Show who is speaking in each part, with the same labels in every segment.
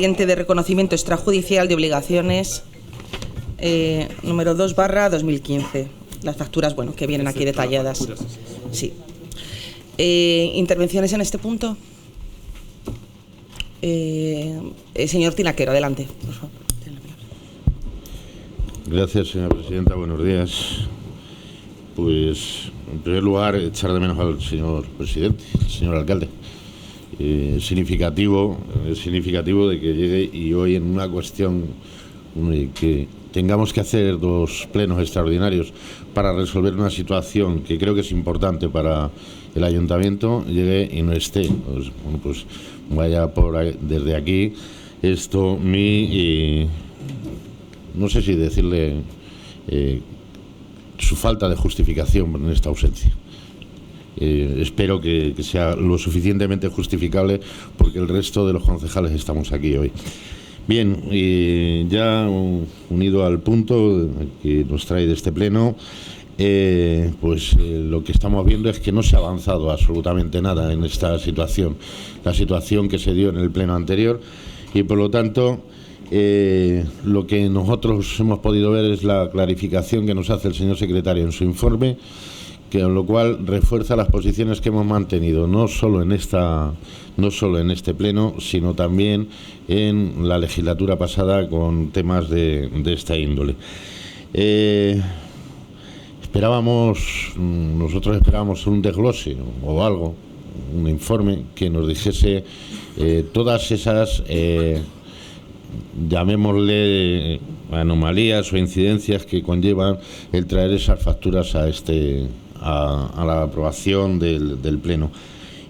Speaker 1: De reconocimiento extrajudicial de obligaciones número 2/2015. Las facturas, bueno, que vienen aquí detalladas. Sí. ¿Intervenciones en este punto? Señor Tinaquero, adelante, por favor.
Speaker 2: Gracias, señora presidenta. Buenos días. Pues, en primer lugar, echar de menos al señor presidente, al señor alcalde. Es significativo de que llegue y hoy en una cuestión que tengamos que hacer 2 plenos extraordinarios para resolver una situación que creo que es importante para el ayuntamiento, llegue y no esté. Pues vaya por ahí, desde aquí, esto no sé si decirle su falta de justificación en esta ausencia. Espero que sea lo suficientemente justificable, porque el resto de los concejales estamos aquí hoy. Bien, ya unido al punto que nos trae de este pleno, lo que estamos viendo es que no se ha avanzado absolutamente nada en esta situación, la situación que se dio en el pleno anterior, y por lo tanto lo que nosotros hemos podido ver es la clarificación que nos hace el señor secretario en su informe, con lo cual refuerza las posiciones que hemos mantenido, no solo en este pleno, sino también en la legislatura pasada con temas de esta índole. Nosotros esperábamos un desglose o algo, un informe que nos dijese todas esas, llamémosle anomalías o incidencias que conllevan el traer esas facturas a la aprobación del Pleno.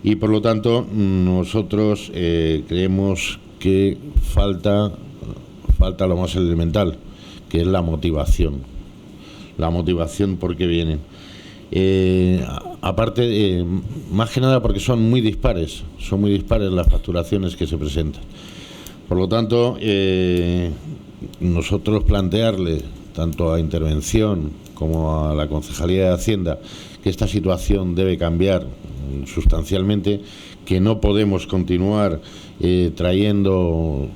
Speaker 2: Y por lo tanto nosotros creemos que falta lo más elemental, que es la motivación por qué vienen. Aparte, más que nada porque son muy dispares las facturaciones que se presentan. Por lo tanto, nosotros plantearle tanto a Intervención como a la Concejalía de Hacienda que esta situación debe cambiar sustancialmente, que no podemos continuar trayendo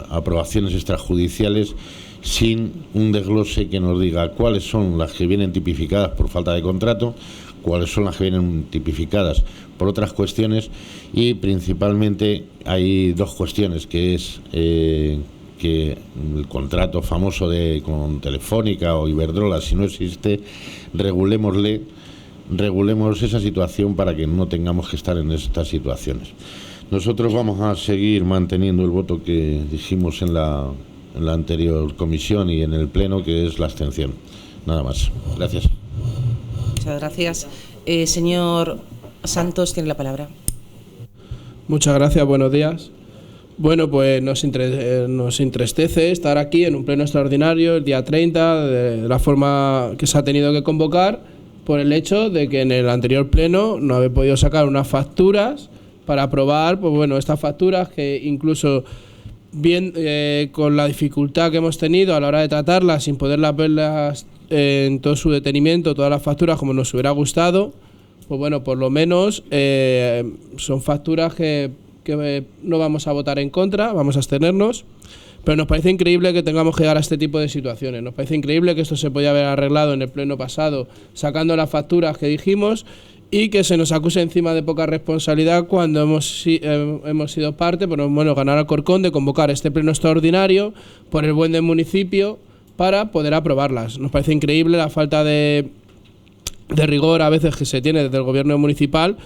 Speaker 2: aprobaciones extrajudiciales sin un desglose que nos diga cuáles son las que vienen tipificadas por falta de contrato, cuáles son las que vienen tipificadas por otras cuestiones, y principalmente hay 2 cuestiones, que es que el contrato famoso con Telefónica o Iberdrola, si no existe, regulemos esa situación para que no tengamos que estar en estas situaciones. Nosotros vamos a seguir manteniendo el voto que dijimos en la anterior comisión y en el pleno, que es la abstención. Nada más. Gracias.
Speaker 1: Muchas gracias. Señor Santos, tiene la palabra.
Speaker 3: Muchas gracias. Buenos días. Bueno, pues nos entristece estar aquí en un pleno extraordinario el día 30, de la forma que se ha tenido que convocar, por el hecho de que en el anterior pleno no habéis podido sacar unas facturas para aprobar, pues bueno, estas facturas que incluso bien con la dificultad que hemos tenido a la hora de tratarlas, sin poderlas verlas en todo su detenimiento, todas las facturas como nos hubiera gustado, pues bueno, por lo menos son facturas que no vamos a votar en contra, vamos a abstenernos, pero nos parece increíble que tengamos que llegar a este tipo de situaciones. Nos parece increíble que esto se podía haber arreglado en el pleno pasado sacando las facturas que dijimos, y que se nos acuse encima de poca responsabilidad cuando hemos sido parte, bueno, ganar Alcorcón, de convocar este pleno extraordinario por el buen del municipio para poder aprobarlas. Nos parece increíble la falta de rigor a veces que se tiene desde el gobierno municipal,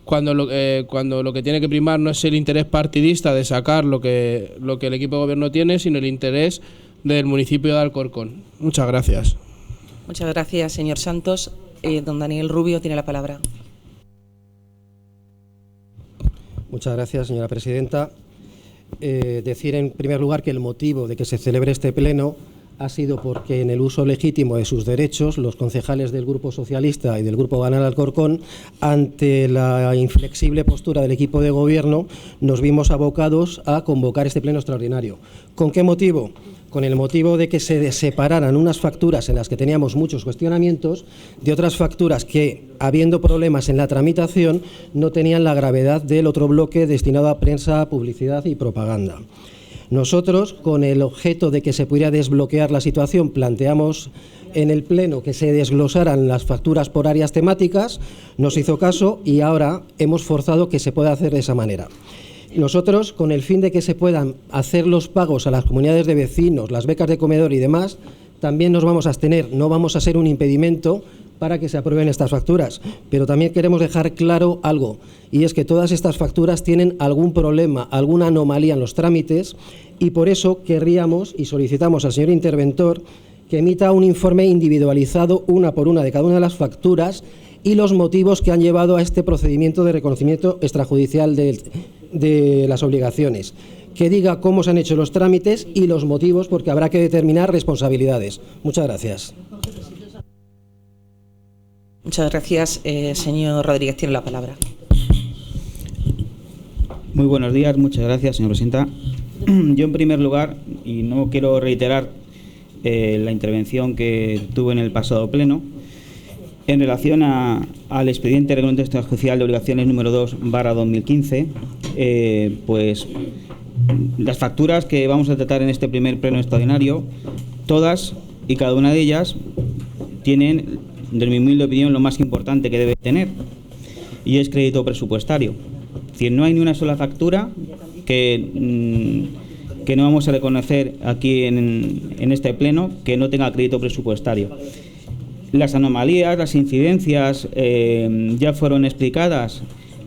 Speaker 3: cuando lo que tiene que primar no es el interés partidista de sacar lo que el equipo de gobierno tiene, sino el interés del municipio de Alcorcón. Muchas gracias.
Speaker 1: Muchas gracias, señor Santos. Don Daniel Rubio tiene la palabra.
Speaker 4: Muchas gracias, señora presidenta. Decir en primer lugar que el motivo de que se celebre este pleno ha sido porque en el uso legítimo de sus derechos, los concejales del Grupo Socialista y del Grupo Ganar Alcorcón, ante la inflexible postura del equipo de gobierno, nos vimos abocados a convocar este pleno extraordinario. ¿Con qué motivo? Con el motivo de que se separaran unas facturas en las que teníamos muchos cuestionamientos de otras facturas que, habiendo problemas en la tramitación, no tenían la gravedad del otro bloque destinado a prensa, publicidad y propaganda. Nosotros, con el objeto de que se pudiera desbloquear la situación, planteamos en el Pleno que se desglosaran las facturas por áreas temáticas, no se hizo caso y ahora hemos forzado que se pueda hacer de esa manera. Nosotros, con el fin de que se puedan hacer los pagos a las comunidades de vecinos, las becas de comedor y demás, también nos vamos a abstener, no vamos a ser un impedimento para que se aprueben estas facturas. Pero también queremos dejar claro algo, y es que todas estas facturas tienen algún problema, alguna anomalía en los trámites, y por eso querríamos y solicitamos al señor interventor que emita un informe individualizado, una por una, de cada una de las facturas y los motivos que han llevado a este procedimiento de reconocimiento extrajudicial de las obligaciones. Que diga cómo se han hecho los trámites y los motivos, porque habrá que determinar responsabilidades. Muchas gracias.
Speaker 1: Muchas gracias. Señor Rodríguez, tiene la palabra.
Speaker 5: Muy buenos días, muchas gracias, señora presidenta. Yo, en primer lugar, y no quiero reiterar la intervención que tuve en el pasado pleno, en relación al expediente de reglamento extrajudicial de obligaciones número 2/2015, pues las facturas que vamos a tratar en este primer pleno extraordinario, todas y cada una de ellas tienen, de mi humilde opinión, lo más importante que debe tener, y es crédito presupuestario. Es decir, no hay ni una sola factura que no vamos a reconocer aquí en este pleno que no tenga crédito presupuestario. Las anomalías, las incidencias ya fueron explicadas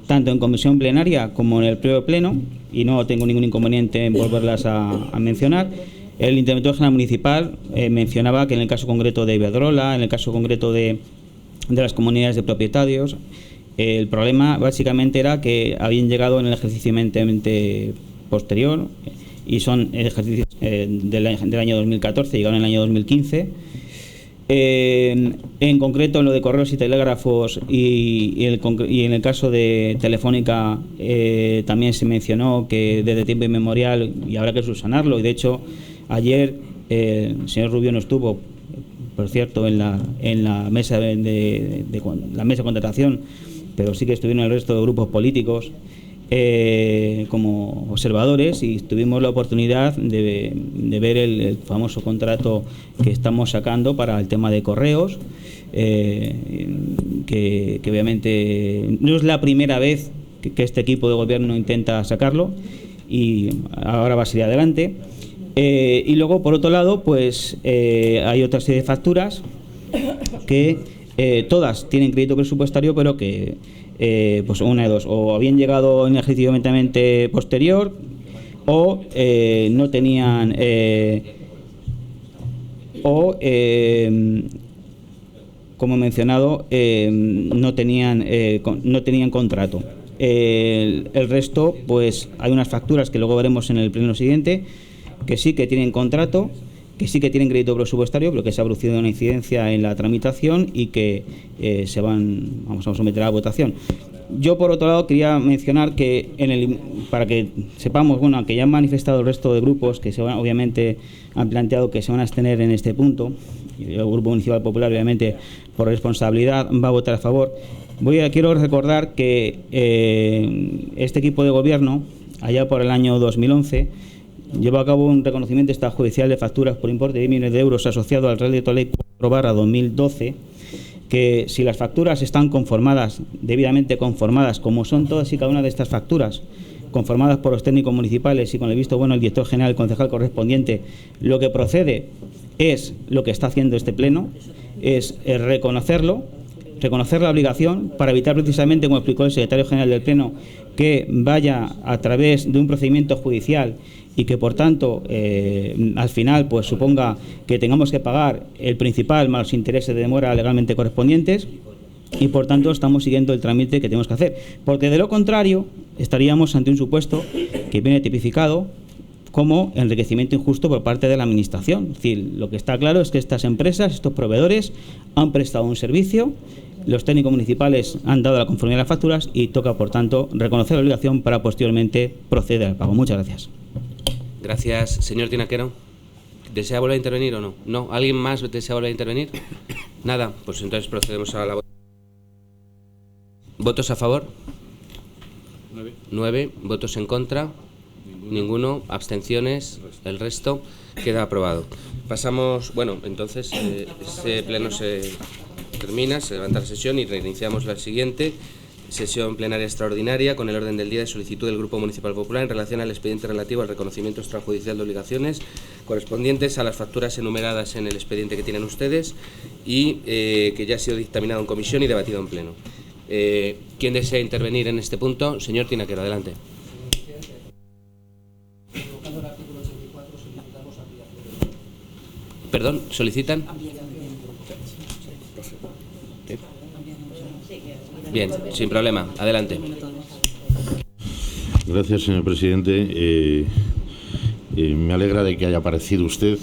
Speaker 5: tanto en comisión plenaria como en el propio pleno, y no tengo ningún inconveniente en volverlas a mencionar. El interventor general municipal mencionaba que en el caso concreto de Iberdrola, en el caso concreto de las comunidades de propietarios, el problema básicamente era que habían llegado en el ejercicio inmediatamente posterior, y son ejercicios del año 2014, llegaron en el año 2015. En concreto, en lo de correos y telégrafos y en el caso de Telefónica, también se mencionó que desde tiempo inmemorial y habrá que subsanarlo, y de hecho ayer el señor Rubio no estuvo, por cierto, en la mesa de contratación, pero sí que estuvieron el resto de grupos políticos como observadores, y tuvimos la oportunidad de ver el famoso contrato que estamos sacando para el tema de correos, que obviamente no es la primera vez que este equipo de gobierno intenta sacarlo, y ahora va a seguir adelante. Y luego, por otro lado, pues hay otra serie de facturas que todas tienen crédito presupuestario, pero que pues una de dos: o habían llegado en ejercicio inmediatamente posterior, o no tenían como he mencionado, no tenían contrato. El resto, pues hay unas facturas que luego veremos en el pleno siguiente, que sí que tienen contrato, que sí que tienen crédito presupuestario, pero que se ha producido una incidencia en la tramitación y que vamos a someter a la votación. Yo, por otro lado, quería mencionar que para que sepamos, bueno, que ya han manifestado el resto de grupos que obviamente han planteado que se van a abstener en este punto, y el Grupo Municipal Popular, obviamente, por responsabilidad, va a votar a favor. Quiero recordar que este equipo de gobierno, allá por el año 2011, llevó a cabo un reconocimiento extrajudicial de facturas por importe de millones de euros asociado al Real Decreto Ley 4/2012, que si las facturas están debidamente conformadas, como son todas y cada una de estas facturas, conformadas por los técnicos municipales y con el visto bueno del director general, el concejal correspondiente, lo que procede es lo que está haciendo este pleno, es reconocer la obligación, para evitar precisamente, como explicó el secretario general del pleno, que vaya a través de un procedimiento judicial y que, por tanto, al final pues suponga que tengamos que pagar el principal más los intereses de demora legalmente correspondientes, y por tanto estamos siguiendo el trámite que tenemos que hacer, porque de lo contrario estaríamos ante un supuesto que viene tipificado como enriquecimiento injusto por parte de la Administración. Es decir, lo que está claro es que estas empresas, estos proveedores, han prestado un servicio, los técnicos municipales han dado la conformidad a las facturas, y toca, por tanto, reconocer la obligación para posteriormente proceder al pago. Muchas gracias.
Speaker 6: Gracias. Señor Tinaquero, ¿desea volver a intervenir o no? ¿No? ¿Alguien más desea volver a intervenir? Nada. Pues entonces procedemos a la votación. ¿Votos a favor? 9. ¿Votos en contra? Ninguno. Abstenciones. El resto queda aprobado. Pasamos, bueno, entonces ese pleno se termina, se levanta la sesión y reiniciamos la siguiente sesión plenaria extraordinaria con el orden del día de solicitud del Grupo Municipal Popular en relación al expediente relativo al reconocimiento extrajudicial de obligaciones correspondientes a las facturas enumeradas en el expediente que tienen ustedes y que ya ha sido dictaminado en comisión y debatido en pleno. ¿Quién desea intervenir en este punto? Señor Tinaquero, adelante. Perdón, ¿solicitan? Bien, sin problema. Adelante.
Speaker 2: Gracias, señor presidente. Me alegra de que haya aparecido usted,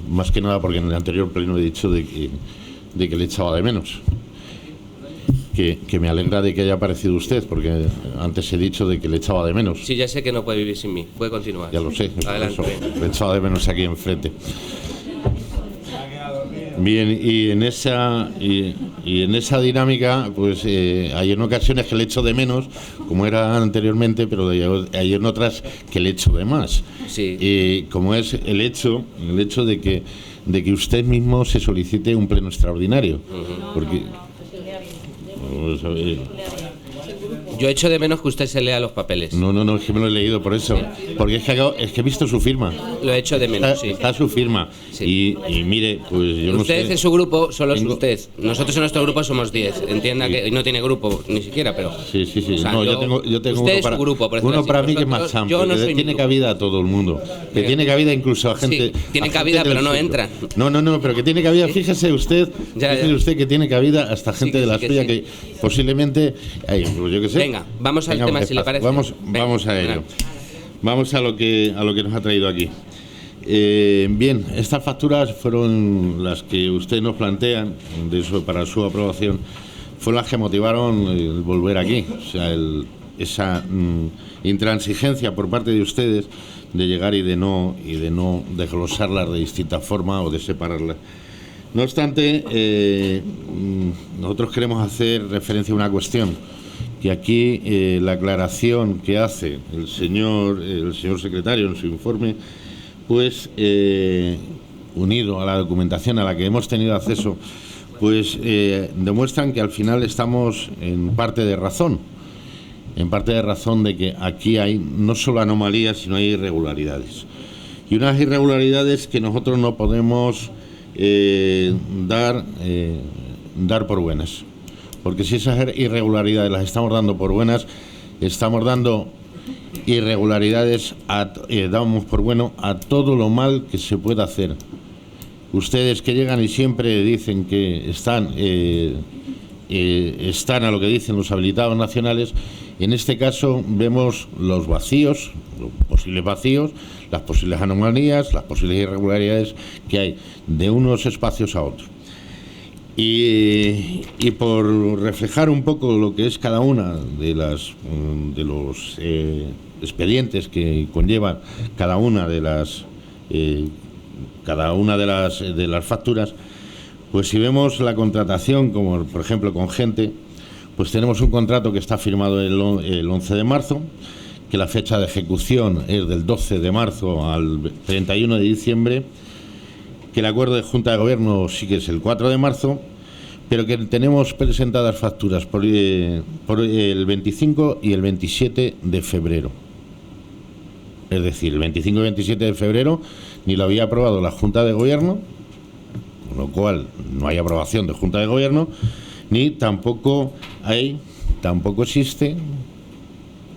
Speaker 2: más que nada porque en el anterior pleno he dicho de que le echaba de menos. Que me alegra de que haya aparecido usted, porque antes he dicho de que le echaba de menos.
Speaker 6: Sí, ya sé que no puede vivir sin mí. Puede continuar.
Speaker 2: Ya lo sé.
Speaker 6: Adelante.
Speaker 2: Por eso, le echaba de menos aquí enfrente. Bien, y en esa dinámica, pues hay en ocasiones que le echo de menos, como era anteriormente, pero hay en otras que le echo de más.
Speaker 6: Sí.
Speaker 2: Como es el hecho de que usted mismo se solicite un pleno extraordinario, porque
Speaker 6: yo echo de menos que usted se lea los papeles.
Speaker 2: No, es que me lo he leído por eso. Porque es que he visto su firma.
Speaker 6: Lo he hecho de menos, sí.
Speaker 2: Está su firma. Sí. Y mire, pues yo no sé.
Speaker 6: Usted en su grupo solo es usted. Nosotros en nuestro grupo somos 10. Entienda que no tiene grupo ni siquiera, pero.
Speaker 2: Sí.
Speaker 6: O sea,
Speaker 2: no, yo tengo
Speaker 6: usted es su grupo, por
Speaker 2: uno
Speaker 6: así.
Speaker 2: para mí que es más amplio.
Speaker 6: Yo no soy
Speaker 2: tiene cabida a todo el mundo. Que tiene cabida incluso a gente.
Speaker 6: Sí, tiene cabida, pero no entra.
Speaker 2: No, pero que tiene cabida. Fíjese usted que tiene cabida hasta gente de la suya que posiblemente. Pues yo qué sé.
Speaker 6: Venga, vamos al tema, si le parece.
Speaker 2: Vamos a ello. Vamos a lo que nos ha traído aquí. Bien, estas facturas fueron las que usted nos plantea para su aprobación, fueron las que motivaron el volver aquí. O sea, esa intransigencia por parte de ustedes de llegar y de no desglosarlas de distinta forma o de separarlas. No obstante, nosotros queremos hacer referencia a una cuestión. Y aquí la aclaración que hace el señor secretario en su informe, pues unido a la documentación a la que hemos tenido acceso, pues demuestran que al final estamos en parte de razón de que aquí hay no solo anomalías, sino hay irregularidades. Y unas irregularidades que nosotros no podemos dar por buenas. Porque si esas irregularidades las estamos dando por buenas, estamos dando irregularidades, damos por bueno a todo lo mal que se pueda hacer. Ustedes que llegan y siempre dicen que están a lo que dicen los habilitados nacionales, en este caso vemos los vacíos, los posibles vacíos, las posibles anomalías, las posibles irregularidades que hay de unos espacios a otros. Y por reflejar un poco lo que es cada una de los expedientes que conllevan cada una de las facturas, pues si vemos la contratación, como por ejemplo con Gente, pues tenemos un contrato que está firmado el 11 de marzo, que la fecha de ejecución es del 12 de marzo al 31 de diciembre, que el acuerdo de Junta de Gobierno sí que es el 4 de marzo, pero que tenemos presentadas facturas por el 25 y el 27 de febrero. Es decir, el 25 y 27 de febrero ni lo había aprobado la Junta de Gobierno, con lo cual no hay aprobación de Junta de Gobierno, ni tampoco existe,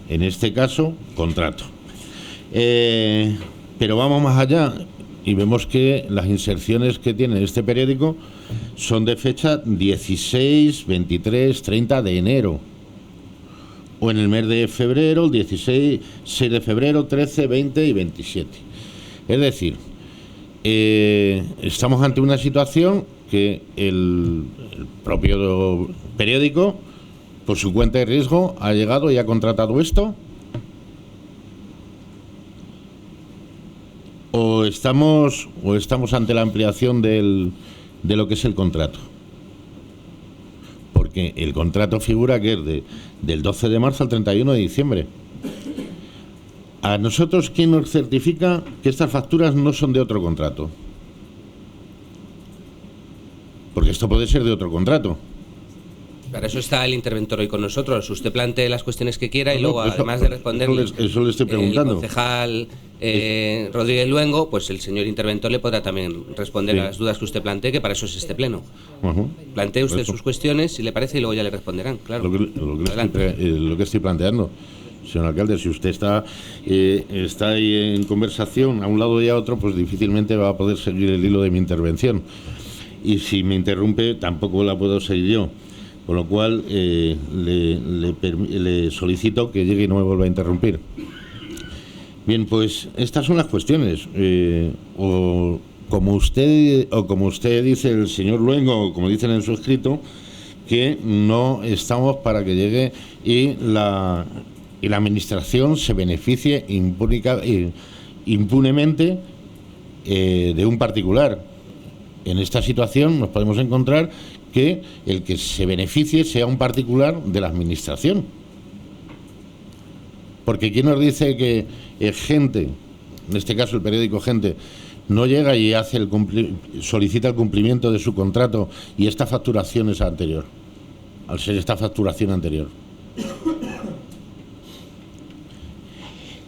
Speaker 2: en este caso, contrato. Pero vamos más allá y vemos que las inserciones que tiene este periódico son de fecha 16, 23, 30 de enero. O en el mes de febrero, el 16, 6 de febrero, 13, 20 y 27. Es decir, estamos ante una situación que el propio periódico, por su cuenta de riesgo, ha llegado y ha contratado esto. O estamos ante la ampliación de lo que es el contrato. Porque el contrato figura que es del 12 de marzo al 31 de diciembre. ¿A nosotros quién nos certifica que estas facturas no son de otro contrato? Porque esto puede ser de otro contrato.
Speaker 6: Para eso está el interventor hoy con nosotros. Usted plantee las cuestiones que quiera y
Speaker 2: No,
Speaker 6: luego,
Speaker 2: eso-
Speaker 6: además de responder,
Speaker 2: eso le estoy preguntando.
Speaker 6: el concejal Rodríguez Luengo, pues el señor interventor le podrá también responder
Speaker 2: Sí.
Speaker 6: a las dudas que usted plantee, que para eso es este pleno.
Speaker 2: Ujú.
Speaker 6: Plantee usted
Speaker 2: Eso.
Speaker 6: sus cuestiones, si le parece, y luego ya le responderán, claro.
Speaker 2: Lo que estoy planteando, señor alcalde, si usted está ahí en conversación a un lado y a otro, pues difícilmente va a poder seguir el hilo de mi intervención. Y si me interrumpe, tampoco la puedo seguir yo. Con lo cual, le solicito que llegue y no me vuelva a interrumpir. Bien, pues estas son las cuestiones. O como usted dice, el señor Luengo, o como dicen en su escrito, que no estamos para que llegue y la administración se beneficie impunemente de un particular. En esta situación nos podemos encontrar que el que se beneficie sea un particular de la administración. Porque ¿quién nos dice que Gente, en este caso el periódico Gente, no llega y solicita el cumplimiento de su contrato y esta facturación es anterior? Al ser esta facturación anterior.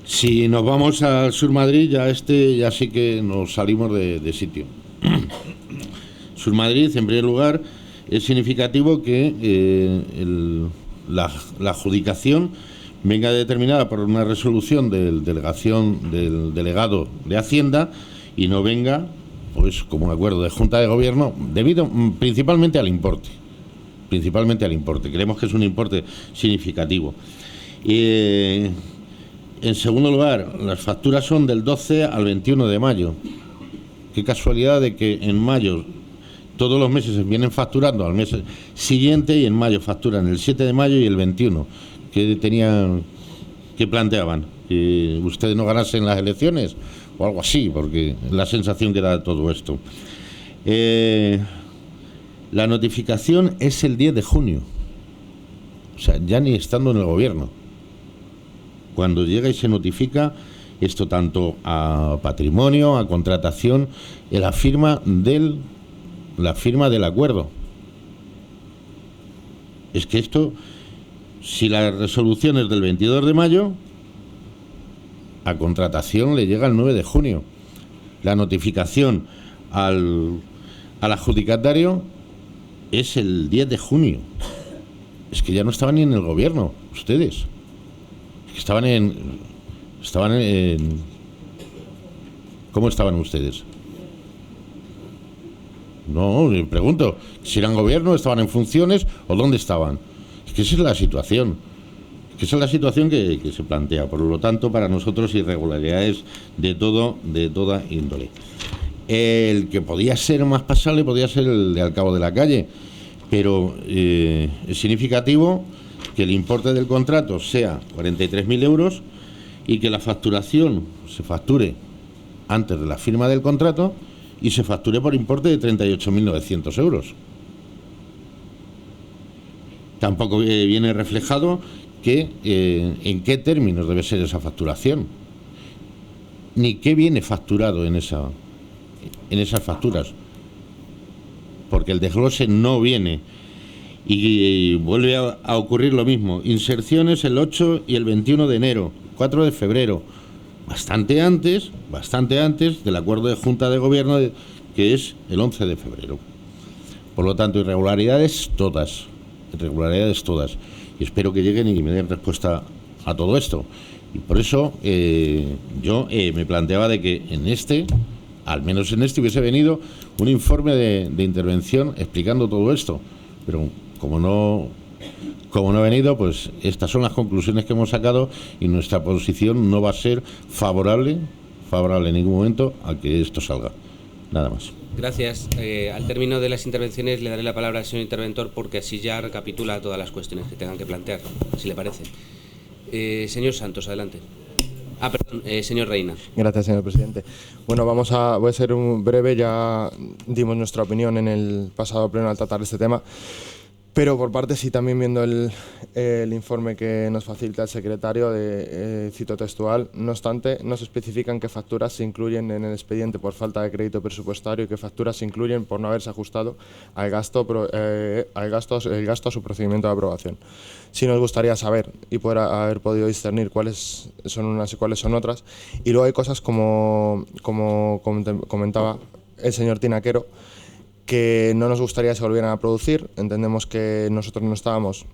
Speaker 2: Si nos vamos al Sur Madrid, ya sí que nos salimos de sitio. Sur Madrid, en primer lugar, es significativo que la adjudicación venga determinada por una resolución del delegado de Hacienda y no venga, pues, como un acuerdo de Junta de Gobierno, debido principalmente al importe. Creemos que es un importe significativo. En segundo lugar, las facturas son del 12 al 21 de mayo. Qué casualidad de que en mayo todos los meses vienen facturando al mes siguiente y en mayo facturan el 7 de mayo y el 21. ¿Qué planteaban? ¿Que ustedes no ganasen las elecciones? O algo así, porque la sensación que da todo esto. La notificación es el 10 de junio. O sea, ya ni estando en el gobierno. Cuando llega y se notifica esto tanto a patrimonio, a contratación, en la firma del acuerdo. Es que esto, si la resolución es del 22 de mayo, a contratación le llega el 9 de junio. La notificación al adjudicatario es el 10 de junio. Es que ya no estaban ni en el gobierno, ustedes. Estaban en ¿cómo estaban ustedes? No, me pregunto, si eran gobierno, estaban en funciones o dónde estaban. Es que esa es la situación. Que esa es la situación que se plantea. Por lo tanto, para nosotros irregularidades de toda índole. El que podía ser más pasable podía ser el de al cabo de la calle, pero es significativo que el importe del contrato sea 43.000 euros y que la facturación se facture antes de la firma del contrato y se facture por importe de 38.900 euros. Tampoco viene reflejado en qué términos debe ser esa facturación, ni qué viene facturado en esas facturas, porque el desglose no viene. Y vuelve a ocurrir lo mismo. Inserciones el 8 y el 21 de enero, 4 de febrero, bastante antes del acuerdo de Junta de Gobierno, que es el 11 de febrero. Por lo tanto, irregularidades todas. Y espero que lleguen y me den respuesta a todo esto. Y por eso yo me planteaba de que al menos en este hubiese venido un informe de intervención explicando todo esto. Pero como no ha venido, pues estas son las conclusiones que hemos sacado y nuestra posición no va a ser favorable en ningún momento a que esto salga. Nada más.
Speaker 6: Gracias. Al término de las intervenciones le daré la palabra al señor interventor porque así ya recapitula todas las cuestiones que tengan que plantear, si le parece. Señor Santos, adelante. Perdón, señor Reina.
Speaker 7: Gracias, señor presidente. Bueno, voy a ser breve, ya dimos nuestra opinión en el pasado pleno al tratar este tema. Pero por parte sí, también viendo el informe que nos facilita el secretario, cito textual, no obstante, no se especifican qué facturas se incluyen en el expediente por falta de crédito presupuestario y qué facturas se incluyen por no haberse ajustado el gasto a su procedimiento de aprobación. Sí nos gustaría saber y poder haber podido discernir cuáles son unas y cuáles son otras. Y luego hay cosas como comentaba el señor Tinaquero, que no nos gustaría que se volvieran a producir. Entendemos que nosotros no estábamos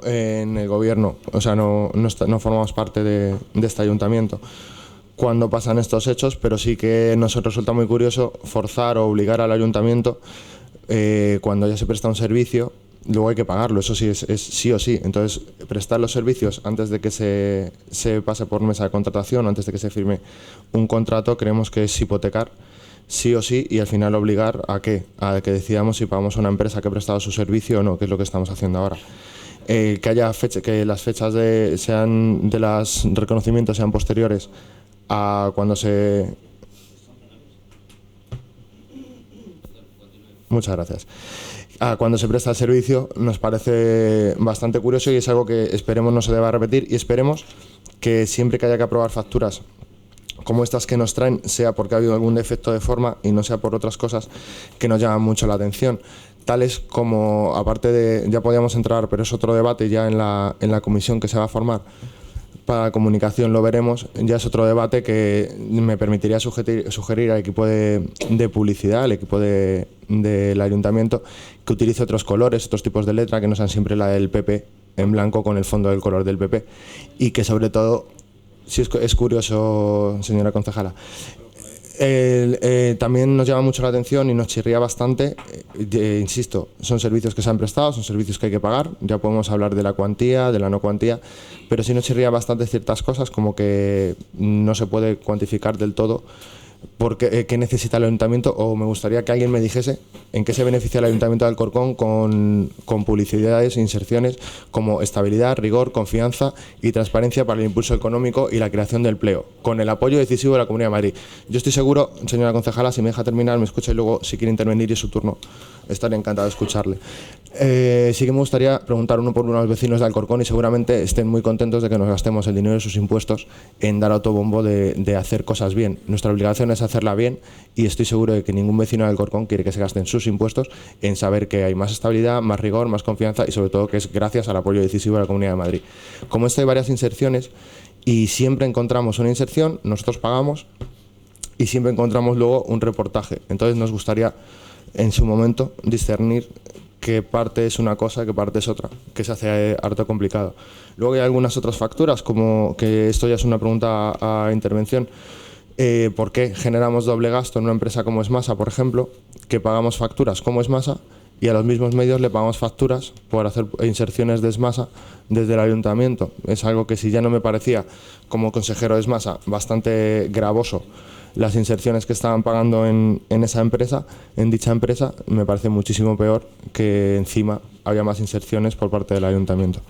Speaker 7: en el gobierno, o sea, no formamos parte de este ayuntamiento cuando pasan estos hechos, pero sí que nos resulta muy curioso forzar o obligar al ayuntamiento cuando ya se presta un servicio, luego hay que pagarlo, eso sí es sí o sí. Entonces, prestar los servicios antes de que se pase por mesa de contratación, antes de que se firme un contrato, creemos que es hipotecar sí o sí, y al final obligar a que decidamos si pagamos a una empresa que ha prestado su servicio o no, que es lo que estamos haciendo ahora. Que haya que las fechas de los reconocimientos sean posteriores a cuando se... Muchas gracias. Cuando se presta el servicio nos parece bastante curioso y es algo que esperemos no se deba repetir, y esperemos que siempre que haya que aprobar facturas como estas que nos traen, sea porque ha habido algún defecto de forma y no sea por otras cosas que nos llaman mucho la atención, tales como, aparte de, ya podíamos entrar, pero es otro debate ya en la comisión que se va a formar para comunicación, lo veremos, ya es otro debate que me permitiría sugerir al equipo de publicidad, al equipo del ayuntamiento, que utilice otros colores, otros tipos de letra, que no sean siempre la del PP en blanco con el fondo del color del PP, y que sobre todo, si es curioso, señora concejala, también nos llama mucho la atención y nos chirría bastante, insisto, son servicios que se han prestado, son servicios que hay que pagar, ya podemos hablar de la cuantía, de la no cuantía, pero sí nos chirría bastante ciertas cosas como que no se puede cuantificar del todo porque qué necesita el ayuntamiento, o me gustaría que alguien me dijese en qué se beneficia el ayuntamiento de Alcorcón con publicidades e inserciones como estabilidad, rigor, confianza y transparencia para el impulso económico y la creación de empleo, con el apoyo decisivo de la Comunidad de Madrid. Yo estoy seguro, señora concejala, si me deja terminar, me escucha y luego si quiere intervenir y es su turno, estaré encantado de escucharle. Sí que me gustaría preguntar uno por uno a los vecinos de Alcorcón y seguramente estén muy contentos de que nos gastemos el dinero de sus impuestos en dar autobombo de hacer cosas bien. Nuestra obligación es hacerla bien y estoy seguro de que ningún vecino de Alcorcón quiere que se gasten sus impuestos en saber que hay más estabilidad, más rigor, más confianza y sobre todo que es gracias al apoyo decisivo de la Comunidad de Madrid. Como esto hay varias inserciones y siempre encontramos una inserción, nosotros pagamos y siempre encontramos luego un reportaje. Entonces nos gustaría en su momento discernir qué parte es una cosa, qué parte es otra, que se hace harto complicado. Luego hay algunas otras facturas, como que esto ya es una pregunta a intervención, ¿por qué generamos doble gasto en una empresa como Esmasa, por ejemplo, que pagamos facturas como Esmasa y a los mismos medios le pagamos facturas por hacer inserciones de Esmasa desde el ayuntamiento? Es algo que si ya no me parecía como consejero de Esmasa bastante gravoso las inserciones que estaban pagando en esa empresa, en dicha empresa, me parece muchísimo peor que encima haya más inserciones por parte del ayuntamiento.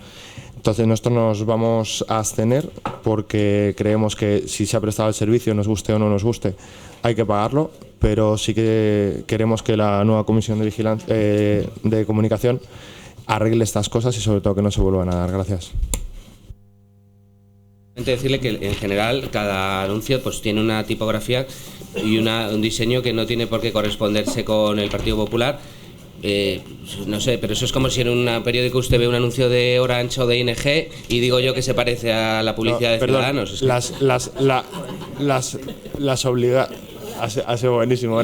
Speaker 7: Entonces nosotros nos vamos a abstener porque creemos que si se ha prestado el servicio, nos guste o no nos guste, hay que pagarlo, pero sí que queremos que la nueva comisión de vigilancia de comunicación arregle estas cosas y sobre todo que no se vuelvan a dar. Gracias.
Speaker 6: Decirle que en general cada anuncio pues tiene una tipografía y un diseño que no tiene por qué corresponderse con el Partido Popular. No sé, pero eso es como si en un periódico usted ve un anuncio de Orange o de ING y digo yo que se parece a la publicidad de Ciudadanos. Es que...
Speaker 7: Las obliga... Ha sido buenísimo.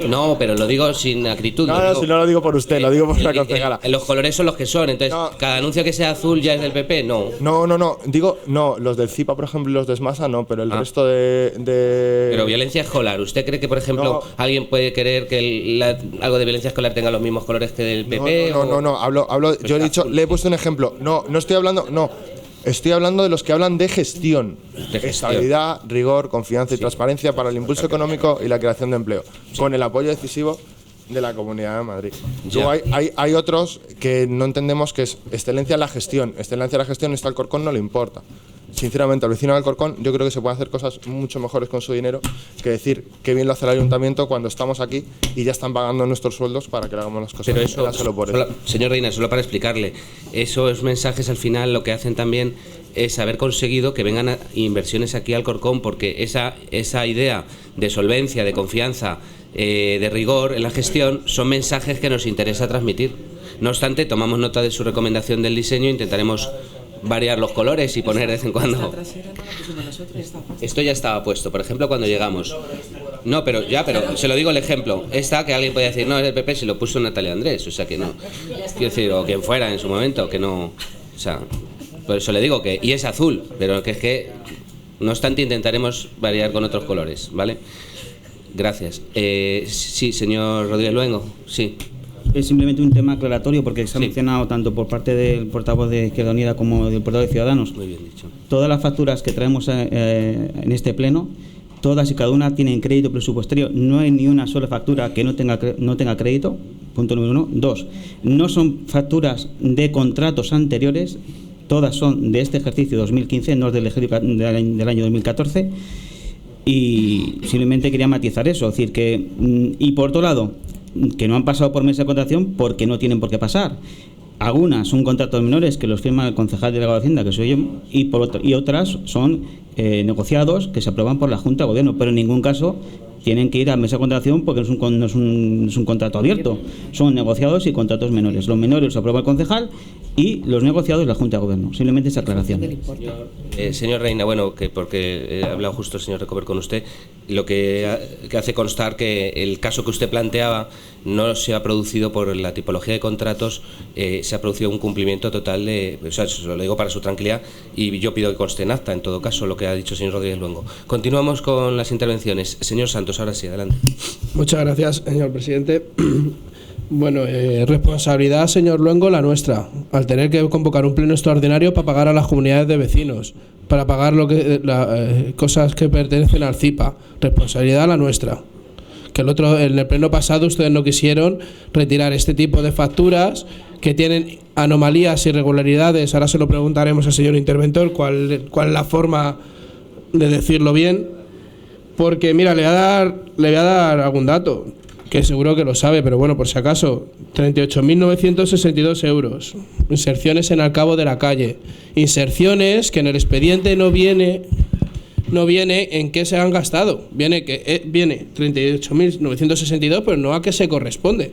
Speaker 6: No, pero lo digo sin acritud.
Speaker 7: No, si no lo digo por usted, lo digo por la concejala.
Speaker 6: Los colores son los que son, entonces cada anuncio que sea azul ya es del PP, no.
Speaker 7: No, digo, no, los del CIPA, por ejemplo, y los de Esmasa no, pero el resto de...
Speaker 6: Pero violencia escolar, ¿usted cree que, por ejemplo, alguien puede querer que algo de violencia escolar tenga los mismos colores que del PP?
Speaker 7: No, hablo, yo he dicho, le he puesto un ejemplo, no estoy hablando, estoy hablando de los que hablan de gestión. Estabilidad, rigor, confianza y transparencia para el impulso económico y la creación de empleo, con el apoyo decisivo de la Comunidad de Madrid. Luego hay otros que no entendemos que es excelencia en la gestión. Excelencia en la gestión, esto al Alcorcón no le importa. sinceramente, al vecino de Alcorcón, yo creo que se pueden hacer cosas mucho mejores con su dinero que decir que bien lo hace el ayuntamiento cuando estamos aquí y ya están pagando nuestros sueldos para que le hagamos las cosas.
Speaker 6: Pero eso,
Speaker 7: solo por eso.
Speaker 6: señor Reina, solo para explicarle, esos mensajes al final lo que hacen también es haber conseguido que vengan inversiones aquí a Alcorcón, porque esa idea de solvencia, de confianza, de rigor en la gestión, son mensajes que nos interesa transmitir. No obstante, tomamos nota de su recomendación del diseño e intentaremos variar los colores y poner de vez en cuando. Esto ya estaba puesto, por ejemplo, cuando llegamos. No, pero se lo digo el ejemplo. Esta que alguien podía decir, no, es el PP, si lo puso Natalia Andrés, o sea que no. Quiero decir, o quien fuera en su momento, que no. O sea, por eso le digo que. Y es azul, pero que es que. No obstante, intentaremos variar con otros colores, ¿vale? Gracias. Sí, señor Rodríguez Luengo, sí.
Speaker 5: Es simplemente un tema aclaratorio porque se ha mencionado tanto por parte del portavoz de Izquierda Unida como del portavoz de Ciudadanos.
Speaker 6: Muy bien dicho.
Speaker 5: Todas las facturas que traemos en este pleno, todas y cada una tienen crédito presupuestario. No hay ni una sola factura que no tenga crédito. Punto número 1. 2. No son facturas de contratos anteriores. Todas son de este ejercicio 2015, no es del año 2014. Y simplemente quería matizar eso. Es decir, que. Y por otro lado, que no han pasado por mesa de contratación porque no tienen por qué pasar. Algunas son contratos menores que los firma el concejal delegado de Hacienda, que soy yo, y otras son negociados que se aprueban por la Junta de Gobierno, pero en ningún caso tienen que ir a mesa de contratación porque no es un contrato abierto. Son negociados y contratos menores. Los menores los aprueba el concejal y los negociados la Junta de Gobierno. Simplemente esa aclaración.
Speaker 6: Señor Reina, bueno, que porque he hablado justo el señor Recover con usted, lo que hace constar que el caso que usted planteaba no se ha producido por la tipología de contratos, se ha producido un cumplimiento total de, o sea, eso lo digo para su tranquilidad y yo pido que conste en acta, en todo caso, lo que ha dicho el señor Rodríguez Luengo. Continuamos con las intervenciones. Señor Santos, ahora sí, adelante.
Speaker 3: Muchas gracias, señor presidente. Bueno, responsabilidad, señor Luengo, la nuestra, al tener que convocar un pleno extraordinario para pagar a las comunidades de vecinos, para pagar cosas que pertenecen al CIPA. Responsabilidad la nuestra. Que en el pleno pasado ustedes no quisieron retirar este tipo de facturas que tienen anomalías, irregularidades. Ahora se lo preguntaremos al señor interventor cuál es la forma de decirlo bien. Porque mira, le voy a dar algún dato, que seguro que lo sabe, pero bueno, por si acaso, 38.962 euros. Inserciones en al cabo de la calle. Inserciones que en el expediente no viene en qué se han gastado. Viene 38.962, pero no a qué se corresponde.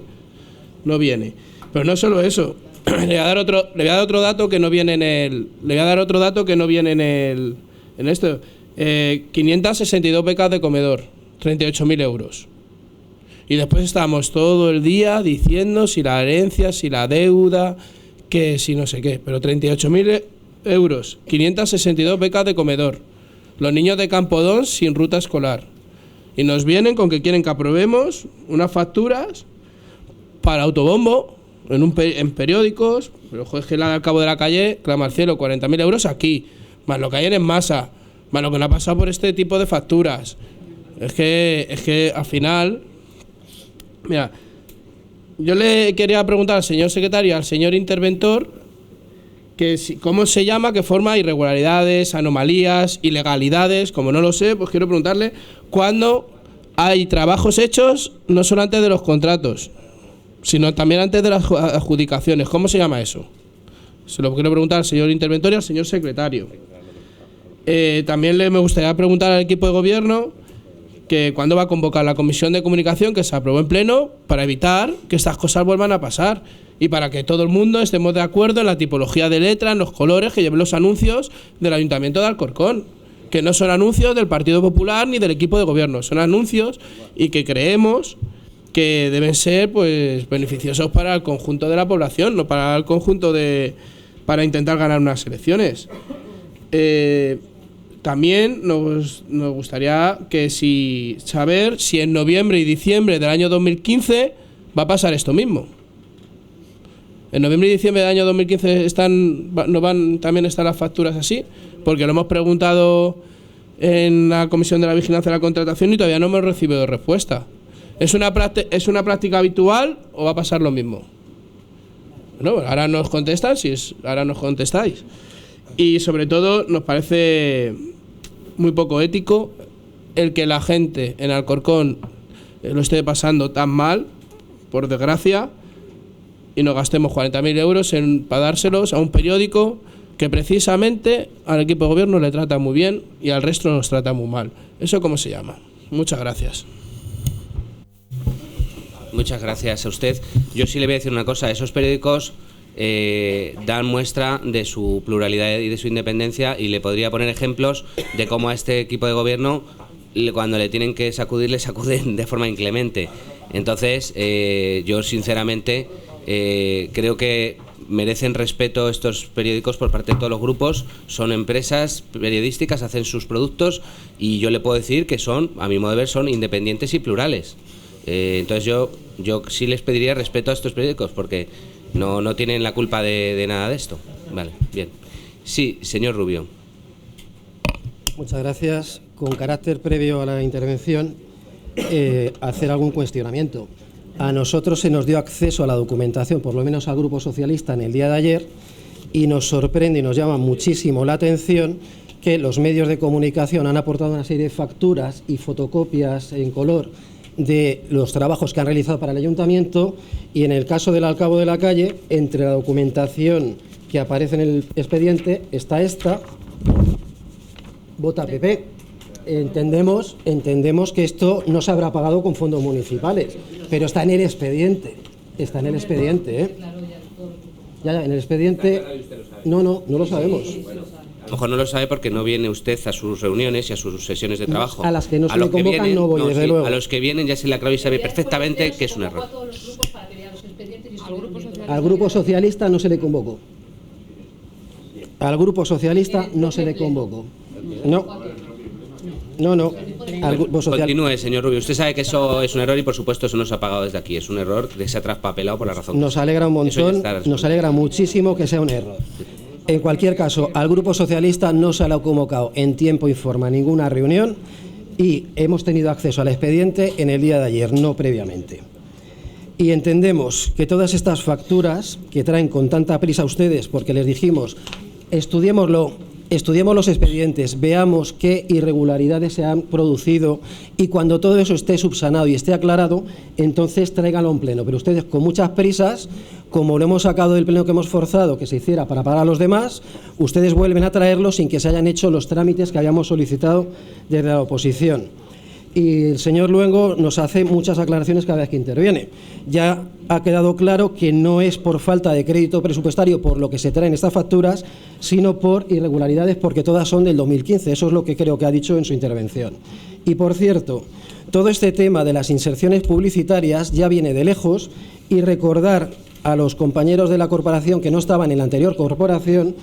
Speaker 3: No viene. Pero no solo eso. Le voy a dar otro dato que no viene en esto. 562 becas de comedor, 38.000 euros. Y después estamos todo el día diciendo si la herencia, si la deuda, que si no sé qué. Pero 38.000 euros, 562 becas de comedor. Los niños de Campodón sin ruta escolar. Y nos vienen con que quieren que aprobemos unas facturas para autobombo en periódicos. Pero es que la de al cabo de la calle clama al cielo, 40.000 euros aquí, más lo que hay en masa, más lo que no ha pasado por este tipo de facturas. Es que al final, mira, yo le quería preguntar al señor secretario, al señor interventor, que cómo se llama, qué forma, irregularidades, anomalías, ilegalidades. Como no lo sé, pues quiero preguntarle cuándo hay trabajos hechos, no solo antes de los contratos, sino también antes de las adjudicaciones. ¿Cómo se llama eso? Se lo quiero preguntar al señor interventor y al señor secretario. También me gustaría preguntar al equipo de gobierno que cuándo va a convocar la comisión de comunicación que se aprobó en pleno para evitar que estas cosas vuelvan a pasar y para que todo el mundo estemos de acuerdo en la tipología de letra, en los colores que lleven los anuncios del Ayuntamiento de Alcorcón, que no son anuncios del Partido Popular ni del equipo de gobierno, son anuncios y que creemos que deben ser pues beneficiosos para el conjunto de la población, no para el conjunto para intentar ganar unas elecciones. También nos gustaría saber si en noviembre y diciembre del año 2015 va a pasar esto mismo. En noviembre y diciembre del año 2015 también están las facturas así, porque lo hemos preguntado en la Comisión de la Vigilancia de la Contratación y todavía no hemos recibido respuesta. ¿Es una práctica habitual o va a pasar lo mismo? Bueno, ahora nos contestan, ahora nos contestáis. Y sobre todo nos parece muy poco ético el que la gente en Alcorcón lo esté pasando tan mal, por desgracia, y nos gastemos 40.000 euros para dárselos a un periódico que precisamente al equipo de gobierno le trata muy bien y al resto nos trata muy mal. ¿Eso cómo se llama? Muchas gracias.
Speaker 6: Muchas gracias a usted. Yo sí le voy a decir una cosa, esos periódicos dan muestra de su pluralidad y de su independencia, y le podría poner ejemplos de cómo a este equipo de gobierno, cuando le tienen que sacudir, le sacuden de forma inclemente. Entonces, yo sinceramente creo que merecen respeto estos periódicos por parte de todos los grupos. Son empresas periodísticas, hacen sus productos, y yo le puedo decir que son, a mi modo de ver, son independientes y plurales. Entonces yo sí les pediría respeto a estos periódicos, porque no tienen la culpa de nada de esto. Vale, bien. Sí, señor Rubio.
Speaker 4: Muchas gracias. Con carácter previo a la intervención, hacer algún cuestionamiento. A nosotros se nos dio acceso a la documentación, por lo menos al Grupo Socialista, en el día de ayer, y nos sorprende y nos llama muchísimo la atención que los medios de comunicación han aportado una serie de facturas y fotocopias en color de los trabajos que han realizado para el Ayuntamiento, y en el caso del Alcabo de la Calle, entre la documentación que aparece en el expediente está esta, vota PP. Entendemos que esto no se habrá pagado con fondos municipales, pero está en el expediente. Está en el expediente, ¿eh? Ya, en el expediente. No lo sabemos.
Speaker 6: A lo mejor no lo sabe porque no viene usted a sus reuniones y a sus sesiones de trabajo.
Speaker 4: A las que no se le convocan no voy, desde luego.
Speaker 6: A los que vienen ya se le aclara y sabe perfectamente que es un error.
Speaker 4: Al Grupo Socialista no se le convocó. Al Grupo Socialista no se le convocó. No.
Speaker 6: Continúe, señor Rubio. Usted sabe que eso es un error y, por supuesto, eso no se ha pagado desde aquí. Es un error que se ha traspapelado por la razón.
Speaker 4: Nos alegra un montón, nos alegra muchísimo que sea un error. En cualquier caso, al Grupo Socialista no se le ha convocado en tiempo y forma ninguna reunión, y hemos tenido acceso al expediente en el día de ayer, no previamente. Y entendemos que todas estas facturas que traen con tanta prisa ustedes, porque les dijimos, estudiemos los expedientes, veamos qué irregularidades se han producido, y cuando todo eso esté subsanado y esté aclarado, entonces tráiganlo en pleno. Pero ustedes, con muchas prisas, como lo hemos sacado del pleno que hemos forzado que se hiciera para pagar a los demás, ustedes vuelven a traerlo sin que se hayan hecho los trámites que habíamos solicitado desde la oposición. Y el señor Luengo nos hace muchas aclaraciones cada vez que interviene. Ya ha quedado claro que no es por falta de crédito presupuestario por lo que se traen estas facturas, sino por irregularidades, porque todas son del 2015. Eso es lo que creo que ha dicho en su intervención. Y, por cierto, todo este tema de las inserciones publicitarias ya viene de lejos, y recordar a los compañeros de la corporación que no estaban en la anterior corporación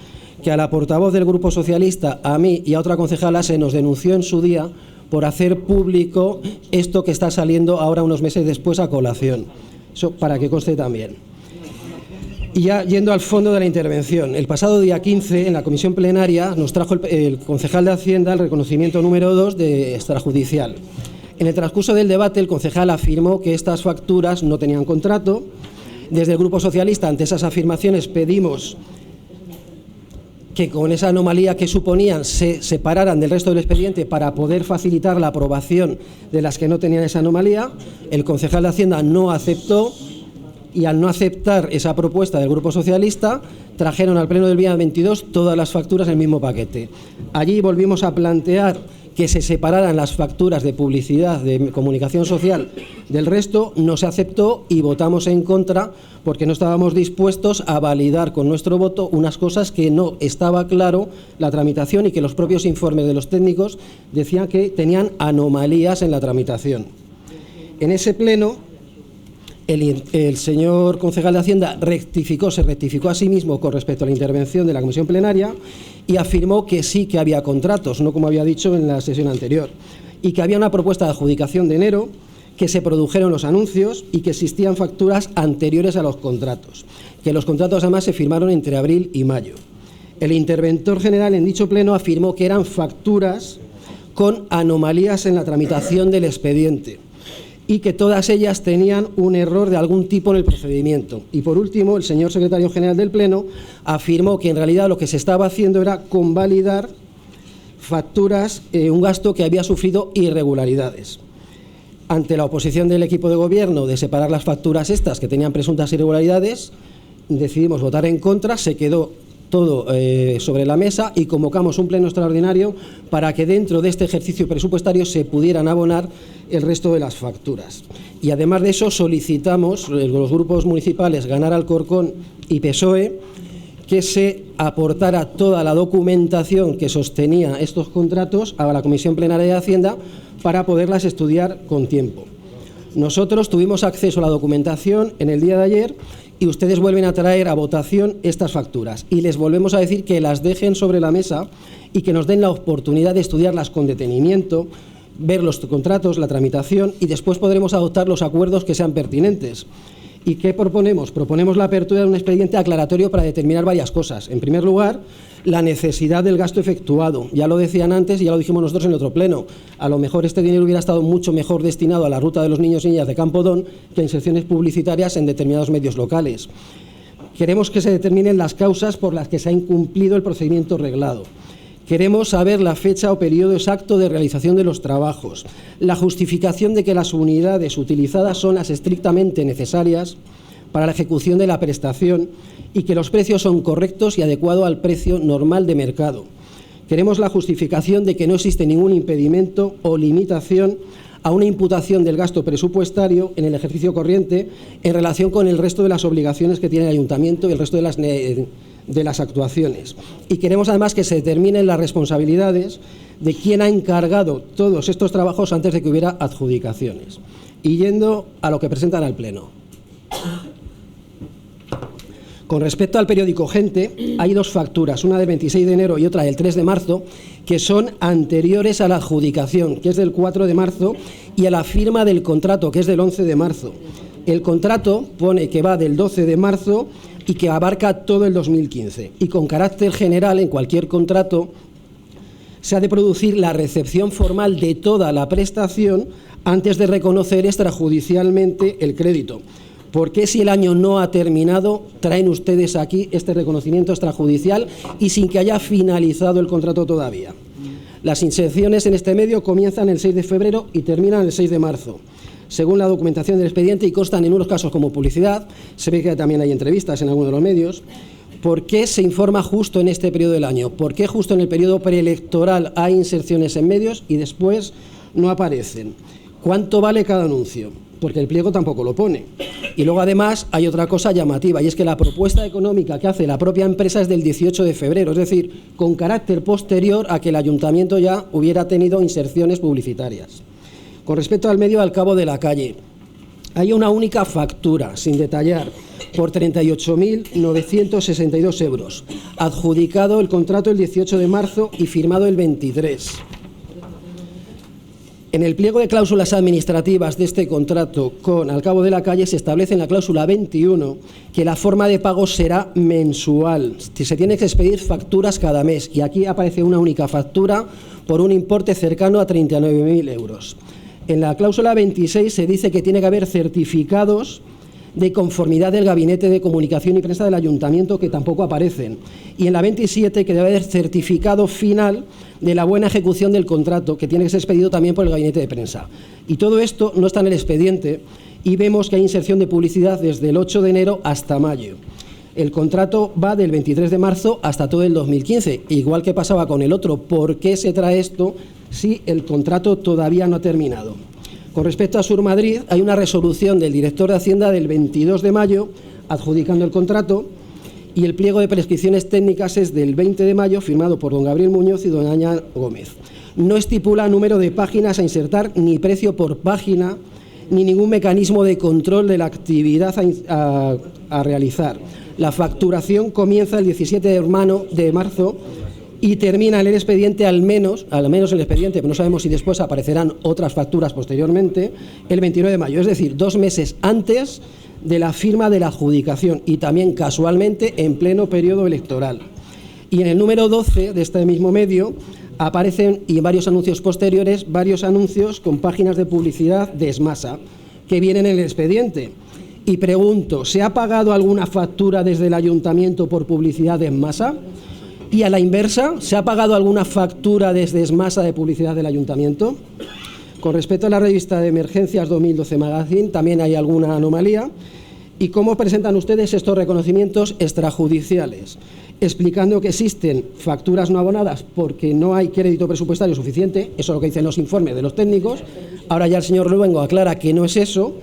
Speaker 4: que a la portavoz del Grupo Socialista, a mí y a otra concejala se nos denunció en su día por hacer público esto que está saliendo ahora unos meses después a colación. Eso para que conste también. Y ya yendo al fondo de la intervención, el pasado día 15 en la comisión plenaria nos trajo el concejal de Hacienda el reconocimiento número 2 de extrajudicial. En el transcurso del debate el concejal afirmó que estas facturas no tenían contrato. Desde el Grupo Socialista, ante esas afirmaciones, pedimos que con esa anomalía que suponían se separaran del resto del expediente para poder facilitar la aprobación de las que no tenían esa anomalía. El concejal de Hacienda no aceptó, y al no aceptar esa propuesta del Grupo Socialista, trajeron al pleno del día 22 todas las facturas en el mismo paquete. Allí volvimos a plantear que se separaran las facturas de publicidad, de comunicación social, del resto. No se aceptó y votamos en contra, porque no estábamos dispuestos a validar con nuestro voto unas cosas que no estaba claro la tramitación, y que los propios informes de los técnicos decían que tenían anomalías en la tramitación. En ese pleno, el señor concejal de Hacienda se rectificó a sí mismo con respecto a la intervención de la comisión plenaria, y afirmó que sí que había contratos, no como había dicho en la sesión anterior, y que había una propuesta de adjudicación de enero, que se produjeron los anuncios y que existían facturas anteriores a los contratos, que los contratos además se firmaron entre abril y mayo. El interventor general en dicho pleno afirmó que eran facturas con anomalías en la tramitación del expediente. y que todas ellas tenían un error de algún tipo en el procedimiento. Y por último, el señor secretario general del Pleno afirmó que en realidad lo que se estaba haciendo era convalidar facturas, un gasto que había sufrido irregularidades. Ante la oposición del equipo de gobierno de separar las facturas estas que tenían presuntas irregularidades, decidimos votar en contra, se quedó todo sobre la mesa y convocamos un pleno extraordinario para que dentro de este ejercicio presupuestario se pudieran abonar el resto de las facturas. Y además de eso solicitamos, los grupos municipales Ganar Alcorcón y PSOE, que se aportara toda la documentación que sostenía estos contratos a la Comisión Plenaria de Hacienda para poderlas estudiar con tiempo. Nosotros tuvimos acceso a la documentación en el día de ayer y ustedes vuelven a traer a votación estas facturas y les volvemos a decir que las dejen sobre la mesa y que nos den la oportunidad de estudiarlas con detenimiento, ver los contratos, la tramitación y después podremos adoptar los acuerdos que sean pertinentes. ¿Y qué proponemos? Proponemos la apertura de un expediente aclaratorio para determinar varias cosas. En primer lugar, la necesidad del gasto efectuado. Ya lo decían antes y ya lo dijimos nosotros en otro pleno. A lo mejor este dinero hubiera estado mucho mejor destinado a la ruta de los niños y niñas de Campodón que a inserciones publicitarias en determinados medios locales. Queremos que se determinen las causas por las que se ha incumplido el procedimiento reglado. Queremos saber la fecha o periodo exacto de realización de los trabajos, la justificación de que las unidades utilizadas son las estrictamente necesarias para la ejecución de la prestación y que los precios son correctos y adecuados al precio normal de mercado. Queremos la justificación de que no existe ningún impedimento o limitación a una imputación del gasto presupuestario en el ejercicio corriente en relación con el resto de las obligaciones que tiene el Ayuntamiento y el resto de las actuaciones. Y queremos además que se determinen las responsabilidades de quién ha encargado todos estos trabajos antes de que hubiera adjudicaciones. Y yendo a lo que presentan al Pleno. Con respecto al periódico Gente, hay dos facturas, una del 26 de enero y otra del 3 de marzo, que son anteriores a la adjudicación, que es del 4 de marzo, y a la firma del contrato, que es del 11 de marzo. El contrato pone que va del 12 de marzo y que abarca todo el 2015. Y con carácter general, en cualquier contrato, se ha de producir la recepción formal de toda la prestación antes de reconocer extrajudicialmente el crédito. ¿Por qué si el año no ha terminado traen ustedes aquí este reconocimiento extrajudicial y sin que haya finalizado el contrato todavía? Las inserciones en este medio comienzan el 6 de febrero y terminan el 6 de marzo. Según la documentación del expediente, y constan en unos casos como publicidad, se ve que también hay entrevistas en algunos de los medios. ¿Por qué se informa justo en este periodo del año? ¿Por qué justo en el periodo preelectoral hay inserciones en medios y después no aparecen? ¿Cuánto vale cada anuncio? Porque el pliego tampoco lo pone. Y luego además hay otra cosa llamativa y es que la propuesta económica que hace la propia empresa es del 18 de febrero, es decir, con carácter posterior a que el ayuntamiento ya hubiera tenido inserciones publicitarias. Con respecto al medio Al Cabo de la Calle, hay una única factura, sin detallar, por 38.962 euros, adjudicado el contrato el 18 de marzo y firmado el 23. En el pliego de cláusulas administrativas de este contrato con Al Cabo de la Calle se establece en la cláusula 21 que la forma de pago será mensual. Se tiene que expedir facturas cada mes y aquí aparece una única factura por un importe cercano a 39.000 euros. En la cláusula 26 se dice que tiene que haber certificados de conformidad del Gabinete de Comunicación y Prensa del Ayuntamiento, que tampoco aparecen. Y en la 27 que debe haber certificado final de la buena ejecución del contrato, que tiene que ser expedido también por el Gabinete de Prensa. Y todo esto no está en el expediente y vemos que hay inserción de publicidad desde el 8 de enero hasta mayo. El contrato va del 23 de marzo hasta todo el 2015, igual que pasaba con el otro. ¿Por qué se trae esto si el contrato todavía no ha terminado? Con respecto a Surmadrid, hay una resolución del director de Hacienda del 22 de mayo adjudicando el contrato y el pliego de prescripciones técnicas es del 20 de mayo firmado por don Gabriel Muñoz y don Aña Gómez. No estipula número de páginas a insertar, ni precio por página, ni ningún mecanismo de control de la actividad a realizar. La facturación comienza el 17 de marzo y termina en el expediente, al menos el expediente, pero no sabemos si después aparecerán otras facturas posteriormente, el 29 de mayo, es decir, 2 meses antes de la firma de la adjudicación y también casualmente en pleno periodo electoral. Y en el número 12 de este mismo medio aparecen, y en varios anuncios posteriores, varios anuncios con páginas de publicidad de Esmasa que vienen en el expediente. Y pregunto, ¿se ha pagado alguna factura desde el Ayuntamiento por publicidad de Esmasa? Y a la inversa, ¿se ha pagado alguna factura desde Esmasa de publicidad del Ayuntamiento? Con respecto a la revista de Emergencias 2012 Magazine, también hay alguna anomalía. ¿Y cómo presentan ustedes estos reconocimientos extrajudiciales? Explicando que existen facturas no abonadas porque no hay crédito presupuestario suficiente, eso es lo que dicen los informes de los técnicos. Ahora ya el señor Luengo aclara que no es eso,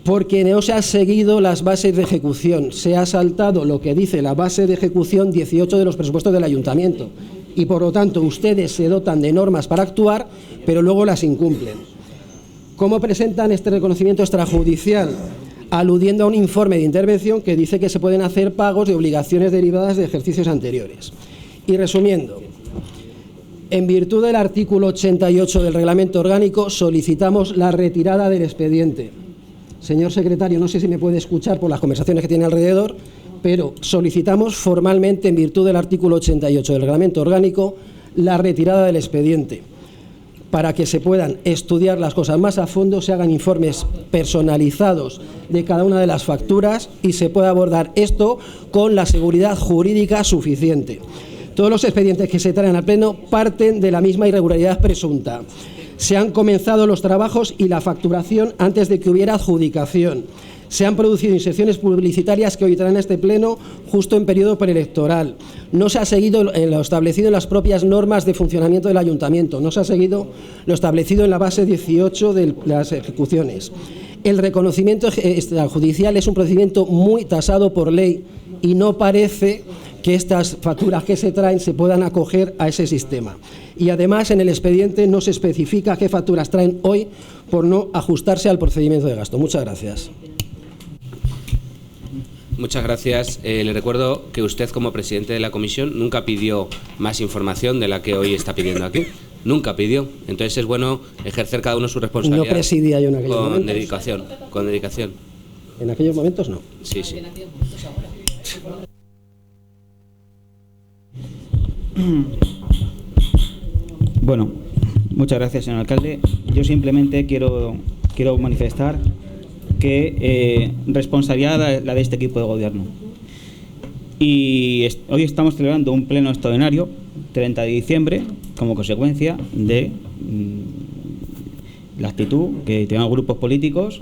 Speaker 4: porque no se han seguido las bases de ejecución, se ha saltado lo que dice la base de ejecución 18 de los presupuestos del Ayuntamiento y por lo tanto ustedes se dotan de normas para actuar, pero luego las incumplen. ¿Cómo presentan este reconocimiento extrajudicial? Aludiendo a un informe de intervención que dice que se pueden hacer pagos de obligaciones derivadas de ejercicios anteriores. Y resumiendo, en virtud del artículo 88 del Reglamento Orgánico solicitamos la retirada del expediente. Señor secretario, no sé si me puede escuchar por las conversaciones que tiene alrededor, pero solicitamos formalmente, en virtud del artículo 88 del Reglamento Orgánico, la retirada del expediente, para que se puedan estudiar las cosas más a fondo, se hagan informes personalizados de cada una de las facturas y se pueda abordar esto con la seguridad jurídica suficiente. Todos los expedientes que se traen al Pleno parten de la misma irregularidad presunta. Se han comenzado los trabajos y la facturación antes de que hubiera adjudicación. Se han producido inserciones publicitarias que hoy traen a este Pleno justo en periodo preelectoral. No se ha seguido lo establecido en las propias normas de funcionamiento del Ayuntamiento. No se ha seguido lo establecido en la base 18 de las ejecuciones. El reconocimiento extrajudicial es un procedimiento muy tasado por ley y no parece que estas facturas que se traen se puedan acoger a ese sistema. Y además en el expediente no se especifica qué facturas traen hoy por no ajustarse al procedimiento de gasto. Muchas gracias.
Speaker 6: Muchas gracias. Le recuerdo que usted, como presidente de la comisión, nunca pidió más información de la que hoy está pidiendo aquí. Nunca pidió. Entonces es bueno ejercer cada uno su responsabilidad.
Speaker 4: No presidía yo en aquellos
Speaker 6: con
Speaker 4: momentos.
Speaker 6: dedicación, con dedicación.
Speaker 4: En aquellos momentos no.
Speaker 6: Sí, sí.
Speaker 5: Bueno, muchas gracias, señor alcalde. Yo simplemente quiero manifestar que responsabilidad la de este equipo de gobierno. Y hoy estamos celebrando un pleno extraordinario, 30 de diciembre, como consecuencia de la actitud que los grupos políticos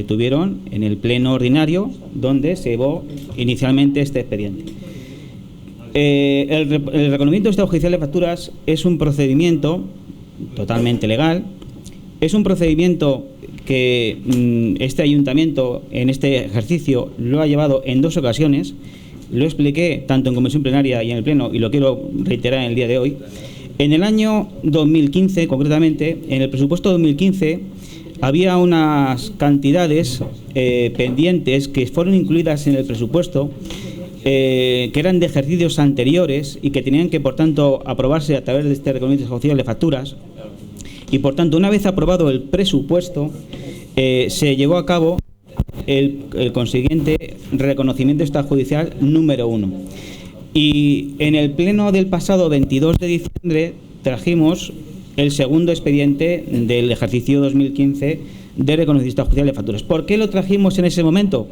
Speaker 5: tuvieron en el pleno ordinario, donde se llevó inicialmente este expediente. El reconocimiento extrajudicial de facturas es un procedimiento totalmente legal, es un procedimiento que este ayuntamiento en este ejercicio lo ha llevado en 2 ocasiones. Lo expliqué tanto en comisión plenaria y en el pleno y lo quiero reiterar en el día de hoy. En el año 2015, concretamente, en el presupuesto 2015 había unas cantidades pendientes que fueron incluidas en el presupuesto que eran de ejercicios anteriores y que tenían que, por tanto, aprobarse a través de este reconocimiento extrajudicial de facturas. Y, por tanto, una vez aprobado el presupuesto, se llevó a cabo el consiguiente reconocimiento extrajudicial número 1. Y en el pleno del pasado 22 de diciembre trajimos el segundo expediente del ejercicio 2015 de reconocimiento extrajudicial de facturas. ¿Por qué lo trajimos en ese momento?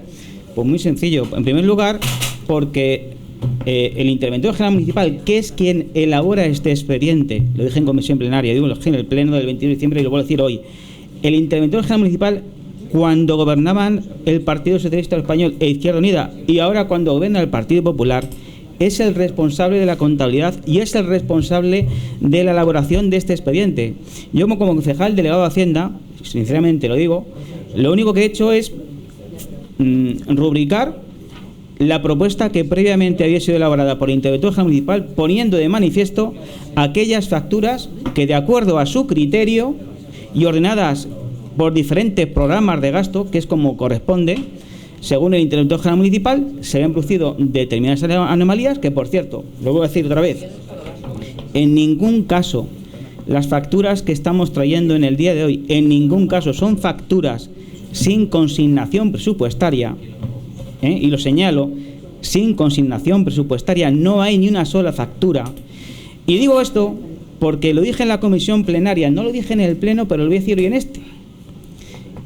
Speaker 5: Pues muy sencillo. En primer lugar, porque el interventor general municipal, que es quien elabora este expediente, lo dije en comisión plenaria, digo en el pleno del 21 de diciembre y lo voy a decir hoy, el interventor general municipal, cuando gobernaban el Partido Socialista Español e Izquierda Unida y ahora cuando gobierna el Partido Popular, es el responsable de la contabilidad y es el responsable de la elaboración de este expediente. Yo, como concejal delegado de Hacienda, sinceramente lo digo, lo único que he hecho es rubricar la propuesta que previamente había sido elaborada por el interventor general municipal, poniendo de manifiesto aquellas facturas que, de acuerdo a su criterio y ordenadas por diferentes programas de gasto, que es como corresponde, según el interventor general municipal, se habían producido determinadas anomalías que, por cierto, lo voy a decir otra vez, en ningún caso las facturas que estamos trayendo en el día de hoy, en ningún caso son facturas sin consignación presupuestaria, y lo señalo, sin consignación presupuestaria no hay ni una sola factura. Y digo esto porque lo dije en la comisión plenaria, no lo dije en el pleno, pero lo voy a decir hoy en este.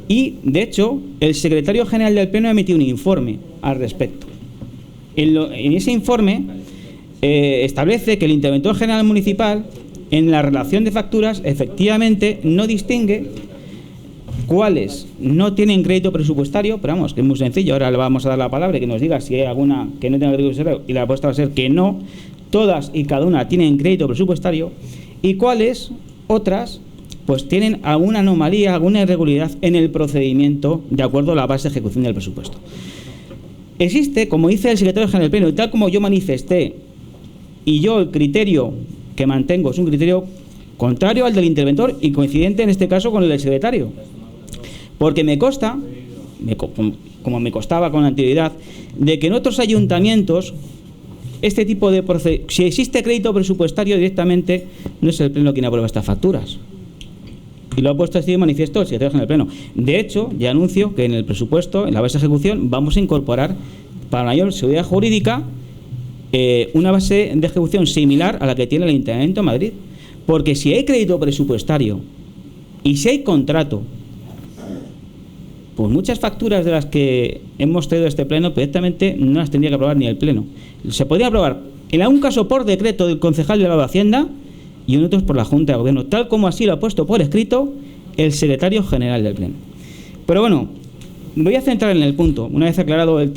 Speaker 5: Y, de hecho, el secretario general del pleno ha emitido un informe al respecto. En ese informe establece que el interventor general municipal, en la relación de facturas, efectivamente no distingue cuáles no tienen crédito presupuestario, pero vamos, que es muy sencillo. Ahora le vamos a dar la palabra y que nos diga si hay alguna que no tenga crédito presupuestario, y la respuesta va a ser que no, todas y cada una tienen crédito presupuestario, y cuáles otras pues tienen alguna anomalía, alguna irregularidad en el procedimiento de acuerdo a la base de ejecución del presupuesto. Existe, como dice el secretario general del pleno, y tal como yo manifesté, y yo el criterio que mantengo es un criterio contrario al del interventor y coincidente en este caso con el del secretario, porque me consta, como me costaba con anterioridad, de que en otros ayuntamientos este tipo de procedimientos, si existe crédito presupuestario directamente, no es el pleno quien aprueba estas facturas. Y lo ha puesto así de manifiesto el secretario general del pleno. De hecho, ya anuncio que en el presupuesto, en la base de ejecución, vamos a incorporar para mayor seguridad jurídica una base de ejecución similar a la que tiene el Ayuntamiento de Madrid. Porque si hay crédito presupuestario y si hay contrato, pues muchas facturas de las que hemos traído a este pleno directamente no las tendría que aprobar ni el pleno. Se podría aprobar en algún caso por decreto del concejal delegado de Hacienda y en otros por la Junta de Gobierno, tal como así lo ha puesto por escrito el secretario general del pleno. Pero bueno, voy a centrar en el punto, una vez aclarado el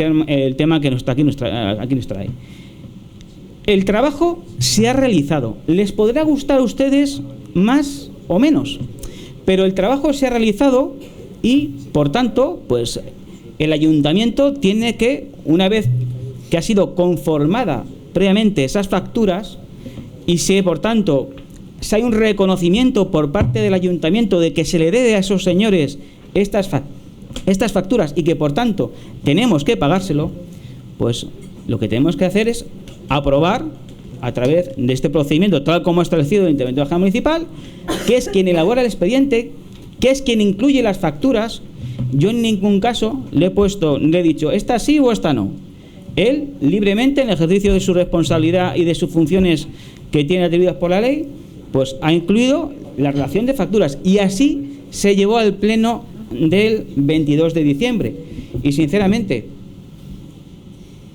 Speaker 5: tema que aquí nos trae. El trabajo se ha realizado. Les podrá gustar a ustedes más o menos, pero el trabajo se ha realizado y, por tanto, pues el ayuntamiento tiene que, una vez que ha sido conformada previamente esas facturas, y si, por tanto, si hay un reconocimiento por parte del ayuntamiento de que se le debe a esos señores estas facturas y que, por tanto, tenemos que pagárselo, pues lo que tenemos que hacer es aprobar a través de este procedimiento, tal como ha establecido el interventor general municipal, que es quien elabora el expediente, que es quien incluye las facturas. Yo en ningún caso le he dicho esta sí o esta no. Él, libremente, en el ejercicio de su responsabilidad y de sus funciones que tiene atribuidas por la ley, pues ha incluido la relación de facturas, y así se llevó al pleno del 22 de diciembre. Y sinceramente,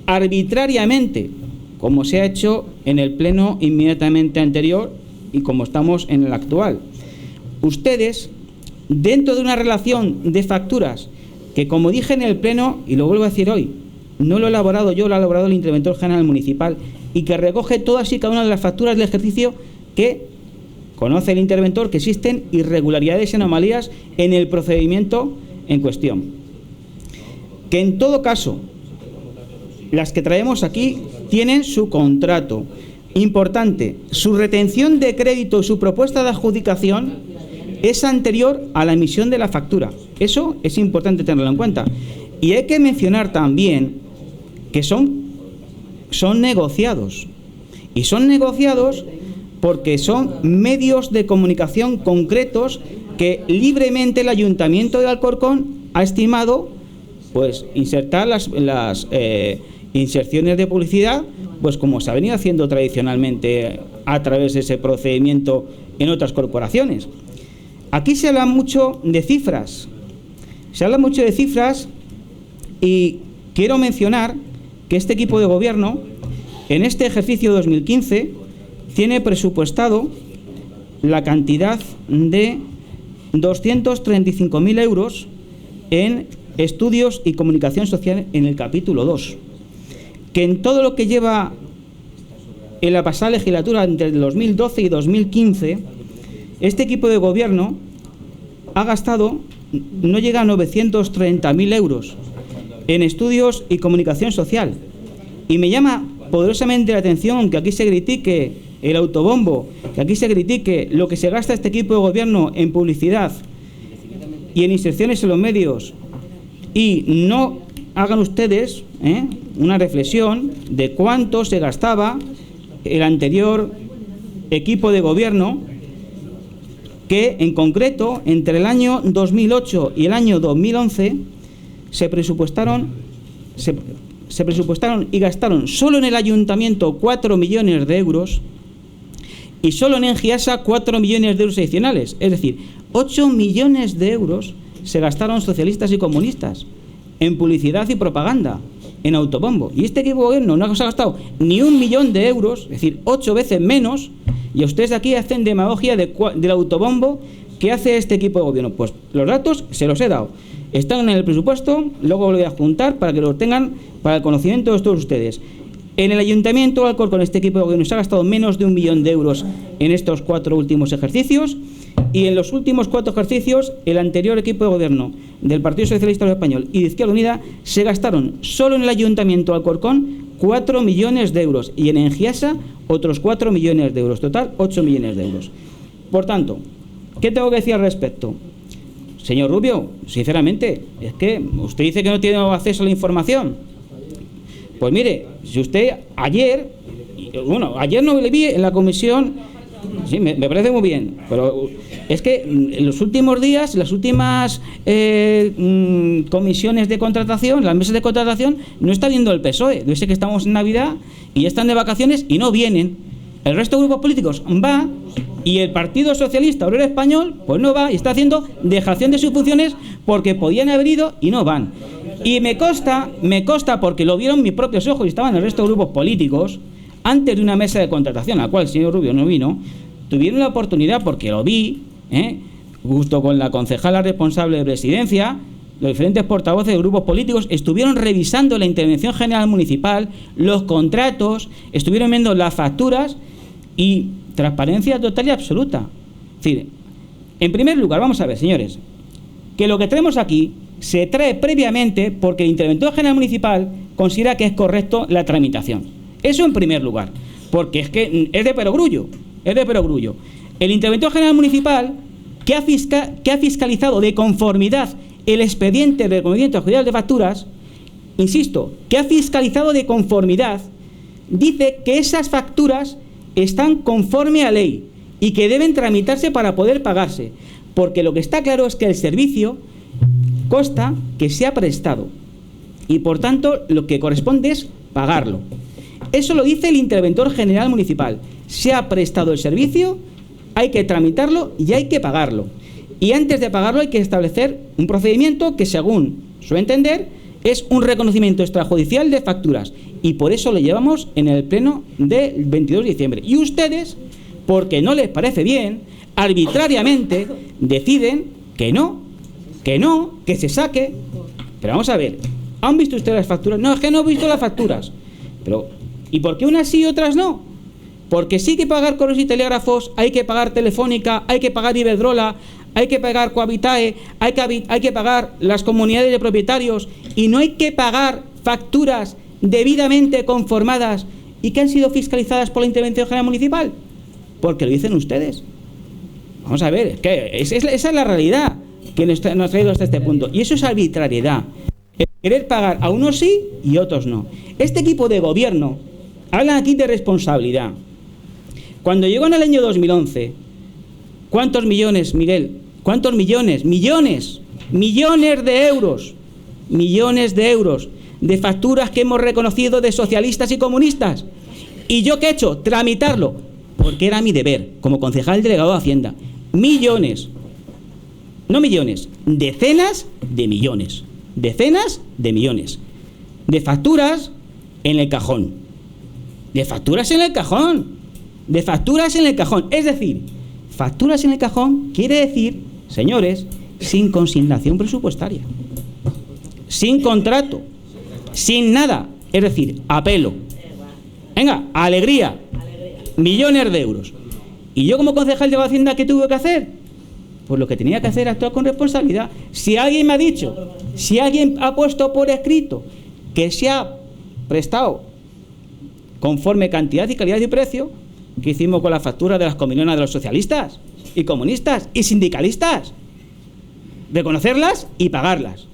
Speaker 5: arbitrariamente, como se ha hecho en el pleno inmediatamente anterior y como estamos en el actual, ustedes, dentro de una relación de facturas que, como dije en el pleno y lo vuelvo a decir hoy, no lo he elaborado yo, lo ha elaborado el interventor general municipal, y que recoge todas y cada una de las facturas del ejercicio, que conoce el interventor que existen irregularidades y anomalías en el procedimiento en cuestión. Que en todo caso, las que traemos aquí tienen su contrato. Importante, su retención de crédito y su propuesta de adjudicación es anterior a la emisión de la factura. Eso es importante tenerlo en cuenta. Y hay que mencionar también que son negociados. Y son negociados porque son medios de comunicación concretos que libremente el Ayuntamiento de Alcorcón ha estimado, pues, insertar las inserciones de publicidad, pues como se ha venido haciendo tradicionalmente a través de ese procedimiento en otras corporaciones. Aquí se habla mucho de cifras. Y quiero mencionar que este equipo de gobierno, en este ejercicio 2015, tiene presupuestado la cantidad de 235.000 euros en estudios y comunicación social en el capítulo 2. Que en todo lo que lleva en la pasada legislatura, entre el 2012 y 2015, este equipo de gobierno ha gastado, no llega a 930.000 euros en estudios y comunicación social. Y me llama poderosamente la atención que aquí se critique el autobombo, que aquí se critique lo que se gasta este equipo de gobierno en publicidad y en inserciones en los medios, y no hagan ustedes una reflexión de cuánto se gastaba el anterior equipo de gobierno, que en concreto entre el año 2008 y el año 2011 se presupuestaron y gastaron solo en el ayuntamiento 4 millones de euros, y solo en Engiasa 4 millones de euros adicionales. Es decir, 8 millones de euros se gastaron socialistas y comunistas en publicidad y propaganda, en autobombo. Y este equipo de gobierno no se ha gastado ni 1 millón de euros, es decir, 8 veces menos, y ustedes aquí hacen demagogia del autobombo que hace este equipo de gobierno. Pues los datos se los he dado. Están en el presupuesto, luego lo voy a juntar para que lo tengan para el conocimiento de todos ustedes. En el Ayuntamiento de Alcorcón, este equipo de gobierno se ha gastado menos de 1 millón de euros en estos 4 últimos ejercicios, y en los últimos 4 ejercicios el anterior equipo de gobierno del Partido Socialista Español y de Izquierda Unida se gastaron solo en el Ayuntamiento de Alcorcón 4 millones de euros y en Engiasa otros 4 millones de euros, total 8 millones de euros. Por tanto, ¿qué tengo que decir al respecto? Señor Rubio, sinceramente, es que usted dice que no tiene acceso a la información. Pues mire, si usted ayer no le vi en la comisión, sí, me parece muy bien, pero es que en los últimos días, las últimas comisiones de contratación, las mesas de contratación, no está viendo el PSOE. Debe ser que estamos en Navidad y ya están de vacaciones y no vienen. El resto de grupos políticos va y el Partido Socialista Obrero Español pues no va y está haciendo dejación de sus funciones porque podían haber ido y no van. Y me consta porque lo vieron mis propios ojos y estaban el resto de grupos políticos antes de una mesa de contratación, a la cual el señor Rubio no vino, tuvieron la oportunidad, porque lo vi, justo con la concejala responsable de presidencia, los diferentes portavoces de grupos políticos estuvieron revisando la intervención general municipal, los contratos, estuvieron viendo las facturas y transparencia total y absoluta. Es decir, en primer lugar, vamos a ver, señores, que lo que traemos aquí se trae previamente porque el interventor general municipal considera que es correcto la tramitación. Eso en primer lugar, porque es que es de perogrullo. El interventor general municipal que ha fiscalizado de conformidad el expediente de reconocimiento judicial de facturas, insisto, que ha fiscalizado de conformidad, dice que esas facturas están conforme a ley y que deben tramitarse para poder pagarse, porque lo que está claro es que el servicio consta que se ha prestado y por tanto lo que corresponde es pagarlo. Eso lo dice el interventor general municipal. Se ha prestado el servicio, hay que tramitarlo y hay que pagarlo. Y antes de pagarlo hay que establecer un procedimiento que, según su entender, es un reconocimiento extrajudicial de facturas. Y por eso lo llevamos en el pleno del 22 de diciembre. Y ustedes, porque no les parece bien, arbitrariamente deciden que se saque. Pero vamos a ver, ¿han visto ustedes las facturas? No, es que no he visto las facturas. Pero, ¿y por qué unas sí y otras no? Porque sí hay que pagar correos y telégrafos, hay que pagar Telefónica, hay que pagar Iberdrola, hay que pagar Cohabitae, hay que pagar las comunidades de propietarios y no hay que pagar facturas debidamente conformadas y que han sido fiscalizadas por la Intervención General Municipal. Porque lo dicen ustedes. Vamos a ver, es que esa es la realidad que nos ha traído hasta este punto. Y eso es arbitrariedad. El querer pagar a unos sí y otros no. Este equipo de gobierno habla aquí de responsabilidad. Cuando llegó en el año 2011, ¿cuántos millones, Miguel? ¿Cuántos millones? Millones de euros. Millones de euros de facturas que hemos reconocido de socialistas y comunistas. ¿Y yo qué he hecho? Tramitarlo. Porque era mi deber, como concejal delegado de Hacienda. Millones. No millones, decenas de millones. Decenas de millones. De facturas en el cajón. De facturas en el cajón. De facturas en el cajón. Es decir, facturas en el cajón quiere decir, señores, sin consignación presupuestaria. Sin contrato. Sin nada. Es decir, a pelo. Venga, alegría. Millones de euros. ¿Y yo como concejal de Hacienda qué tuve que hacer? Pues lo que tenía que hacer, actuar con responsabilidad. Si alguien me ha dicho, si alguien ha puesto por escrito que se ha prestado conforme cantidad y calidad y precio, ¿qué hicimos con la factura de las comuniones de los socialistas y comunistas y sindicalistas? Reconocerlas y pagarlas.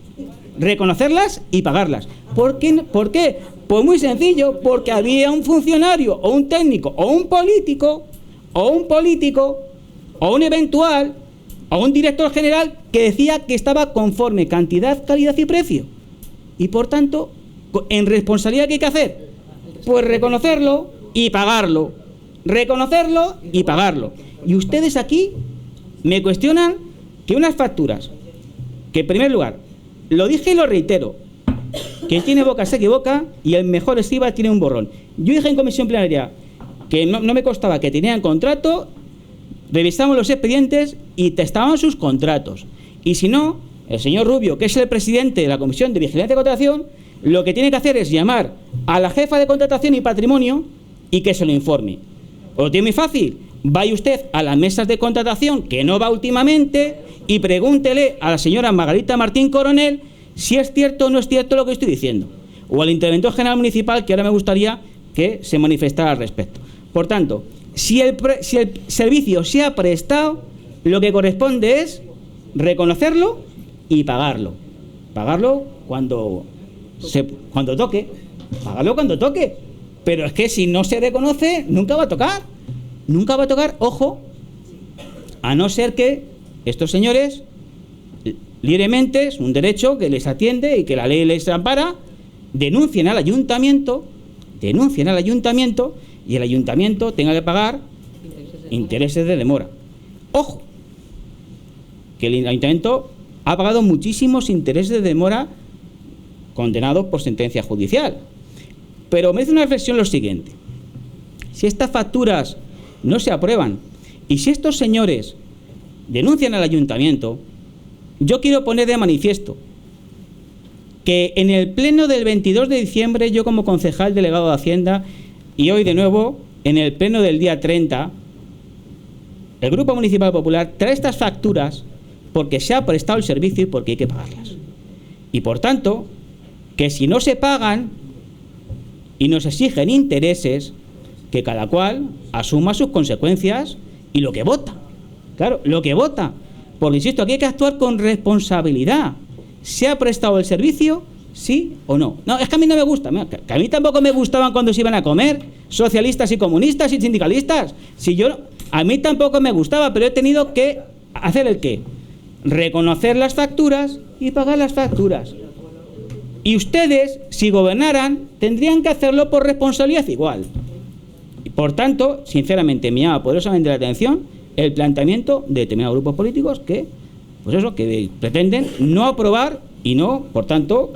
Speaker 5: Reconocerlas y pagarlas. ¿Por qué? Pues muy sencillo, porque había un funcionario o un técnico o un político o un eventual o un director general que decía que estaba conforme cantidad, calidad y precio. Y por tanto, en responsabilidad, ¿qué hay que hacer? Pues reconocerlo y pagarlo. reconocerlo y pagarlo. Y ustedes aquí me cuestionan que unas facturas, que en primer lugar, lo dije y lo reitero, quien tiene boca se equivoca y el mejor escriba tiene un borrón. Yo dije en comisión plenaria que no me constaba que tenían contrato, revisamos los expedientes y testaban sus contratos. Y si no, el señor Rubio, que es el presidente de la Comisión de Vigilancia y Contratación, lo que tiene que hacer es llamar a la jefa de Contratación y Patrimonio y que se lo informe. Os lo tiene muy fácil. Vaya usted a las mesas de contratación, que no va últimamente, y pregúntele a la señora Margarita Martín Coronel si es cierto o no es cierto lo que estoy diciendo. O al interventor general municipal, que ahora me gustaría que se manifestara al respecto. Por tanto, si el servicio se ha prestado, lo que corresponde es reconocerlo y pagarlo. Pagarlo cuando toque. Pagarlo cuando toque. Pero es que si no se reconoce, nunca va a tocar. Nunca va a tocar, ojo, a no ser que estos señores libremente, es un derecho que les atiende y que la ley les ampara, denuncien al ayuntamiento y el ayuntamiento tenga que pagar intereses de demora. Ojo, que el ayuntamiento ha pagado muchísimos intereses de demora condenados por sentencia judicial. Pero merece una reflexión lo siguiente: si estas facturas no se aprueban y si estos señores denuncian al ayuntamiento, yo quiero poner de manifiesto que en el pleno del 22 de diciembre, yo como concejal delegado de Hacienda, y hoy de nuevo en el pleno del día 30, el Grupo Municipal Popular trae estas facturas porque se ha prestado el servicio y porque hay que pagarlas. Y por tanto, que si no se pagan y nos exigen intereses, que cada cual asuma sus consecuencias y lo que vota. Claro, lo que vota. Porque, insisto, aquí hay que actuar con responsabilidad. ¿Se ha prestado el servicio? ¿Sí o no? No, es que a mí no me gusta. Que a mí tampoco me gustaban cuando se iban a comer socialistas y comunistas y sindicalistas. A mí tampoco me gustaba, pero he tenido que hacer el qué. Reconocer las facturas y pagar las facturas. Y ustedes, si gobernaran, tendrían que hacerlo por responsabilidad igual. Por tanto, sinceramente, me llama poderosamente la atención el planteamiento de determinados grupos políticos que pretenden no aprobar y no, por tanto,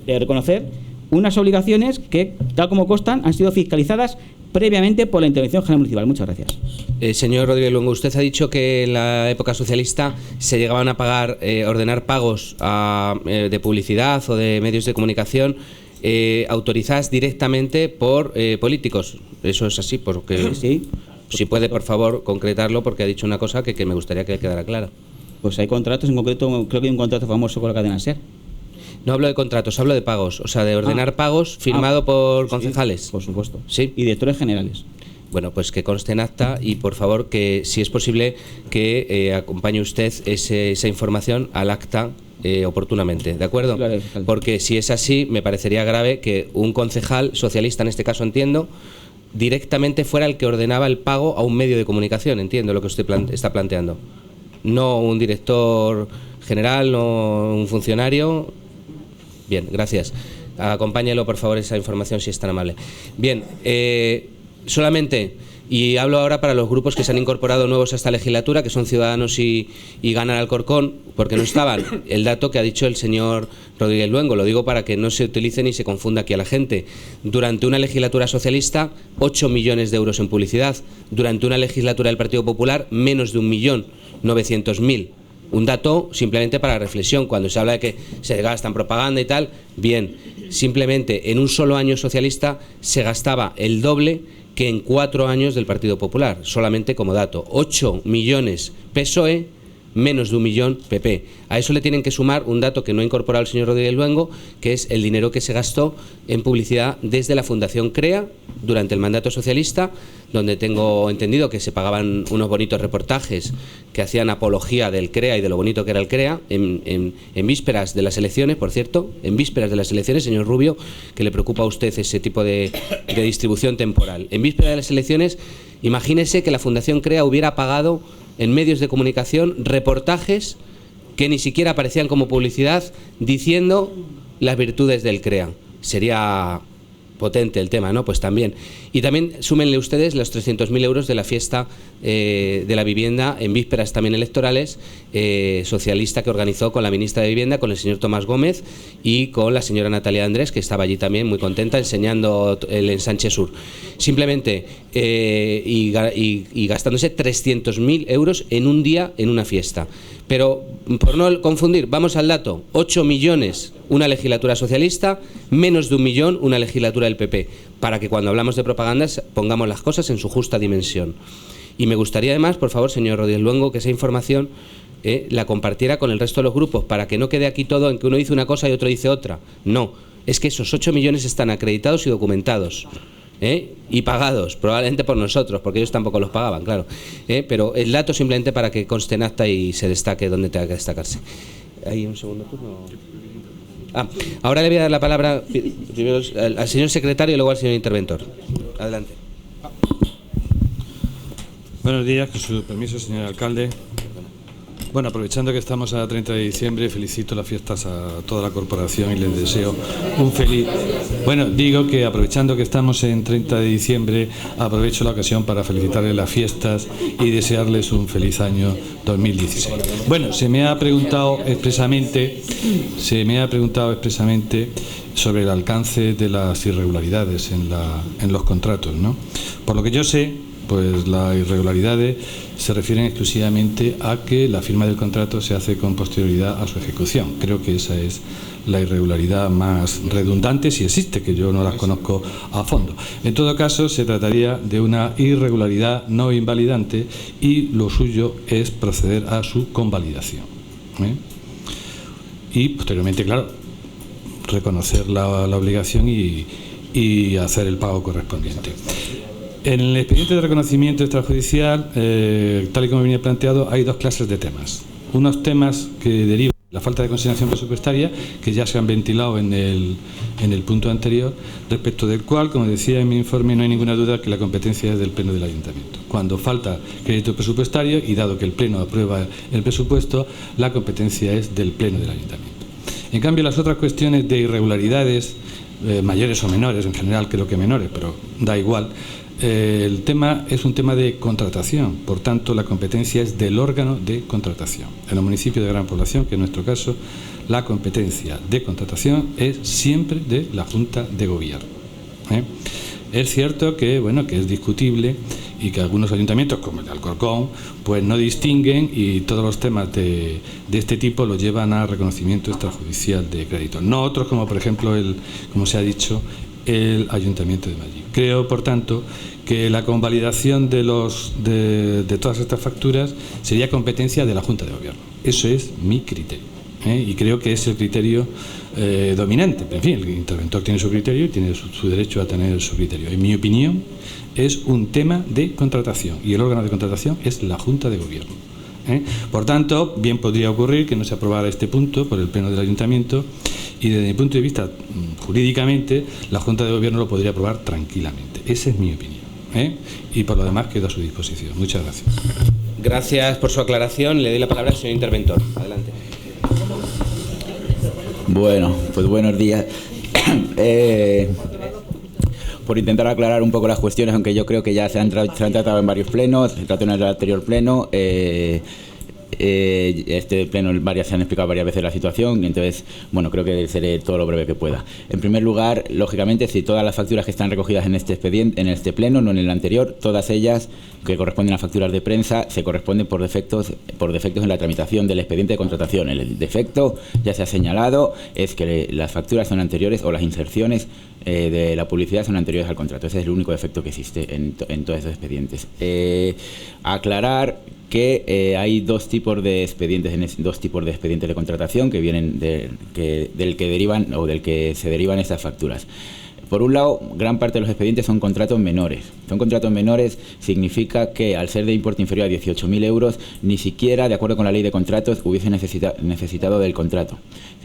Speaker 5: reconocer unas obligaciones que, tal como constan, han sido fiscalizadas previamente por la Intervención General Municipal. Muchas gracias.
Speaker 6: Señor Rodríguez Luengo, usted ha dicho que en la época socialista se llegaban a pagar, ordenar pagos de publicidad o de medios de comunicación autorizadas directamente por políticos. ¿Eso es así? Porque
Speaker 5: sí.
Speaker 6: Si puede, por favor, concretarlo, porque ha dicho una cosa que me gustaría que quedara clara.
Speaker 5: Pues hay contratos, en concreto creo que hay un contrato famoso con la cadena SER.
Speaker 6: No hablo de contratos, hablo de pagos, o sea, de ordenar pagos firmado por concejales.
Speaker 5: Sí, por supuesto.
Speaker 6: Sí.
Speaker 5: Y directores generales.
Speaker 6: Bueno, pues que conste en acta y, por favor, que si es posible, que acompañe usted esa información al acta oportunamente, ¿de acuerdo?
Speaker 5: Claro,
Speaker 6: porque si es así, me parecería grave que un concejal socialista, en este caso entiendo, directamente fuera el que ordenaba el pago a un medio de comunicación, entiendo lo que usted está planteando. No un director general, no un funcionario. Bien, gracias. Acompáñelo, por favor, esa información, si es tan amable. Bien, solamente, y hablo ahora para los grupos que se han incorporado nuevos a esta legislatura, que son Ciudadanos y Gana Alcorcón, porque no estaban. El dato que ha dicho el señor Rodríguez Luengo, lo digo para que no se utilice ni se confunda aquí a la gente. Durante una legislatura socialista, 8 millones de euros en publicidad. Durante una legislatura del Partido Popular, menos de 1.900.000. Un dato simplemente para reflexión. Cuando se habla de que se gasta en propaganda y tal, bien, simplemente en un solo año socialista se gastaba el doble que en 4 años del Partido Popular, solamente como dato. 8 millones PSOE, menos de 1 millón PP. A eso le tienen que sumar un dato que no ha incorporado el señor Rodríguez Luengo, que es el dinero que se gastó en publicidad desde la Fundación CREA durante el mandato socialista, donde tengo entendido que se pagaban unos bonitos reportajes que hacían apología del CREA y de lo bonito que era el CREA, en vísperas de las elecciones, por cierto, en vísperas de las elecciones, señor Rubio, que le preocupa a usted ese tipo de distribución temporal. En vísperas de las elecciones, imagínese que la Fundación CREA hubiera pagado en medios de comunicación reportajes que ni siquiera aparecían como publicidad diciendo las virtudes del CREA. Sería potente el tema, ¿no? Pues también. Y también súmenle ustedes los 300.000 euros de la fiesta de la vivienda en vísperas también electorales socialista que organizó con la ministra de Vivienda, con el señor Tomás Gómez y con la señora Natalia Andrés, que estaba allí también muy contenta enseñando el ensanche sur. Simplemente y gastándose 300.000 euros en un día en una fiesta. Pero, por no confundir, vamos al dato: 8 millones una legislatura socialista, menos de 1 millón una legislatura del PP, para que cuando hablamos de propagandas pongamos las cosas en su justa dimensión. Y me gustaría además, por favor, señor Rodríguez Luengo, que esa información la compartiera con el resto de los grupos, para que no quede aquí todo en que uno dice una cosa y otro dice otra. No, es que esos 8 millones están acreditados y documentados. Y pagados, probablemente por nosotros, porque ellos tampoco los pagaban, claro. Pero el dato simplemente para que conste en acta y se destaque donde tenga que destacarse. ¿Hay un segundo turno? Ahora le voy a dar la palabra primero al señor secretario y luego al señor interventor. Adelante.
Speaker 8: Buenos días, con su permiso, señor alcalde. Bueno, aprovechando que estamos a 30 de diciembre, felicito las fiestas a toda la corporación y les deseo un feliz... Bueno, digo que aprovechando que estamos en 30 de diciembre, aprovecho la ocasión para felicitarles las fiestas y desearles un feliz año 2016. Bueno, se me ha preguntado expresamente sobre el alcance de las irregularidades en los contratos, ¿no? Por lo que yo sé, pues las irregularidades se refieren exclusivamente a que la firma del contrato se hace con posterioridad a su ejecución. Creo que esa es la irregularidad más redundante, si existe, que yo no las conozco a fondo. En todo caso, se trataría de una irregularidad no invalidante y lo suyo es proceder a su convalidación. Y posteriormente, claro, reconocer la obligación y hacer el pago correspondiente. En el expediente de reconocimiento extrajudicial, tal y como venía planteado, hay dos clases de temas. Unos temas que derivan de la falta de consignación presupuestaria, que ya se han ventilado en el punto anterior, respecto del cual, como decía en mi informe, no hay ninguna duda que la competencia es del Pleno del Ayuntamiento. Cuando falta crédito presupuestario, y dado que el Pleno aprueba el presupuesto, la competencia es del Pleno del Ayuntamiento. En cambio, las otras cuestiones de irregularidades, mayores o menores, en general creo que menores, pero da igual, el tema es un tema de contratación, por tanto la competencia es del órgano de contratación. En los municipios de gran población, que en nuestro caso, la competencia de contratación es siempre de la Junta de Gobierno. Es cierto que, bueno, que es discutible y que algunos ayuntamientos, como el de Alcorcón, pues no distinguen y todos los temas de este tipo los llevan a reconocimiento extrajudicial de crédito. No otros, como por ejemplo, como se ha dicho, el Ayuntamiento de Madrid. Creo, por tanto, que la convalidación de todas estas facturas sería competencia de la Junta de Gobierno. Eso es mi criterio. Y creo que es el criterio dominante. En fin, el interventor tiene su criterio y tiene su derecho a tener su criterio. En mi opinión, es un tema de contratación y el órgano de contratación es la Junta de Gobierno. Por tanto, bien podría ocurrir que no se aprobara este punto por el Pleno del Ayuntamiento y desde mi punto de vista, jurídicamente, la Junta de Gobierno lo podría aprobar tranquilamente. Esa es mi opinión. Y por lo demás quedo a su disposición. Muchas gracias.
Speaker 6: Gracias por su aclaración. Le doy la palabra al señor interventor. Adelante.
Speaker 9: Bueno, pues buenos días. Por intentar aclarar un poco las cuestiones, aunque yo creo que ya se han tratado en varios plenos, se trató en el anterior pleno, este pleno se han explicado varias veces la situación, entonces, bueno, creo que seré todo lo breve que pueda. En primer lugar, lógicamente, si todas las facturas que están recogidas en este expediente, en este pleno, no en el anterior, todas ellas que corresponden a facturas de prensa, se corresponden por defectos en la tramitación del expediente de contratación. El defecto, ya se ha señalado, es que las facturas son anteriores o las inserciones de la publicidad son anteriores al contrato. Ese es el único defecto que existe en todos esos expedientes. Aclarar que hay dos tipos de expedientes de contratación que vienen del que se derivan estas facturas. Por un lado, gran parte de los expedientes son contratos menores. Son contratos menores significa que al ser de importe inferior a 18.000 euros, ni siquiera, de acuerdo con la ley de contratos, hubiese necesitado del contrato.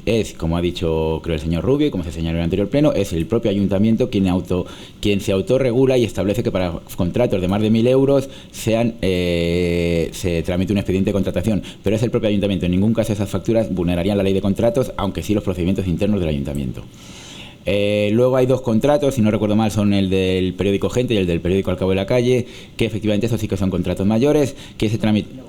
Speaker 9: Es, como ha dicho creo el señor Rubio, y como se señaló en el anterior pleno, es el propio ayuntamiento quien se autorregula y establece que para contratos de más de 1.000 euros se tramite un expediente de contratación. Pero es el propio ayuntamiento. En ningún caso esas facturas vulnerarían la ley de contratos, aunque sí los procedimientos internos del ayuntamiento. Luego hay 2 contratos, si no recuerdo mal, son el del periódico Gente y el del periódico Al Cabo de la Calle, que efectivamente esos sí que son contratos mayores, que se tramitan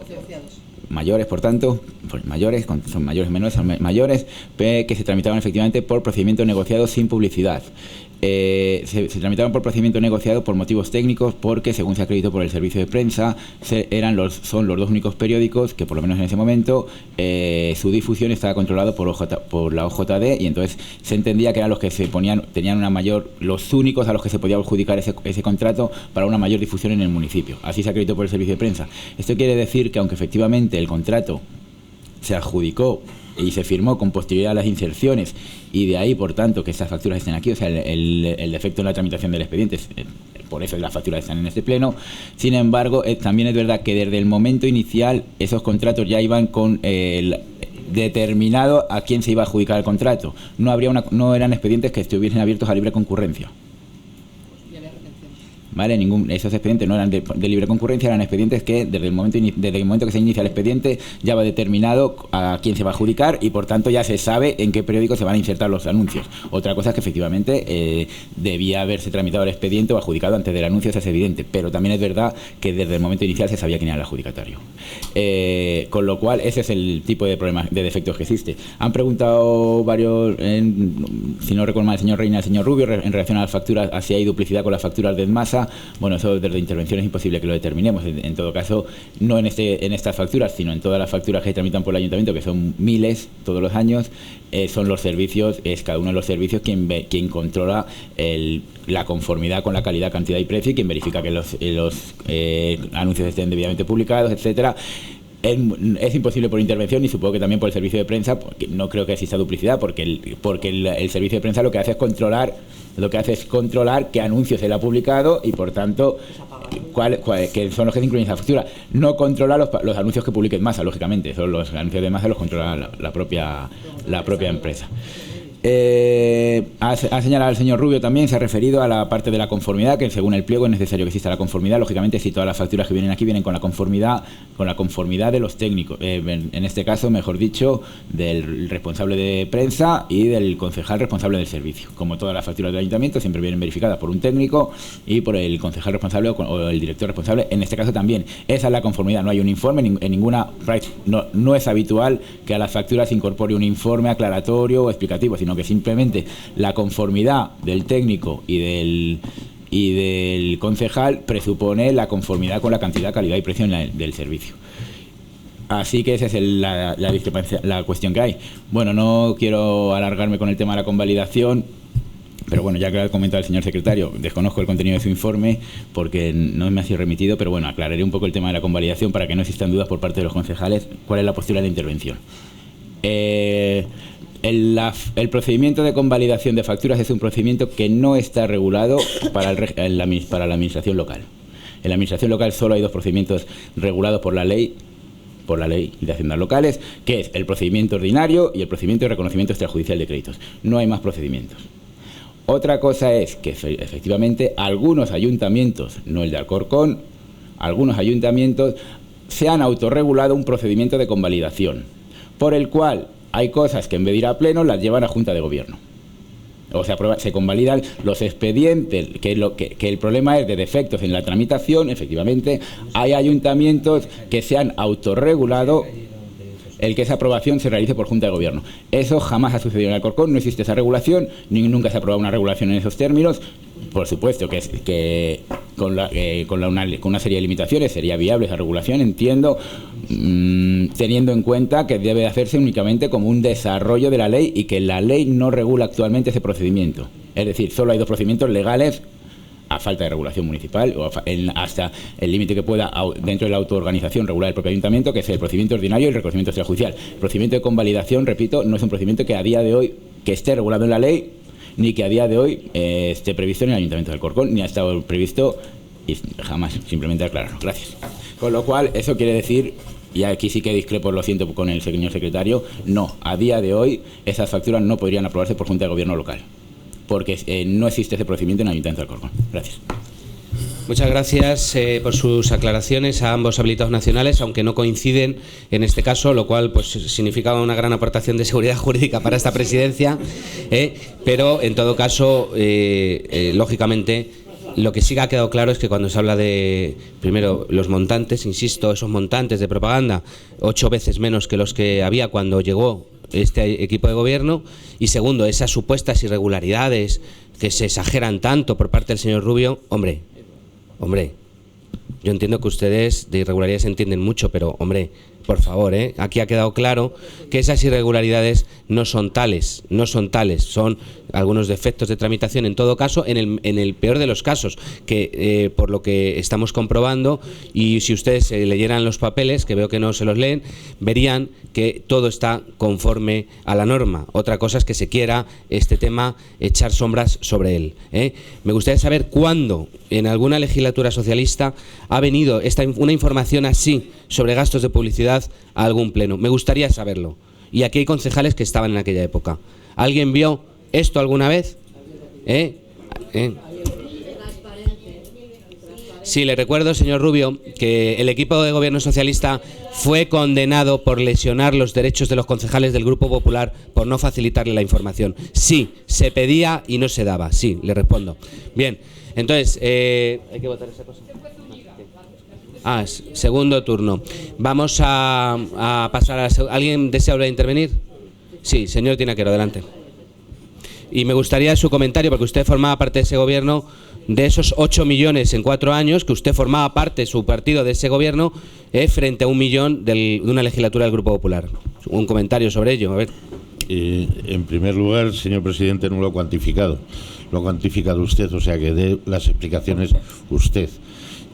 Speaker 9: mayores, por tanto, mayores, son mayores menores, son mayores, que se tramitaban efectivamente por procedimiento negociado sin publicidad. Se tramitaban por procedimiento negociado por motivos técnicos, porque según se acreditó por el servicio de prensa, son los 2 únicos periódicos que por lo menos en ese momento su difusión estaba controlado por la OJD, y entonces se entendía que eran los que tenían una mayor, los únicos a los que se podía adjudicar ese contrato para una mayor difusión en el municipio. Así se acreditó por el servicio de prensa. Esto quiere decir que aunque efectivamente el contrato se adjudicó y se firmó con posterioridad a las inserciones, y de ahí, por tanto, que estas facturas estén aquí, o sea, el defecto en la tramitación del expediente, por eso las facturas están en este pleno. Sin embargo, también es verdad que desde el momento inicial esos contratos ya iban con determinado a quién se iba a adjudicar el contrato. No eran expedientes que estuviesen abiertos a libre concurrencia. ¿Vale? Esos expedientes no eran de libre concurrencia, eran expedientes que desde el momento que se inicia el expediente ya va determinado a quién se va a adjudicar, y por tanto ya se sabe en qué periódico se van a insertar los anuncios. Otra cosa es que efectivamente debía haberse tramitado el expediente o adjudicado antes del anuncio, eso es evidente, pero también es verdad que desde el momento inicial se sabía quién era el adjudicatario. Con lo cual ese es el tipo de problemas, de defectos que existe. Han preguntado varios, si no recuerdo mal, el señor Reina y el señor Rubio, en relación a las facturas, a si hay duplicidad con las facturas de EDMASA. Bueno, eso desde intervención es imposible que lo determinemos. En todo caso, no en estas facturas, sino en todas las facturas que se tramitan por el ayuntamiento, que son miles todos los años, son los servicios, es cada uno de los servicios quien controla la conformidad con la calidad, cantidad y precio, y quien verifica que los anuncios estén debidamente publicados, etcétera. Es imposible por intervención, y supongo que también por el servicio de prensa, porque no creo que exista duplicidad, porque el servicio de prensa lo que hace es controlar qué anuncios se le ha publicado, y por tanto que son los que se incluyen en esa factura. No controla los anuncios que publiquen masa, lógicamente, son los anuncios de masa los controla la propia empresa. Ha señalado el señor Rubio también, se ha referido a la parte de la conformidad, que según el pliego es necesario que exista la conformidad. Lógicamente, si todas las facturas que vienen aquí vienen con la conformidad de los técnicos, en este caso, mejor dicho, del responsable de prensa y del concejal responsable del servicio. Como todas las facturas del ayuntamiento, siempre vienen verificadas por un técnico y por el concejal responsable o el director responsable. En este caso también, esa es la conformidad. No hay un informe en ninguna, no es habitual que a las facturas se incorpore un informe aclaratorio o explicativo, sino que simplemente la conformidad del técnico y del concejal presupone la conformidad con la cantidad, calidad y precio del servicio. Así que esa es la discrepancia, la cuestión que hay. Bueno, no quiero alargarme con el tema de la convalidación, pero bueno, ya que ha comentado el señor secretario, desconozco el contenido de su informe porque no me ha sido remitido, pero bueno, aclararé un poco el tema de la convalidación para que no existan dudas por parte de los concejales cuál es la postura de la intervención. El procedimiento de convalidación de facturas es un procedimiento que no está regulado para la administración local. En la administración local solo hay 2 procedimientos regulados por la ley de haciendas locales, que es el procedimiento ordinario y el procedimiento de reconocimiento extrajudicial de créditos. No hay más procedimientos. Otra cosa es que efectivamente algunos ayuntamientos, no el de Alcorcón, algunos ayuntamientos se han autorregulado un procedimiento de convalidación, por el cual hay cosas que en vez de ir a pleno las llevan a Junta de Gobierno. O sea, se convalidan los expedientes, que el problema es de defectos en la tramitación. Efectivamente, hay ayuntamientos que se han autorregulado el que esa aprobación se realice por Junta de Gobierno. Eso jamás ha sucedido en Alcorcón, no existe esa regulación, nunca se ha aprobado una regulación en esos términos. Por supuesto que con una serie de limitaciones sería viable esa regulación, entiendo, teniendo en cuenta que debe hacerse únicamente como un desarrollo de la ley y que la ley no regula actualmente ese procedimiento. Es decir, solo hay 2 procedimientos legales a falta de regulación municipal o hasta el límite que pueda dentro de la autoorganización regular el propio ayuntamiento, que es el procedimiento ordinario y el reconocimiento extrajudicial. El procedimiento de convalidación, repito, no es un procedimiento que a día de hoy que esté regulado en la ley, ni que a día de hoy esté previsto en el Ayuntamiento de Alcorcón, ni ha estado previsto, y jamás, simplemente aclararlo. Gracias. Con lo cual, eso quiere decir, y aquí sí que discrepo, lo siento, con el señor secretario, no, a día de hoy esas facturas no podrían aprobarse por Junta de Gobierno local, porque no existe ese procedimiento en el Ayuntamiento de Alcorcón. Gracias.
Speaker 6: Muchas gracias por sus aclaraciones a ambos habilitados nacionales, aunque no coinciden en este caso, lo cual pues significaba una gran aportación de seguridad jurídica para esta presidencia, pero en todo caso, lógicamente, lo que sí que ha quedado claro es que cuando se habla de, primero, los montantes, insisto, esos montantes de propaganda, 8 veces menos que los que había cuando llegó este equipo de gobierno, y segundo, esas supuestas irregularidades que se exageran tanto por parte del señor Rubio, hombre, yo entiendo que ustedes de irregularidades entienden mucho, pero hombre, por favor, aquí ha quedado claro que esas irregularidades no son tales, son algunos defectos de tramitación, en todo caso, en el peor de los casos, que por lo que estamos comprobando, y si ustedes leyeran los papeles, que veo que no se los leen, verían que todo está conforme a la norma. Otra cosa es que se quiera este tema echar sombras sobre él. Me gustaría saber cuándo en alguna legislatura socialista ha venido una información así sobre gastos de publicidad a algún pleno. Me gustaría saberlo. Y aquí hay concejales que estaban en aquella época. ¿Alguien vio esto alguna vez? Sí, le recuerdo, señor Rubio, que el equipo de gobierno socialista fue condenado por lesionar los derechos de los concejales del Grupo Popular por no facilitarle la información. Sí, se pedía y no se daba. Sí, le respondo. Bien, entonces, ¿hay que votar esa cosa? Segundo turno. Vamos a pasar a... ¿Alguien desea volver a intervenir? Sí, señor Tinaquero, adelante. Y me gustaría su comentario, porque usted formaba parte de ese gobierno, de esos 8 millones en 4 años, que usted formaba parte, su partido, de ese gobierno, frente a 1 millón de una legislatura del Grupo Popular. Un comentario sobre ello, a ver.
Speaker 2: En primer lugar, señor presidente, no lo ha cuantificado. Lo ha cuantificado usted, o sea que dé las explicaciones usted.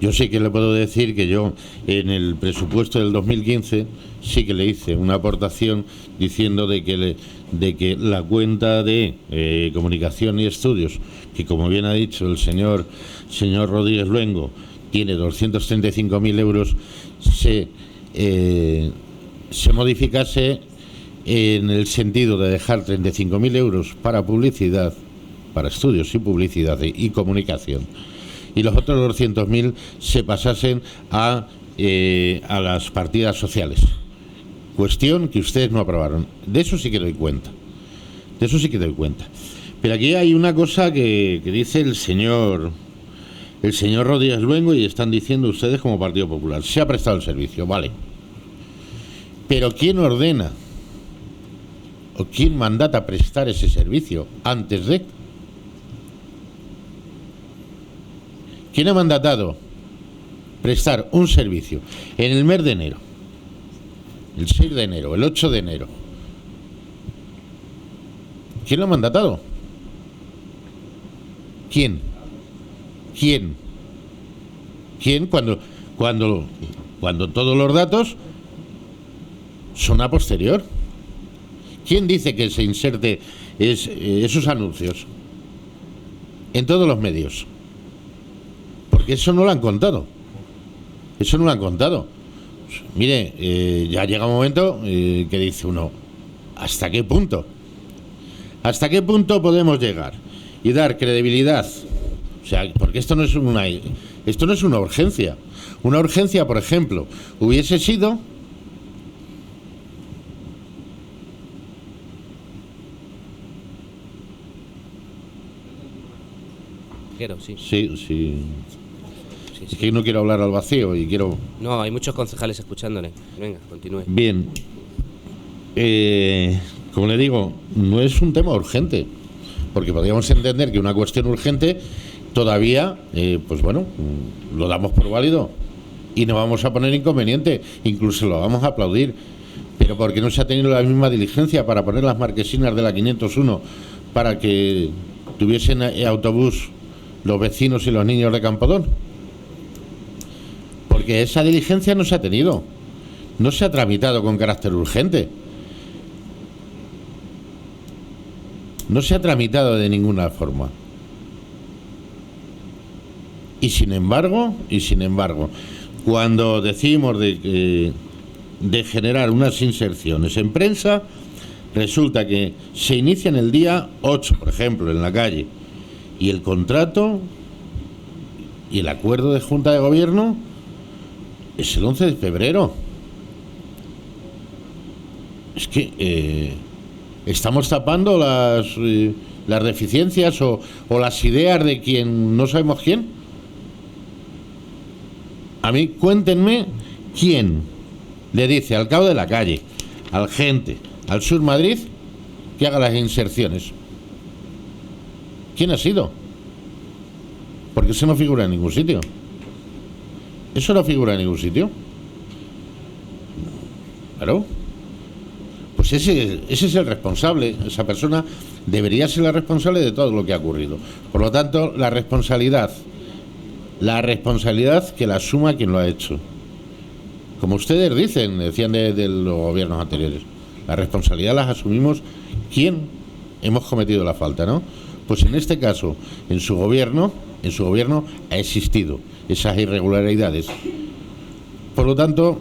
Speaker 2: Yo sí que le puedo decir que yo en el presupuesto del 2015 sí que le hice una aportación diciendo de que la cuenta de comunicación y estudios, que como bien ha dicho el señor Rodríguez Luengo, tiene 235.000 euros, se modificase en el sentido de dejar 35.000 euros para publicidad, para estudios y publicidad y comunicación, y los otros 200.000 se pasasen a las partidas sociales. Cuestión que ustedes no aprobaron. De eso sí que doy cuenta. Pero aquí hay una cosa que dice el señor Rodríguez Luengo, y están diciendo ustedes como Partido Popular. Se ha prestado el servicio, vale. Pero ¿quién ordena o quién mandata prestar ese servicio antes de? ¿Quién ha mandatado prestar un servicio en el mes de enero, el 6 de enero, el 8 de enero? ¿Quién lo ha mandatado? ¿Quién? Cuando todos los datos son a posterior. ¿Quién dice que se inserte esos anuncios en todos los medios? Porque eso no lo han contado. Mire, ya llega un momento que dice uno, ¿hasta qué punto? ¿Hasta qué punto podemos llegar y dar credibilidad? O sea, porque esto no es una urgencia. Una urgencia, por ejemplo, hubiese sido Sí. Es que no quiero hablar al vacío y quiero...
Speaker 6: No, hay muchos concejales escuchándole. Venga, continúe.
Speaker 2: Bien. Como le digo, no es un tema urgente, porque podríamos entender que una cuestión urgente todavía, pues bueno, lo damos por válido y no vamos a poner inconveniente, incluso lo vamos a aplaudir. Pero ¿por qué no se ha tenido la misma diligencia para poner las marquesinas de la 501 para que tuviesen autobús los vecinos y los niños de Campodón? Porque esa diligencia no se ha tenido, no se ha tramitado con carácter urgente, no se ha tramitado de ninguna forma. Y sin embargo, cuando decimos de generar unas inserciones en prensa, resulta que se inician el día 8, por ejemplo, en la calle, y el contrato Y el acuerdo de Junta de Gobierno es el 11 de febrero. Es que estamos tapando las deficiencias o las ideas de quien no sabemos quién. A mí cuéntenme quién le dice al cabo de la calle, al gente, al Sur Madrid, que haga las inserciones. ¿Quién ha sido? Porque eso no figura en ningún sitio. Eso no figura en ningún sitio. Claro. Pues ese es el responsable. Esa persona debería ser la responsable de todo lo que ha ocurrido. Por lo tanto, la responsabilidad que la asuma quien lo ha hecho. Como ustedes decían de los gobiernos anteriores. La responsabilidad las asumimos quien hemos cometido la falta, ¿no? Pues en este caso, en su gobierno ha existido esas irregularidades. Por lo tanto,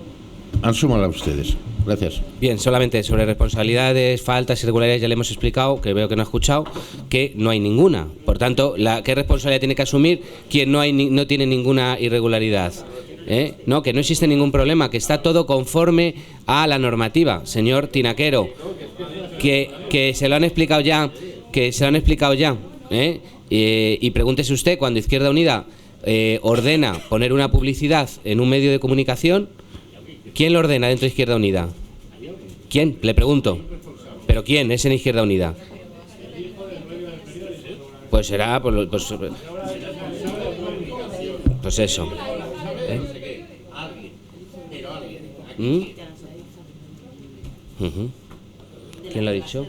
Speaker 2: asúmanla ustedes. Gracias.
Speaker 6: Bien, solamente sobre responsabilidades, faltas, irregularidades, ya le hemos explicado, que veo que no ha escuchado, que no hay ninguna. Por tanto, ¿qué responsabilidad tiene que asumir quien no tiene ninguna irregularidad? No, que no existe ningún problema, que está todo conforme a la normativa, señor Tinaquero, que se lo han explicado ya, y pregúntese usted, cuando Izquierda Unida ordena poner una publicidad en un medio de comunicación, ¿quién lo ordena dentro de Izquierda Unida? ¿Quién? Le pregunto. ¿Pero quién es en Izquierda Unida? Pues será, pues eso. ¿Quién lo ha dicho?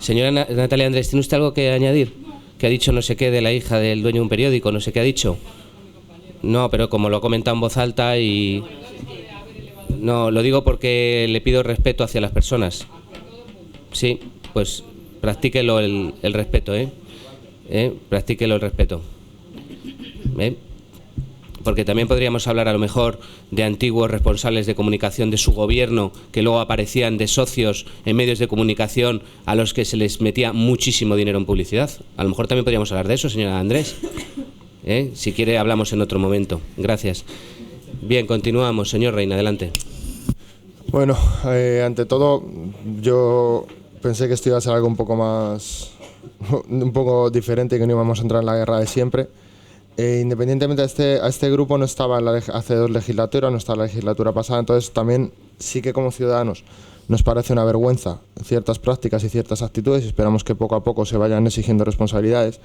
Speaker 6: Señora Natalia Andrés, ¿tiene usted algo que añadir? Que ha dicho no sé qué de la hija del dueño de un periódico, no sé qué ha dicho. No, pero como lo ha comentado en voz alta y... No, lo digo porque le pido respeto hacia las personas. Sí, pues practíquelo el respeto, practíquelo el respeto. Porque también podríamos hablar a lo mejor de antiguos responsables de comunicación de su gobierno que luego aparecían de socios en medios de comunicación a los que se les metía muchísimo dinero en publicidad. A lo mejor también podríamos hablar de eso, señora Andrés. Si quiere hablamos en otro momento. Gracias. Bien, continuamos. Señor Reina, adelante.
Speaker 7: Bueno, ante todo, yo pensé que esto iba a ser algo un poco diferente, que no íbamos a entrar en la guerra de siempre. Independientemente a este grupo no estaba hace 2 legislaturas, no estaba en la legislatura pasada, entonces también sí que como ciudadanos nos parece una vergüenza ciertas prácticas y ciertas actitudes y esperamos que poco a poco se vayan exigiendo responsabilidades,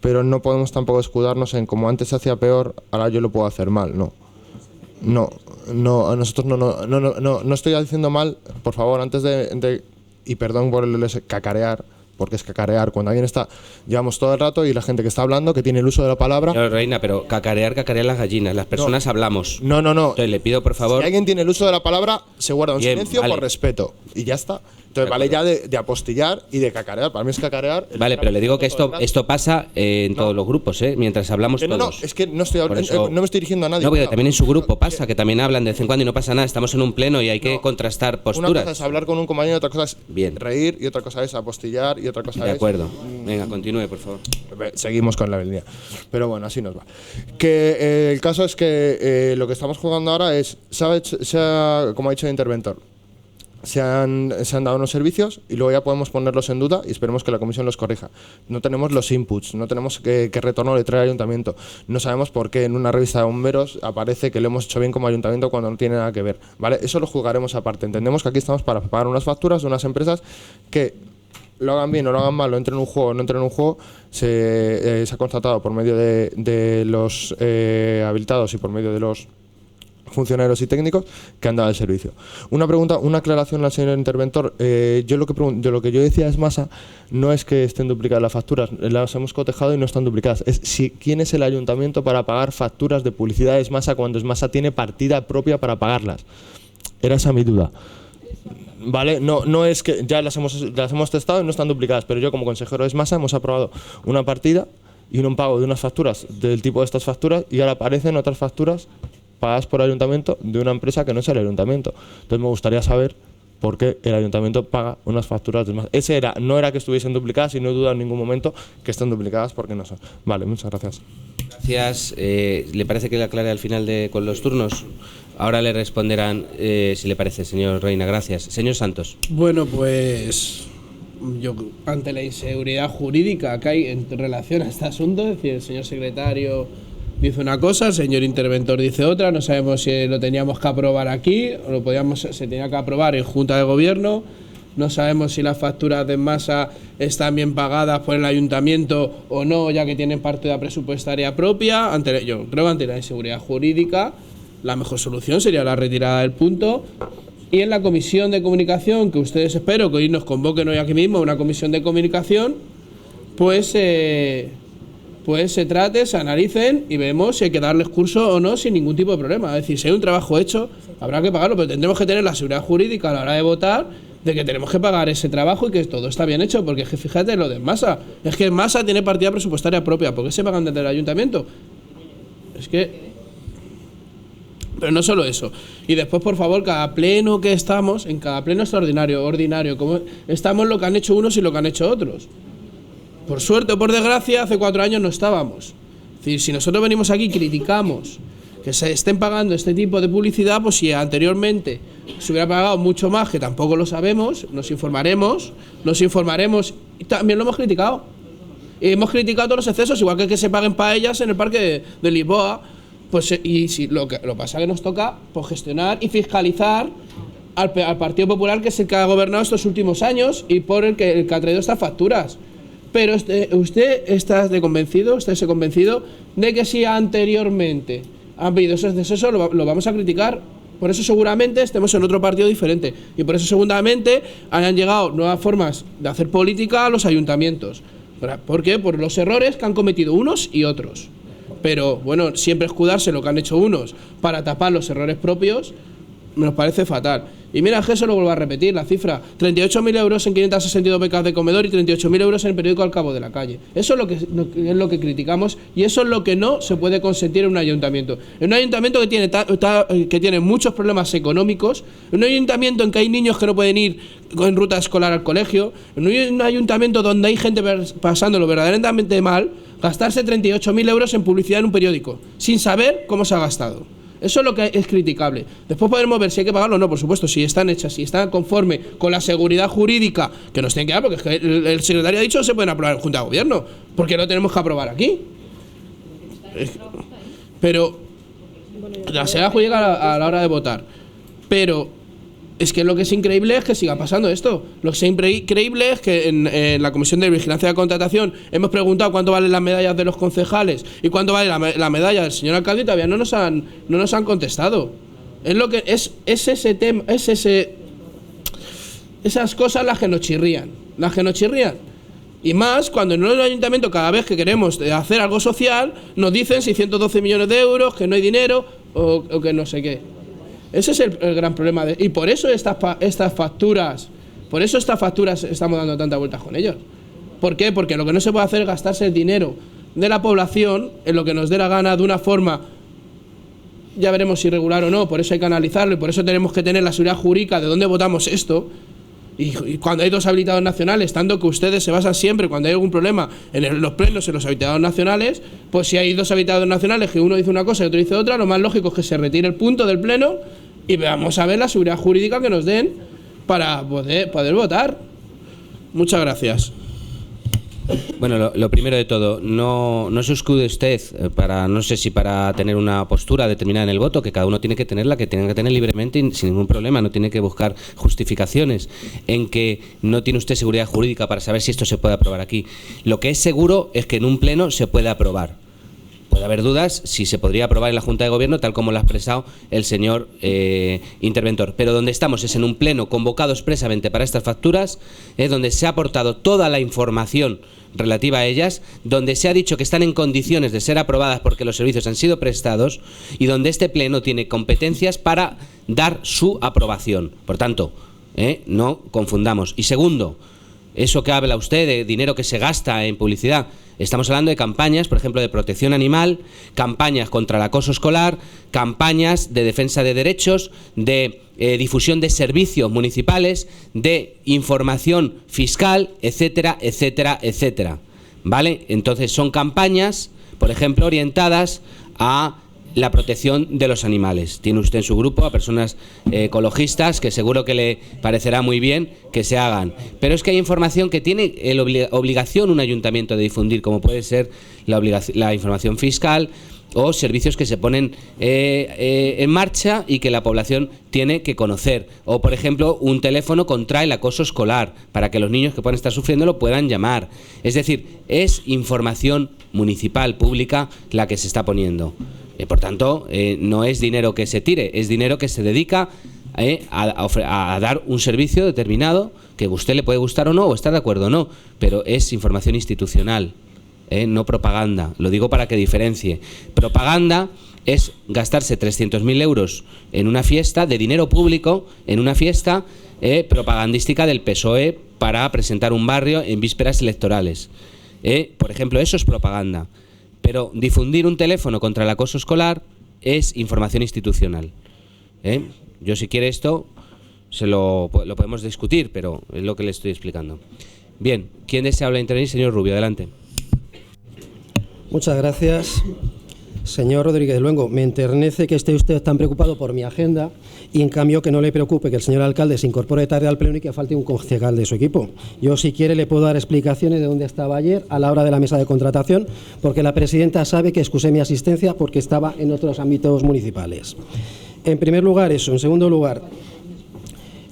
Speaker 7: pero no podemos tampoco escudarnos en como antes se hacía peor, ahora yo lo puedo hacer mal, no, nosotros no estoy diciendo mal, por favor, antes de y perdón por el cacarear, porque es cacarear cuando alguien está, llevamos todo el rato y la gente que está hablando, que tiene el uso de la palabra...
Speaker 6: No, Reina, pero cacarean las gallinas, las personas hablamos.
Speaker 7: No.
Speaker 6: Entonces le pido, por favor...
Speaker 7: Si alguien tiene el uso de la palabra, se guarda un silencio
Speaker 6: vale.
Speaker 7: Por respeto. Y ya está. Entonces vale ya de apostillar y de cacarear. Para mí es cacarear...
Speaker 6: Vale, pero le digo que esto pasa en todos los grupos, mientras hablamos todos.
Speaker 7: No, es que no me estoy dirigiendo a nadie.
Speaker 6: No, porque también en su grupo pasa, que también hablan de vez en cuando y no pasa nada. Estamos en un pleno y hay que contrastar posturas.
Speaker 7: Una cosa es hablar con un compañero, otra cosa es
Speaker 6: Bien.
Speaker 7: reír y otra cosa es apostillar y otra cosa
Speaker 6: De acuerdo. Venga, continúe, por favor.
Speaker 7: Seguimos con la línea. Pero bueno, así nos va. Que el caso es que lo que estamos jugando ahora es, como ha dicho el interventor, se han dado unos servicios y luego ya podemos ponerlos en duda y esperemos que la comisión los corrija. No tenemos los inputs, no tenemos qué retorno le trae el ayuntamiento. No sabemos por qué en una revista de bomberos aparece que lo hemos hecho bien como ayuntamiento cuando no tiene nada que ver. ¿Vale? Eso lo juzgaremos aparte. Entendemos que aquí estamos para pagar unas facturas de unas empresas que lo hagan bien o lo hagan mal, o entre en un juego o no entre en un juego, se ha constatado por medio de los habilitados y por medio de los funcionarios y técnicos que han dado el servicio. Una pregunta, una aclaración al señor interventor. Lo que yo decía es masa, no es que estén duplicadas las facturas, las hemos cotejado y no están duplicadas. Es quién es el ayuntamiento para pagar facturas de publicidad de Esmasa cuando Esmasa tiene partida propia para pagarlas. Era esa mi duda. Vale, no es que ya las hemos testado y no están duplicadas, pero yo como consejero de Esmasa hemos aprobado una partida y un pago de unas facturas del tipo de estas facturas y ahora aparecen otras facturas pagadas por ayuntamiento de una empresa que no es el ayuntamiento. Entonces me gustaría saber porque el ayuntamiento paga unas facturas de más. No era que estuviesen duplicadas y no he dudado en ningún momento que estén duplicadas porque no son. Vale, muchas gracias.
Speaker 6: Gracias. ¿Le parece que le aclare al final con los turnos? Ahora le responderán, si le parece, señor Reina. Gracias. Señor Santos.
Speaker 3: Bueno, pues yo, ante la inseguridad jurídica que hay en relación a este asunto, es decir, el señor secretario dice una cosa, el señor interventor dice otra, no sabemos si lo teníamos que aprobar aquí o se tenía que aprobar en Junta de Gobierno, no sabemos si las facturas de Enmasa están bien pagadas por el ayuntamiento o no, ya que tienen partida presupuestaria propia. Yo creo que ante la inseguridad jurídica la mejor solución sería la retirada del punto. Y en la comisión de comunicación, que ustedes espero que hoy nos convoquen hoy aquí mismo, una comisión de comunicación, pues se trate, se analicen y vemos si hay que darles curso o no sin ningún tipo de problema. Es decir, si hay un trabajo hecho, habrá que pagarlo, pero tendremos que tener la seguridad jurídica a la hora de votar de que tenemos que pagar ese trabajo y que todo está bien hecho, porque es que fíjate lo de Enmasa, es que Enmasa tiene partida presupuestaria propia, ¿por qué se pagan desde el ayuntamiento? Es que... Pero no solo eso. Y después, por favor, cada pleno que estamos, en cada pleno extraordinario, como estamos lo que han hecho unos y lo que han hecho otros. Por suerte o por desgracia, hace 4 años no estábamos. Es decir, si nosotros venimos aquí y criticamos que se estén pagando este tipo de publicidad, pues si anteriormente se hubiera pagado mucho más, que tampoco lo sabemos, nos informaremos y también lo hemos criticado. Y hemos criticado todos los excesos, igual que se paguen paellas en el parque de Lisboa. Pues y si lo pasa que nos toca pues gestionar y fiscalizar al Partido Popular, que es el que ha gobernado estos últimos años y por el que ha traído estas facturas. Pero usted está convencido de que si anteriormente han habido esos excesos, lo vamos a criticar. Por eso seguramente estemos en otro partido diferente y por eso seguramente hayan llegado nuevas formas de hacer política a los ayuntamientos. ¿Por qué? Por los errores que han cometido unos y otros. Pero bueno, siempre escudarse lo que han hecho unos para tapar los errores propios nos parece fatal. Y mira, que eso lo vuelvo a repetir, la cifra: 38.000 euros en 562 becas de comedor y 38.000 euros en el periódico Al Cabo de la Calle. Eso es lo que criticamos y eso es lo que no se puede consentir en un ayuntamiento. En un ayuntamiento que tiene muchos problemas económicos, en un ayuntamiento en que hay niños que no pueden ir en ruta escolar al colegio, en un ayuntamiento donde hay gente pasándolo verdaderamente mal, gastarse 38.000 euros en publicidad en un periódico, sin saber cómo se ha gastado. Eso es lo que es criticable. Después podremos ver si hay que pagarlo o no, por supuesto, si están hechas, si están conforme con la seguridad jurídica que nos tienen que dar, porque es que el secretario ha dicho que se pueden aprobar en Junta de Gobierno, porque lo tenemos que aprobar aquí. Pero la seguridad jurídica a la hora de votar. Pero es que lo que es increíble es que siga pasando esto. Lo que es increíble es que en la Comisión de Vigilancia de Contratación hemos preguntado cuánto valen las medallas de los concejales y cuánto vale la medalla del señor alcalde y todavía no nos han contestado. Es lo que es ese tema, esas cosas las que nos chirrían. Y más cuando en el ayuntamiento, cada vez que queremos hacer algo social, nos dicen 612 millones de euros, que no hay dinero o que no sé qué. Ese es el gran problema. Y por eso estas facturas estamos dando tantas vueltas con ellos. ¿Por qué? Porque lo que no se puede hacer es gastarse el dinero de la población en lo que nos dé la gana de una forma, ya veremos si regular o no, por eso hay que analizarlo y por eso tenemos que tener la seguridad jurídica de dónde votamos esto. Y cuando hay 2 habilitados nacionales, tanto que ustedes se basan siempre cuando hay algún problema en los plenos en los habilitados nacionales, pues si hay 2 habilitados nacionales que uno dice una cosa y otro dice otra, lo más lógico es que se retire el punto del pleno y veamos a ver la seguridad jurídica que nos den para poder votar. Muchas gracias.
Speaker 6: Bueno, lo primero de todo, no se escude usted no sé si para tener una postura determinada en el voto, que cada uno tiene que tener la que tenga que tener libremente y sin ningún problema, no tiene que buscar justificaciones en que no tiene usted seguridad jurídica para saber si esto se puede aprobar aquí. Lo que es seguro es que en un pleno se puede aprobar. Puede haber dudas si se podría aprobar en la Junta de Gobierno, tal como lo ha expresado el señor interventor. Pero donde estamos es en un pleno convocado expresamente para estas facturas, donde se ha aportado toda la información relativa a ellas, donde se ha dicho que están en condiciones de ser aprobadas porque los servicios han sido prestados y donde este pleno tiene competencias para dar su aprobación. Por tanto, no confundamos. Y segundo, eso que habla usted de dinero que se gasta en publicidad. Estamos hablando de campañas, por ejemplo, de protección animal, campañas contra el acoso escolar, campañas de defensa de derechos, de difusión de servicios municipales, de información fiscal, etcétera, etcétera, etcétera. ¿Vale? Entonces son campañas, por ejemplo, orientadas a la protección de los animales. Tiene usted en su grupo a personas ecologistas que seguro que le parecerá muy bien que se hagan. Pero es que hay información que tiene obligación un ayuntamiento de difundir, como puede ser la información fiscal o servicios que se ponen en marcha y que la población tiene que conocer. O, por ejemplo, un teléfono contra el acoso escolar, para que los niños que puedan estar sufriendo lo puedan llamar. Es decir, es información municipal, pública, la que se está poniendo. Por tanto, no es dinero que se tire, es dinero que se dedica a dar un servicio determinado, que a usted le puede gustar o no, o estar de acuerdo o no, pero es información institucional, no propaganda. Lo digo para que diferencie. Propaganda es gastarse 300.000 euros en una fiesta, de dinero público, en una fiesta propagandística del PSOE para presentar un barrio en vísperas electorales. Por ejemplo, eso es propaganda. Pero difundir un teléfono contra el acoso escolar es información institucional. Yo, si quiere esto, lo podemos discutir, pero es lo que le estoy explicando. Bien, ¿quién desea hablar e intervenir? Señor Rubio, adelante.
Speaker 4: Muchas gracias. Señor Rodríguez Luengo, me enternece que esté usted tan preocupado por mi agenda y, en cambio, que no le preocupe que el señor alcalde se incorpore tarde al pleno y que falte un concejal de su equipo. Yo, si quiere, le puedo dar explicaciones de dónde estaba ayer a la hora de la mesa de contratación, porque la presidenta sabe que excusé mi asistencia porque estaba en otros ámbitos municipales. En primer lugar, eso. En segundo lugar,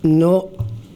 Speaker 4: no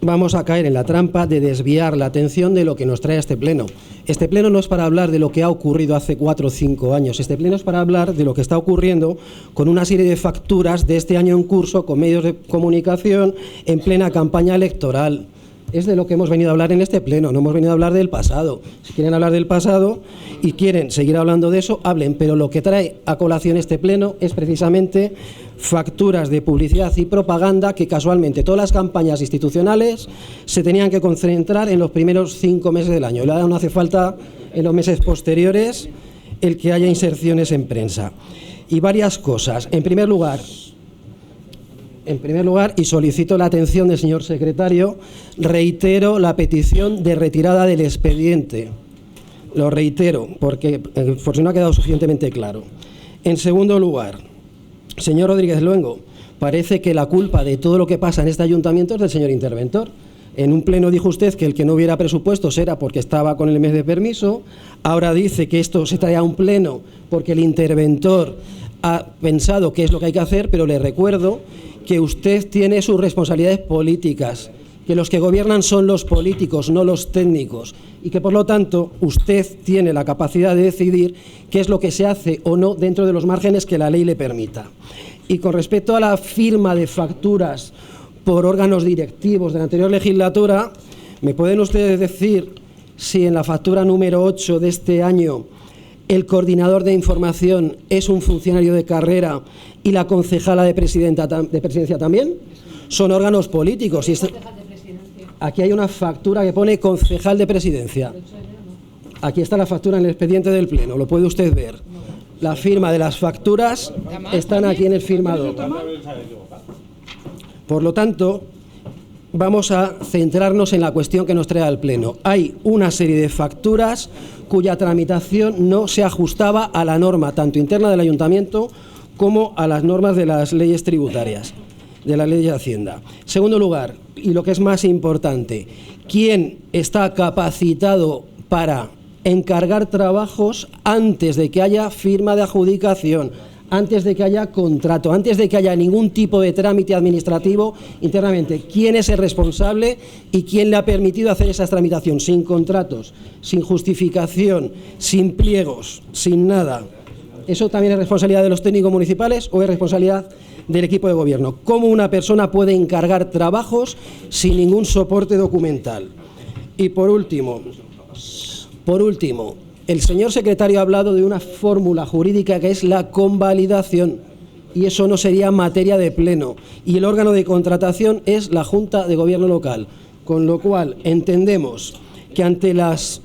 Speaker 4: vamos a caer en la trampa de desviar la atención de lo que nos trae a este pleno. Este pleno no es para hablar de lo que ha ocurrido hace 4 o 5 años. Este pleno es para hablar de lo que está ocurriendo con una serie de facturas de este año en curso con medios de comunicación en plena campaña electoral. Es de lo que hemos venido a hablar en este pleno, no hemos venido a hablar del pasado. Si quieren hablar del pasado y quieren seguir hablando de eso, hablen, pero lo que trae a colación este pleno es precisamente facturas de publicidad y propaganda que casualmente todas las campañas institucionales se tenían que concentrar en los primeros 5 meses del año. Y ahora no hace falta en los meses posteriores el que haya inserciones en prensa. Y varias cosas. En primer lugar, y solicito la atención del señor secretario, reitero la petición de retirada del expediente. Lo reitero, porque por si no ha quedado suficientemente claro. En segundo lugar, señor Rodríguez Luengo, parece que la culpa de todo lo que pasa en este ayuntamiento es del señor interventor. En un pleno dijo usted que el que no hubiera presupuestos era porque estaba con el mes de permiso. Ahora dice que esto se trae a un pleno porque el interventor ha pensado qué es lo que hay que hacer, pero le recuerdo que usted tiene sus responsabilidades políticas, que los que gobiernan son los políticos, no los técnicos, y que por lo tanto usted tiene la capacidad de decidir qué es lo que se hace o no dentro de los márgenes que la ley le permita. Y con respecto a la firma de facturas por órganos directivos de la anterior legislatura, ¿me pueden ustedes decir si en la factura número 8 de este año el coordinador de información es un funcionario de carrera y la concejala de presidencia también? Son órganos políticos. Y aquí hay una factura que pone concejal de presidencia. Aquí está la factura en el expediente del pleno, lo puede usted ver. La firma de las facturas están aquí en el firmado. Por lo tanto, vamos a centrarnos en la cuestión que nos trae al pleno. Hay una serie de facturas cuya tramitación no se ajustaba a la norma tanto interna del ayuntamiento como a las normas de las leyes tributarias, de la ley de Hacienda. Segundo lugar, y lo que es más importante, ¿quién está capacitado para encargar trabajos antes de que haya firma de adjudicación, antes de que haya contrato, antes de que haya ningún tipo de trámite administrativo internamente? ¿Quién es el responsable y quién le ha permitido hacer esa tramitación sin contratos, sin justificación, sin pliegos, sin nada? ¿Eso también es responsabilidad de los técnicos municipales o es responsabilidad del equipo de gobierno? ¿Cómo una persona puede encargar trabajos sin ningún soporte documental? Y por último, el señor secretario ha hablado de una fórmula jurídica que es la convalidación, y eso no sería materia de pleno, y el órgano de contratación es la Junta de Gobierno local, con lo cual entendemos que ante las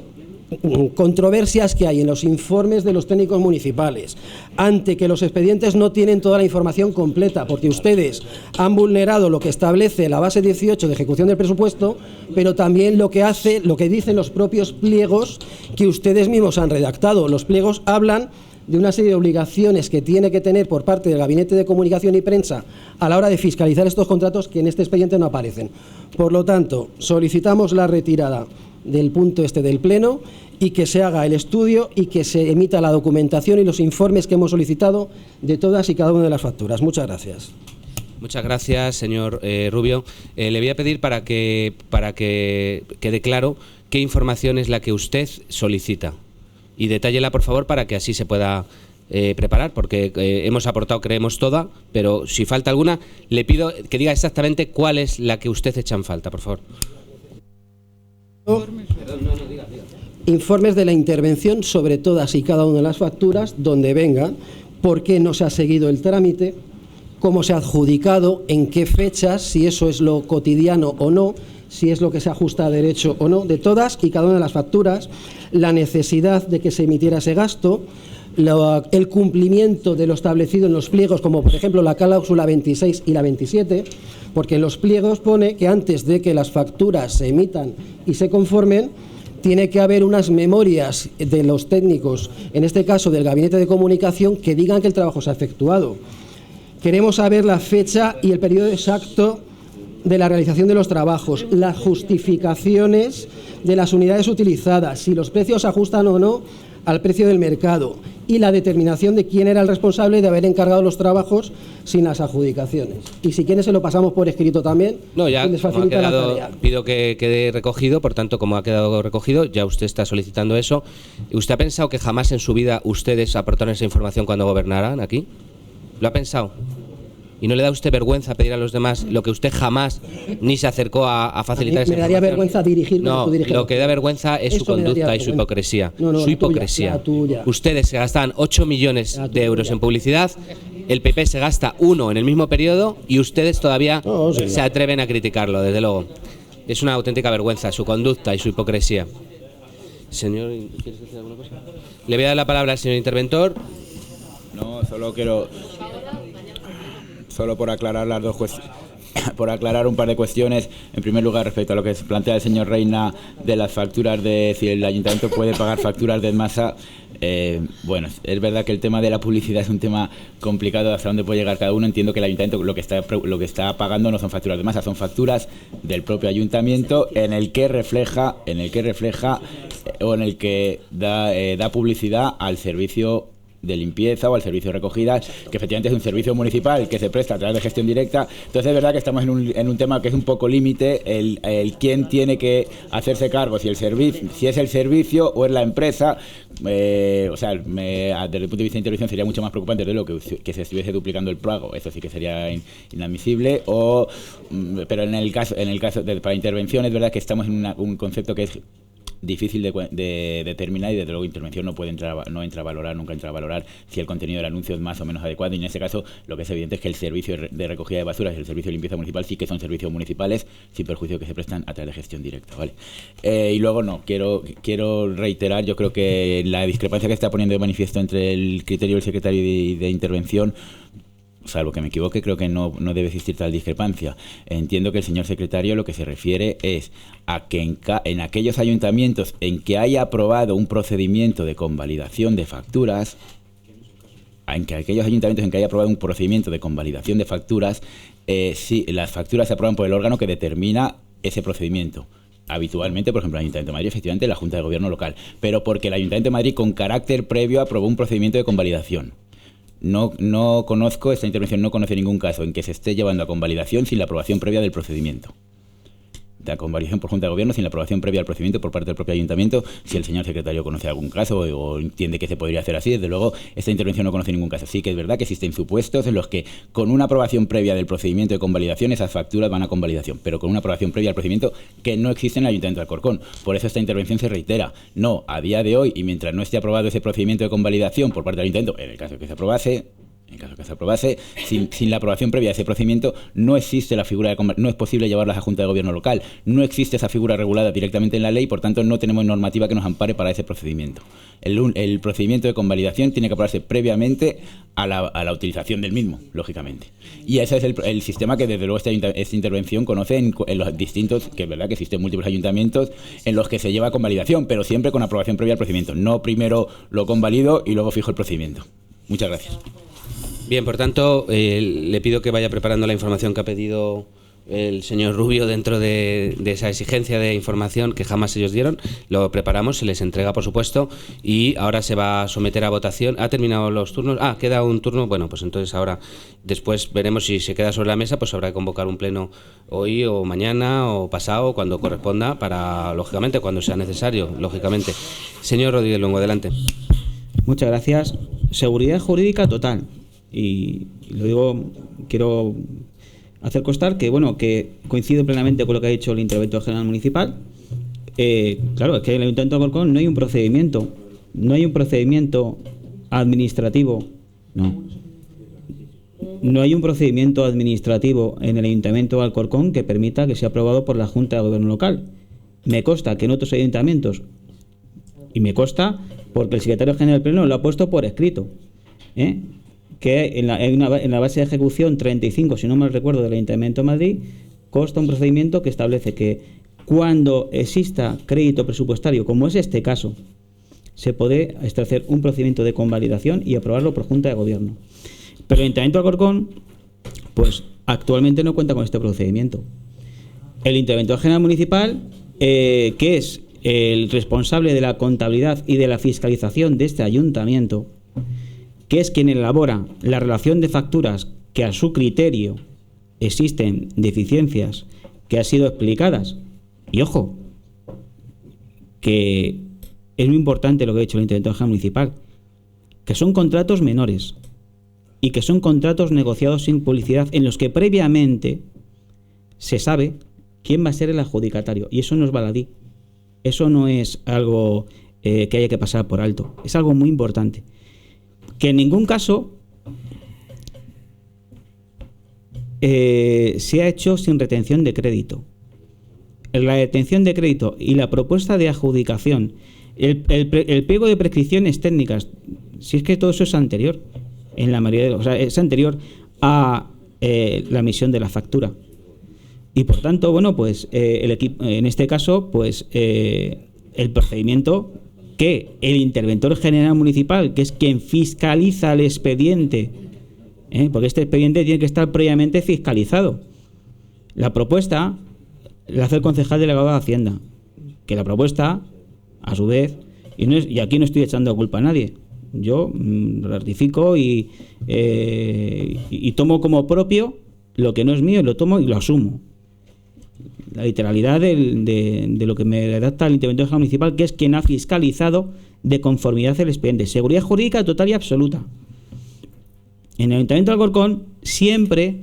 Speaker 4: controversias que hay en los informes de los técnicos municipales, ante que los expedientes no tienen toda la información completa, porque ustedes han vulnerado lo que establece la base 18 de ejecución del presupuesto, pero también lo que dicen los propios pliegos que ustedes mismos han redactado. Los pliegos hablan de una serie de obligaciones que tiene que tener por parte del Gabinete de Comunicación y Prensa a la hora de fiscalizar estos contratos, que en este expediente no aparecen. Por lo tanto, solicitamos la retirada del punto del Pleno y que se haga el estudio y que se emita la documentación y los informes que hemos solicitado de todas y cada una de las facturas. Muchas gracias.
Speaker 6: Muchas gracias, señor Rubio. Le voy a pedir para que quede claro qué información es la que usted solicita. Y detállela, por favor, para que así se pueda preparar, porque hemos aportado, creemos, toda, pero si falta alguna, le pido que diga exactamente cuál es la que usted echa en falta, por favor.
Speaker 4: Informes de la intervención sobre todas y cada una de las facturas, donde venga por qué no se ha seguido el trámite, cómo se ha adjudicado, en qué fechas, si eso es lo cotidiano o no, si es lo que se ajusta a derecho o no, de todas y cada una de las facturas, la necesidad de que se emitiera ese gasto, el cumplimiento de lo establecido en los pliegos, como por ejemplo la cláusula 26 y la 27, porque en los pliegos pone que antes de que las facturas se emitan y se conformen, tiene que haber unas memorias de los técnicos, en este caso del Gabinete de Comunicación, que digan que el trabajo se ha efectuado. Queremos saber la fecha y el periodo exacto de la realización de los trabajos, las justificaciones de las unidades utilizadas, si los precios se ajustan o no al precio del mercado, y la determinación de quién era el responsable de haber encargado los trabajos sin las adjudicaciones. Y si quieren se lo pasamos por escrito también.
Speaker 6: No, ya
Speaker 4: les facilita la tarea.
Speaker 6: Pido que quede recogido, por tanto, como ha quedado recogido, ya usted está solicitando eso. ¿Usted ha pensado que jamás en su vida ustedes aportaron esa información cuando gobernaran aquí? ¿Lo ha pensado? ¿Y no le da a usted vergüenza pedir a los demás lo que usted jamás ni se acercó a facilitar esa información?
Speaker 4: Me daría vergüenza dirigir.
Speaker 6: No, lo que da vergüenza es su conducta y su hipocresía. Su hipocresía. Ustedes se gastan 8 millones de euros en publicidad, el PP se gasta 1 en el mismo periodo y ustedes todavía se atreven a criticarlo, desde luego. Es una auténtica vergüenza su conducta y su hipocresía. Señor, ¿quieres decir alguna cosa? Le voy a dar la palabra al señor interventor.
Speaker 9: No, solo por aclarar las dos cuestiones, por aclarar un par de cuestiones. En primer lugar, respecto a lo que plantea el señor Reina de las facturas, de si el ayuntamiento puede pagar facturas de masa. Bueno, es verdad que el tema de la publicidad es un tema complicado, hasta dónde puede llegar cada uno. Entiendo que el ayuntamiento lo que está pagando no son facturas de masa, son facturas del propio ayuntamiento en el que refleja o en el que da publicidad al servicio de limpieza o al servicio de recogida, que efectivamente es un servicio municipal que se presta a través de gestión directa. Entonces es verdad que estamos en un tema que es un poco límite, el quién tiene que hacerse cargo, si es el servicio o es la empresa. Desde el punto de vista de intervención sería mucho más preocupante de lo que se estuviese duplicando el pago. Eso sí que sería inadmisible. Pero en el caso para intervención es verdad que estamos en un concepto que es difícil de determinar y desde luego intervención nunca entra a valorar si el contenido del anuncio es más o menos adecuado, y en ese caso lo que es evidente es que el servicio de recogida de basuras y el servicio de limpieza municipal sí que son servicios municipales sin perjuicio que se prestan a través de gestión directa, ¿vale? Y luego quiero reiterar, yo creo que la discrepancia que está poniendo de manifiesto entre el criterio del secretario de intervención, salvo que me equivoque, creo que no debe existir tal discrepancia. Entiendo que el señor secretario lo que se refiere es a que en aquellos ayuntamientos en que haya aprobado un procedimiento de convalidación de facturas, sí, las facturas se aprueban por el órgano que determina ese procedimiento. Habitualmente, por ejemplo, el Ayuntamiento de Madrid, efectivamente, la Junta de Gobierno local, pero porque el Ayuntamiento de Madrid, con carácter previo, aprobó un procedimiento de convalidación. No conozco, esta intervención no conoce ningún caso en que se esté llevando a convalidación sin la aprobación previa del procedimiento. De convalidación por Junta de Gobierno sin la aprobación previa del procedimiento por parte del propio Ayuntamiento. Si el señor secretario conoce algún caso o entiende que se podría hacer así, desde luego esta intervención no conoce ningún caso. Sí que es verdad que existen supuestos en los que con una aprobación previa del procedimiento de convalidación esas facturas van a convalidación, pero con una aprobación previa al procedimiento que no existe en el Ayuntamiento de Alcorcón. Por eso esta intervención se reitera. No, a día de hoy, y mientras no esté aprobado ese procedimiento de convalidación por parte del Ayuntamiento, en el caso de que se aprobase, En caso de que se aprobase, sin la aprobación previa de ese procedimiento, no existe la figura no es posible llevarlo a la Junta de Gobierno local. No existe esa figura regulada directamente en la ley, por tanto no tenemos normativa que nos ampare para ese procedimiento. El procedimiento de convalidación tiene que aprobarse previamente a la utilización del mismo, lógicamente. Y ese es el sistema que desde luego esta intervención conoce en los distintos, que es verdad que existen múltiples ayuntamientos en los que se lleva convalidación, pero siempre con aprobación previa al procedimiento. No primero lo convalido y luego fijo el procedimiento. Muchas gracias.
Speaker 6: Bien, por tanto, le pido que vaya preparando la información que ha pedido el señor Rubio dentro de esa exigencia de información que jamás ellos dieron. Lo preparamos, se les entrega, por supuesto, y ahora se va a someter a votación. ¿Ha terminado los turnos? Queda un turno. Bueno, pues entonces ahora, después veremos si se queda sobre la mesa, pues habrá que convocar un pleno hoy o mañana o pasado, cuando corresponda, para, lógicamente, cuando sea necesario, lógicamente. Señor Rodríguez Luengo, adelante.
Speaker 5: Muchas gracias. Seguridad jurídica total. Y lo digo, quiero hacer constar que, bueno, que coincido plenamente con lo que ha dicho el interventor general municipal. Claro, es que en el Ayuntamiento de Alcorcón no hay un procedimiento administrativo, no hay un procedimiento administrativo en el Ayuntamiento de Alcorcón que permita que sea aprobado por la Junta de Gobierno local. Me consta que en otros ayuntamientos, y me consta porque el secretario general del Pleno lo ha puesto por escrito, que en la base de ejecución 35, si no mal recuerdo, del Ayuntamiento de Madrid, consta un procedimiento que establece que cuando exista crédito presupuestario, como es este caso, se puede establecer un procedimiento de convalidación y aprobarlo por Junta de Gobierno. Pero el Ayuntamiento de Alcorcón, pues actualmente no cuenta con este procedimiento. El interventor general municipal, que es el responsable de la contabilidad y de la fiscalización de este ayuntamiento, que es quien elabora la relación de facturas que a su criterio existen deficiencias que han sido explicadas. Y ojo, que es muy importante lo que ha dicho el interventor general municipal, que son contratos menores y que son contratos negociados sin publicidad en los que previamente se sabe quién va a ser el adjudicatario. Y eso no es baladí. Eso no es algo que haya que pasar por alto. Es algo muy importante. Que en ningún caso se ha hecho sin retención de crédito. La retención de crédito y la propuesta de adjudicación, el pliego de prescripciones técnicas, si es que todo eso es anterior, en la mayoría es anterior a la emisión de la factura. Y por tanto, bueno, pues el equipo, en este caso, pues el procedimiento que el interventor general municipal, que es quien fiscaliza el expediente, porque este expediente tiene que estar previamente fiscalizado. La propuesta la hace el concejal delegado de Hacienda, que la propuesta, a su vez, y aquí no estoy echando culpa a nadie, yo ratifico y tomo como propio lo que no es mío, lo tomo y lo asumo. La literalidad de lo que me redacta el interventor general municipal, que es quien ha fiscalizado de conformidad el expediente. Seguridad jurídica total y absoluta. En el Ayuntamiento de Alcorcón siempre,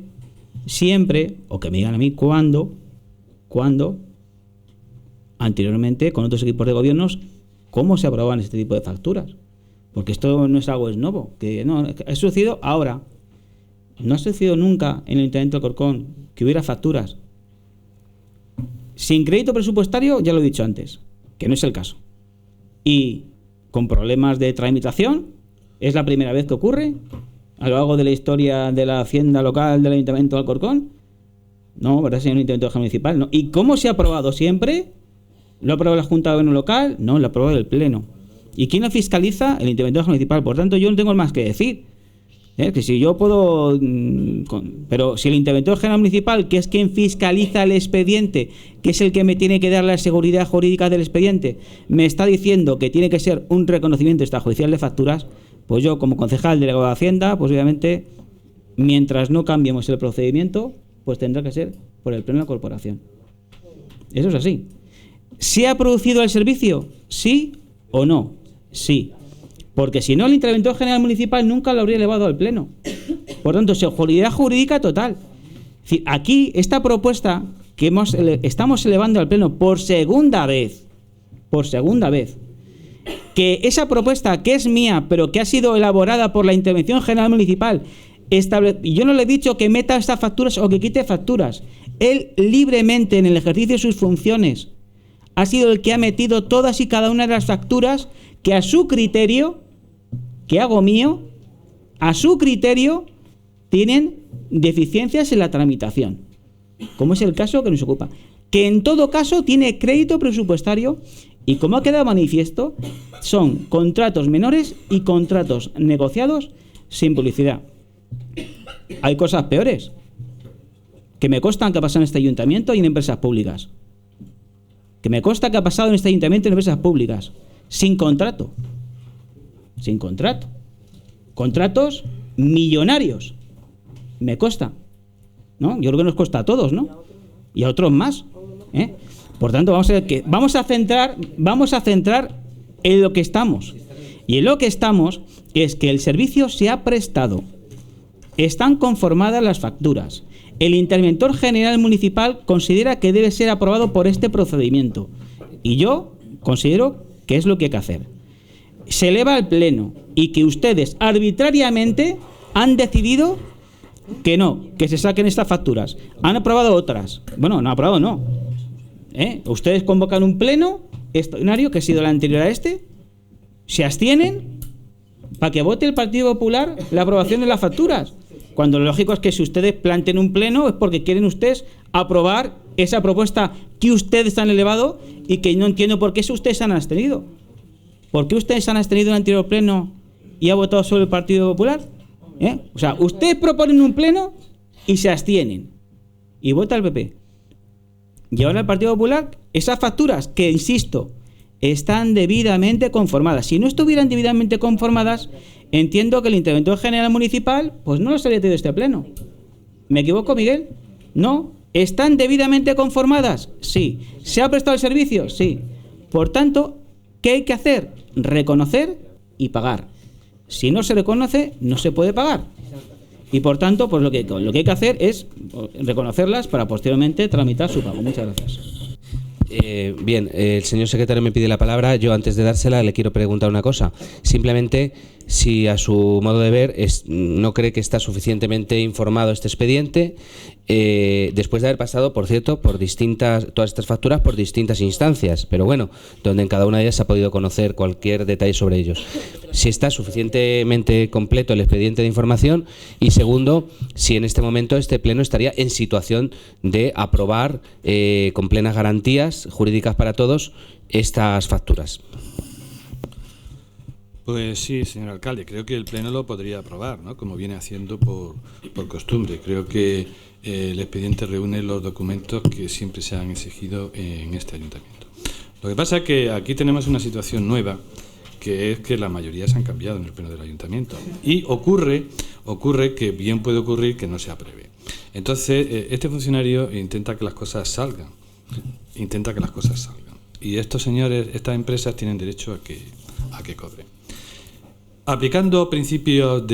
Speaker 5: o que me digan a mí cuándo, anteriormente con otros equipos de gobiernos, cómo se aprobaban este tipo de facturas. Porque esto no es algo nuevo, que no, ha sucedido ahora. No ha sucedido nunca en el Ayuntamiento de Alcorcón que hubiera facturas sin crédito presupuestario, ya lo he dicho antes, que no es el caso. Y con problemas de tramitación, es la primera vez que ocurre a lo largo de la historia de la hacienda local del Ayuntamiento de Alcorcón. No, ¿verdad, señor interventor general municipal? No. ¿Y cómo se ha aprobado siempre? ¿Lo ha aprobado la Junta de Gobierno local? No, lo ha aprobado el Pleno. ¿Y quién lo fiscaliza? El interventor general municipal. Por tanto, yo no tengo más que decir. Que si yo puedo... Pero si el interventor general municipal, que es quien fiscaliza el expediente, que es el que me tiene que dar la seguridad jurídica del expediente, me está diciendo que tiene que ser un reconocimiento extrajudicial de facturas, pues yo, como concejal delegado de Hacienda, pues obviamente, mientras no cambiemos el procedimiento, pues tendrá que ser por el Pleno de la Corporación. Eso es así. ¿Se ha producido el servicio? ¿Sí o no? Sí. Porque si no, el interventor general municipal nunca lo habría elevado al Pleno. Por tanto, seguridad jurídica total. Es decir, aquí, esta propuesta que estamos elevando al Pleno por segunda vez, que esa propuesta, que es mía, pero que ha sido elaborada por la Intervención General Municipal, y yo no le he dicho que meta estas facturas o que quite facturas. Él libremente, en el ejercicio de sus funciones, ha sido el que ha metido todas y cada una de las facturas que a su criterio, que hago mío, a su criterio, tienen deficiencias en la tramitación, como es el caso que nos ocupa, que en todo caso tiene crédito presupuestario y, como ha quedado manifiesto, son contratos menores y contratos negociados sin publicidad. Hay cosas peores que me constan que ha pasado en este ayuntamiento y en empresas públicas, que me consta que ha pasado en este ayuntamiento y en empresas públicas sin contrato, contratos millonarios, me consta, ¿no? Yo creo que nos consta a todos, ¿no? Y a otros más, ¿eh? Por tanto, vamos a centrar en lo que estamos. Y en lo que estamos es que el servicio se ha prestado, están conformadas las facturas. El interventor general municipal considera que debe ser aprobado por este procedimiento. Y yo considero que es lo que hay que hacer. Se eleva al pleno y que ustedes arbitrariamente han decidido que no, que se saquen estas facturas. Han aprobado otras. Bueno, no ha aprobado, no. Ustedes convocan un pleno extraordinario, que ha sido el anterior a este, se abstienen para que vote el Partido Popular la aprobación de las facturas. Cuando lo lógico es que si ustedes planteen un pleno es porque quieren ustedes aprobar esa propuesta que ustedes han elevado y que no entiendo por qué ustedes se han abstenido. ¿Por qué ustedes se han abstenido en el anterior pleno y ha votado solo el Partido Popular? O sea, ustedes proponen un pleno y se abstienen y vota el PP. Y ahora el Partido Popular, esas facturas que, insisto, están debidamente conformadas. Si no estuvieran debidamente conformadas, entiendo que el interventor general municipal pues no los habría tenido este pleno. ¿Me equivoco, Miguel? No. ¿Están debidamente conformadas? Sí. ¿Se ha prestado el servicio? Sí. Por tanto, ¿qué hay que hacer? Reconocer y pagar. Si no se reconoce, no se puede pagar. Y por tanto, pues lo que hay que hacer es reconocerlas para posteriormente tramitar su pago. Muchas gracias.
Speaker 6: Bien, el señor secretario me pide la palabra. Yo, antes de dársela, le quiero preguntar una cosa. Simplemente, si a su modo de ver no cree que está suficientemente informado este expediente, después de haber pasado, por cierto, por todas estas facturas por distintas instancias, pero bueno, donde en cada una de ellas se ha podido conocer cualquier detalle sobre ellos. Si está suficientemente completo el expediente de información, y segundo, si en este momento este pleno estaría en situación de aprobar con plenas garantías jurídicas para todos estas facturas.
Speaker 8: Pues sí, señor alcalde, creo que el pleno lo podría aprobar, ¿no? Como viene haciendo por costumbre. Creo que el expediente reúne los documentos que siempre se han exigido en este ayuntamiento. Lo que pasa es que aquí tenemos una situación nueva, que es que la mayoría se han cambiado en el pleno del ayuntamiento. Y ocurre que bien puede ocurrir que no se apruebe. Entonces, este funcionario intenta que las cosas salgan. Y estos señores, estas empresas tienen derecho a que cobren. Aplicando principios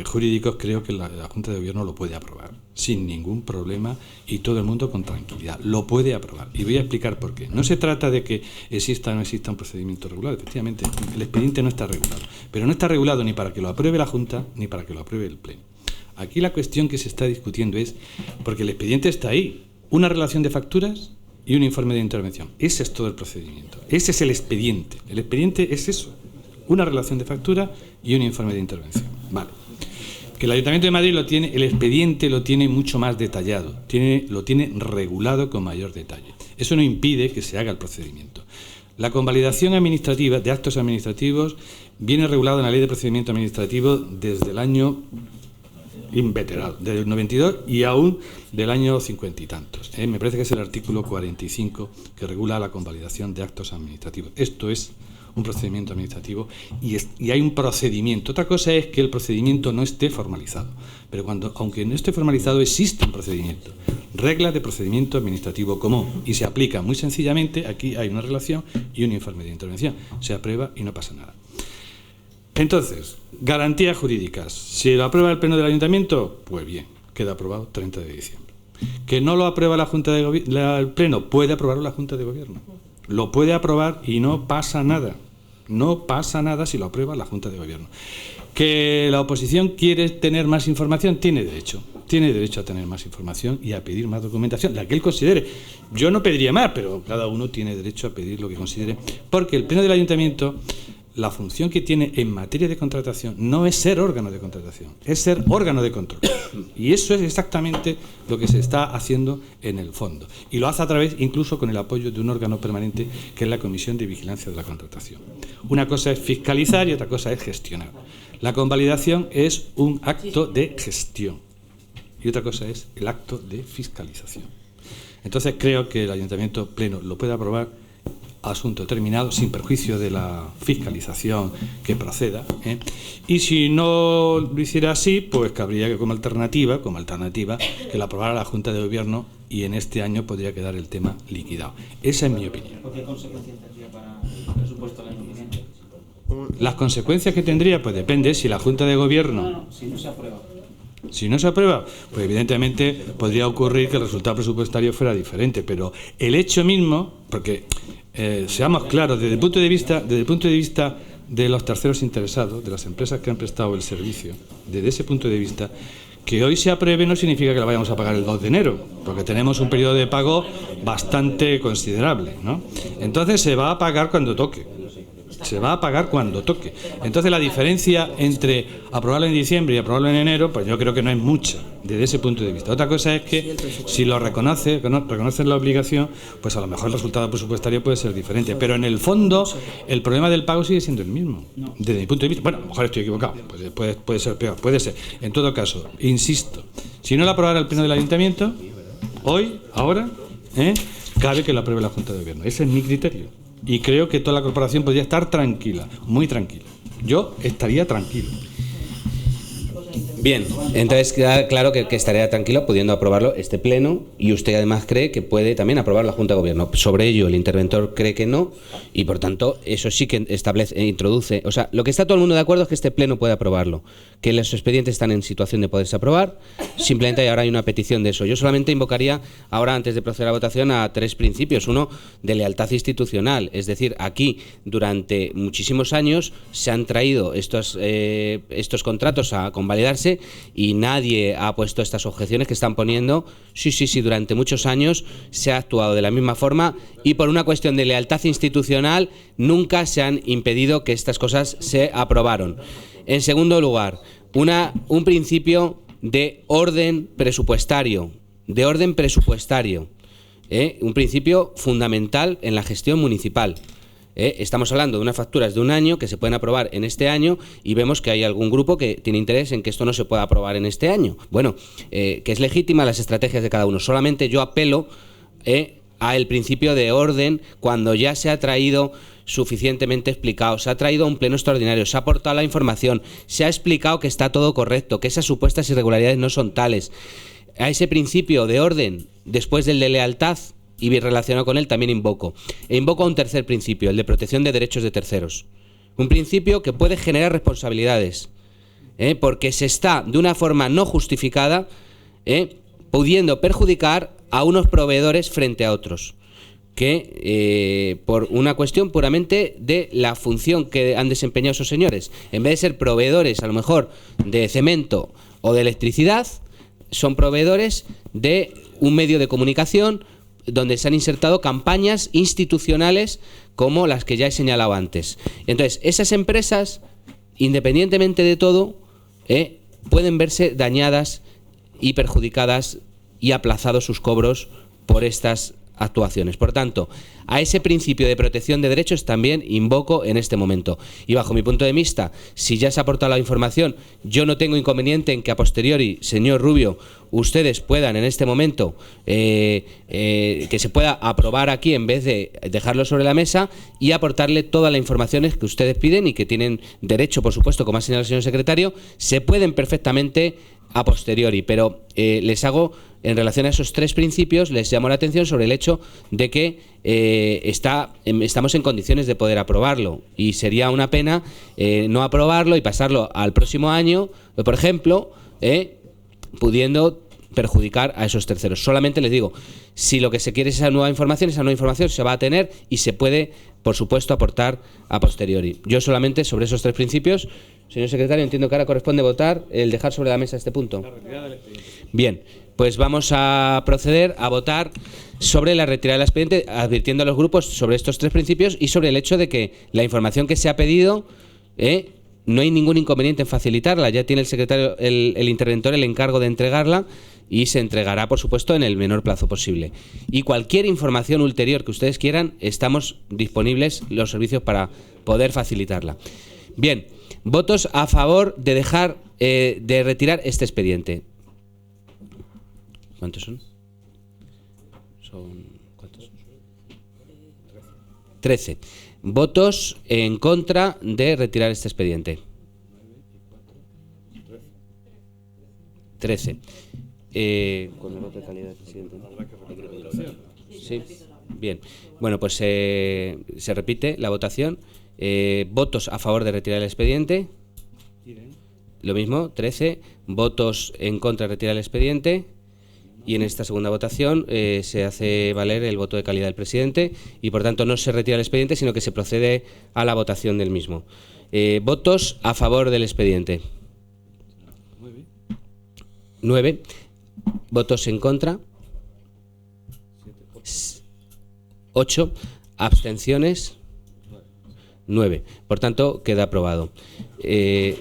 Speaker 8: jurídicos, creo que la Junta de Gobierno lo puede aprobar sin ningún problema y todo el mundo con tranquilidad. Lo puede aprobar. Y voy a explicar por qué. No se trata de que exista o no exista un procedimiento regulado. Efectivamente, el expediente no está regulado. Pero no está regulado ni para que lo apruebe la Junta ni para que lo apruebe el Pleno. Aquí la cuestión que se está discutiendo es, porque el expediente está ahí, una relación de facturas y un informe de intervención. Ese es todo el procedimiento. Ese es el expediente. El expediente es eso. Una relación de factura y un informe de intervención. Vale. Que el Ayuntamiento de Madrid el expediente lo tiene mucho más detallado, lo tiene regulado con mayor detalle. Eso no impide que se haga el procedimiento. La convalidación administrativa de actos administrativos viene regulado en la Ley de Procedimiento Administrativo desde el año inveterado, desde el 92 y aún del año 50 y tantos. Me parece que es el artículo 45 que regula la convalidación de actos administrativos. Esto es un procedimiento administrativo y hay un procedimiento. Otra cosa es que el procedimiento no esté formalizado, pero aunque no esté formalizado, existe un procedimiento, reglas de procedimiento administrativo común, y se aplica muy sencillamente. Aquí hay una relación y un informe de intervención, se aprueba y no pasa nada. Entonces, garantías jurídicas. Si lo aprueba el Pleno del Ayuntamiento, pues bien, queda aprobado 30 de diciembre. Que no lo aprueba la Junta el Pleno, puede aprobarlo la Junta de Gobierno. Lo puede aprobar y no pasa nada. No pasa nada si lo aprueba la Junta de Gobierno. ¿Que la oposición quiere tener más información? Tiene derecho a tener más información y a pedir más documentación, la que él considere. Yo no pediría más, pero cada uno tiene derecho a pedir lo que considere, porque el Pleno del Ayuntamiento, la función que tiene en materia de contratación no es ser órgano de contratación, es ser órgano de control. Y eso es exactamente lo que se está haciendo en el fondo. Y lo hace a través, incluso con el apoyo de un órgano permanente, que es la Comisión de Vigilancia de la Contratación. Una cosa es fiscalizar y otra cosa es gestionar. La convalidación es un acto de gestión y otra cosa es el acto de fiscalización. Entonces creo que el Ayuntamiento Pleno lo puede aprobar, asunto terminado, sin perjuicio de la fiscalización que proceda, ¿eh? Y si no lo hiciera así, pues cabría que como alternativa, que lo aprobara la Junta de Gobierno y en este año podría quedar el tema liquidado. Esa es mi opinión.
Speaker 5: ¿Qué consecuencias tendría para el presupuesto del año siguiente?
Speaker 8: Las consecuencias que tendría, pues depende si la Junta de Gobierno...
Speaker 5: Si no se aprueba.
Speaker 8: Si no se aprueba, pues evidentemente podría ocurrir que el resultado presupuestario fuera diferente, pero el hecho mismo, porque seamos claros, desde el punto de vista de los terceros interesados, de las empresas que han prestado el servicio, desde ese punto de vista, que hoy se apruebe no significa que la vayamos a pagar el 2 de enero, porque tenemos un periodo de pago bastante considerable, ¿no? Entonces se va a pagar cuando toque. Entonces la diferencia entre aprobarlo en diciembre y aprobarlo en enero, pues yo creo que no es mucha desde ese punto de vista. Otra cosa es que si lo reconocen la obligación, pues a lo mejor el resultado presupuestario puede ser diferente. Pero en el fondo el problema del pago sigue siendo el mismo. Desde mi punto de vista, bueno, a lo mejor estoy equivocado, pues puede ser peor, puede ser. En todo caso, insisto, si no lo aprobara el Pleno del Ayuntamiento, ahora, cabe que lo apruebe la Junta de Gobierno. Ese es mi criterio. Y creo que toda la corporación podría estar tranquila, muy tranquila. Yo estaría tranquilo.
Speaker 6: Bien, entonces queda claro que estaría tranquilo pudiendo aprobarlo este pleno, y usted además cree que puede también aprobar la Junta de Gobierno. Sobre ello el interventor cree que no, y por tanto eso sí que introduce, o sea, lo que está todo el mundo de acuerdo es que este pleno puede aprobarlo, que los expedientes están en situación de poderse aprobar, simplemente ahora hay una petición de eso. Yo solamente invocaría ahora, antes de proceder a la votación, a 3 principios. Uno, de lealtad institucional, es decir, aquí durante muchísimos años se han traído estos contratos a convalidarse y nadie ha puesto estas objeciones que están poniendo. Sí, durante muchos años se ha actuado de la misma forma y por una cuestión de lealtad institucional nunca se han impedido que estas cosas se aprobaron. En segundo lugar, un principio de orden presupuestario, un principio fundamental en la gestión municipal. Estamos hablando de unas facturas de un año que se pueden aprobar en este año y vemos que hay algún grupo que tiene interés en que esto no se pueda aprobar en este año. Bueno, que es legítima las estrategias de cada uno. Solamente yo apelo al principio de orden cuando ya se ha traído suficientemente explicado, se ha traído a un pleno extraordinario, se ha aportado la información, se ha explicado que está todo correcto, que esas supuestas irregularidades no son tales. A ese principio de orden, después del de lealtad, y bien relacionado con él, también invoco a un tercer principio, el de protección de derechos de terceros. Un principio que puede generar responsabilidades, porque se está, de una forma no justificada, pudiendo perjudicar a unos proveedores frente a otros, que por una cuestión puramente de la función que han desempeñado esos señores, en vez de ser proveedores a lo mejor de cemento o de electricidad, son proveedores de un medio de comunicación donde se han insertado campañas institucionales como las que ya he señalado antes. Entonces, esas empresas, independientemente de todo, pueden verse dañadas y perjudicadas y aplazados sus cobros por estas actuaciones. Por tanto, a ese principio de protección de derechos también invoco en este momento. Y bajo mi punto de vista, si ya se ha aportado la información, yo no tengo inconveniente en que a posteriori, señor Rubio, ustedes puedan en este momento que se pueda aprobar aquí en vez de dejarlo sobre la mesa y aportarle todas las informaciones que ustedes piden y que tienen derecho, por supuesto, como ha señalado el señor secretario, se pueden perfectamente a posteriori, pero les hago, en relación a esos 3 principios, les llamo la atención sobre el hecho de que estamos en condiciones de poder aprobarlo y sería una pena no aprobarlo y pasarlo al próximo año, por ejemplo, pudiendo perjudicar a esos terceros. Solamente les digo, si lo que se quiere es esa nueva información se va a tener y se puede por supuesto, aportar a posteriori. Yo solamente sobre esos 3 principios, señor secretario, entiendo que ahora corresponde votar el dejar sobre la mesa este punto. Bien, pues vamos a proceder a votar sobre la retirada del expediente, advirtiendo a los grupos sobre estos 3 principios y sobre el hecho de que la información que se ha pedido, no hay ningún inconveniente en facilitarla. Ya tiene el secretario, el interventor, el encargo de entregarla y se entregará, por supuesto, en el menor plazo posible. Y cualquier información ulterior que ustedes quieran, estamos disponibles los servicios para poder facilitarla. Bien, votos a favor de dejar de retirar este expediente. ¿Cuántos son? ¿Cuántos? 13. Votos en contra de retirar este expediente. 13. Con el voto de calidad del presidente. Sí. Bien. Bueno, pues se repite la votación. Votos a favor de retirar el expediente. Lo mismo, 13. Votos en contra de retirar el expediente. Y en esta segunda votación se hace valer el voto de calidad del presidente y, por tanto, no se retira el expediente, sino que se procede a la votación del mismo. Votos a favor del expediente. 9. Votos en contra. 8. Abstenciones. 9. Por tanto, queda aprobado. Le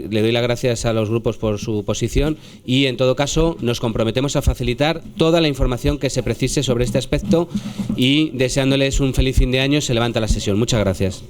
Speaker 6: doy las gracias a los grupos por su posición y, en todo caso, nos comprometemos a facilitar toda la información que se precise sobre este aspecto y, deseándoles un feliz fin de año, se levanta la sesión. Muchas gracias.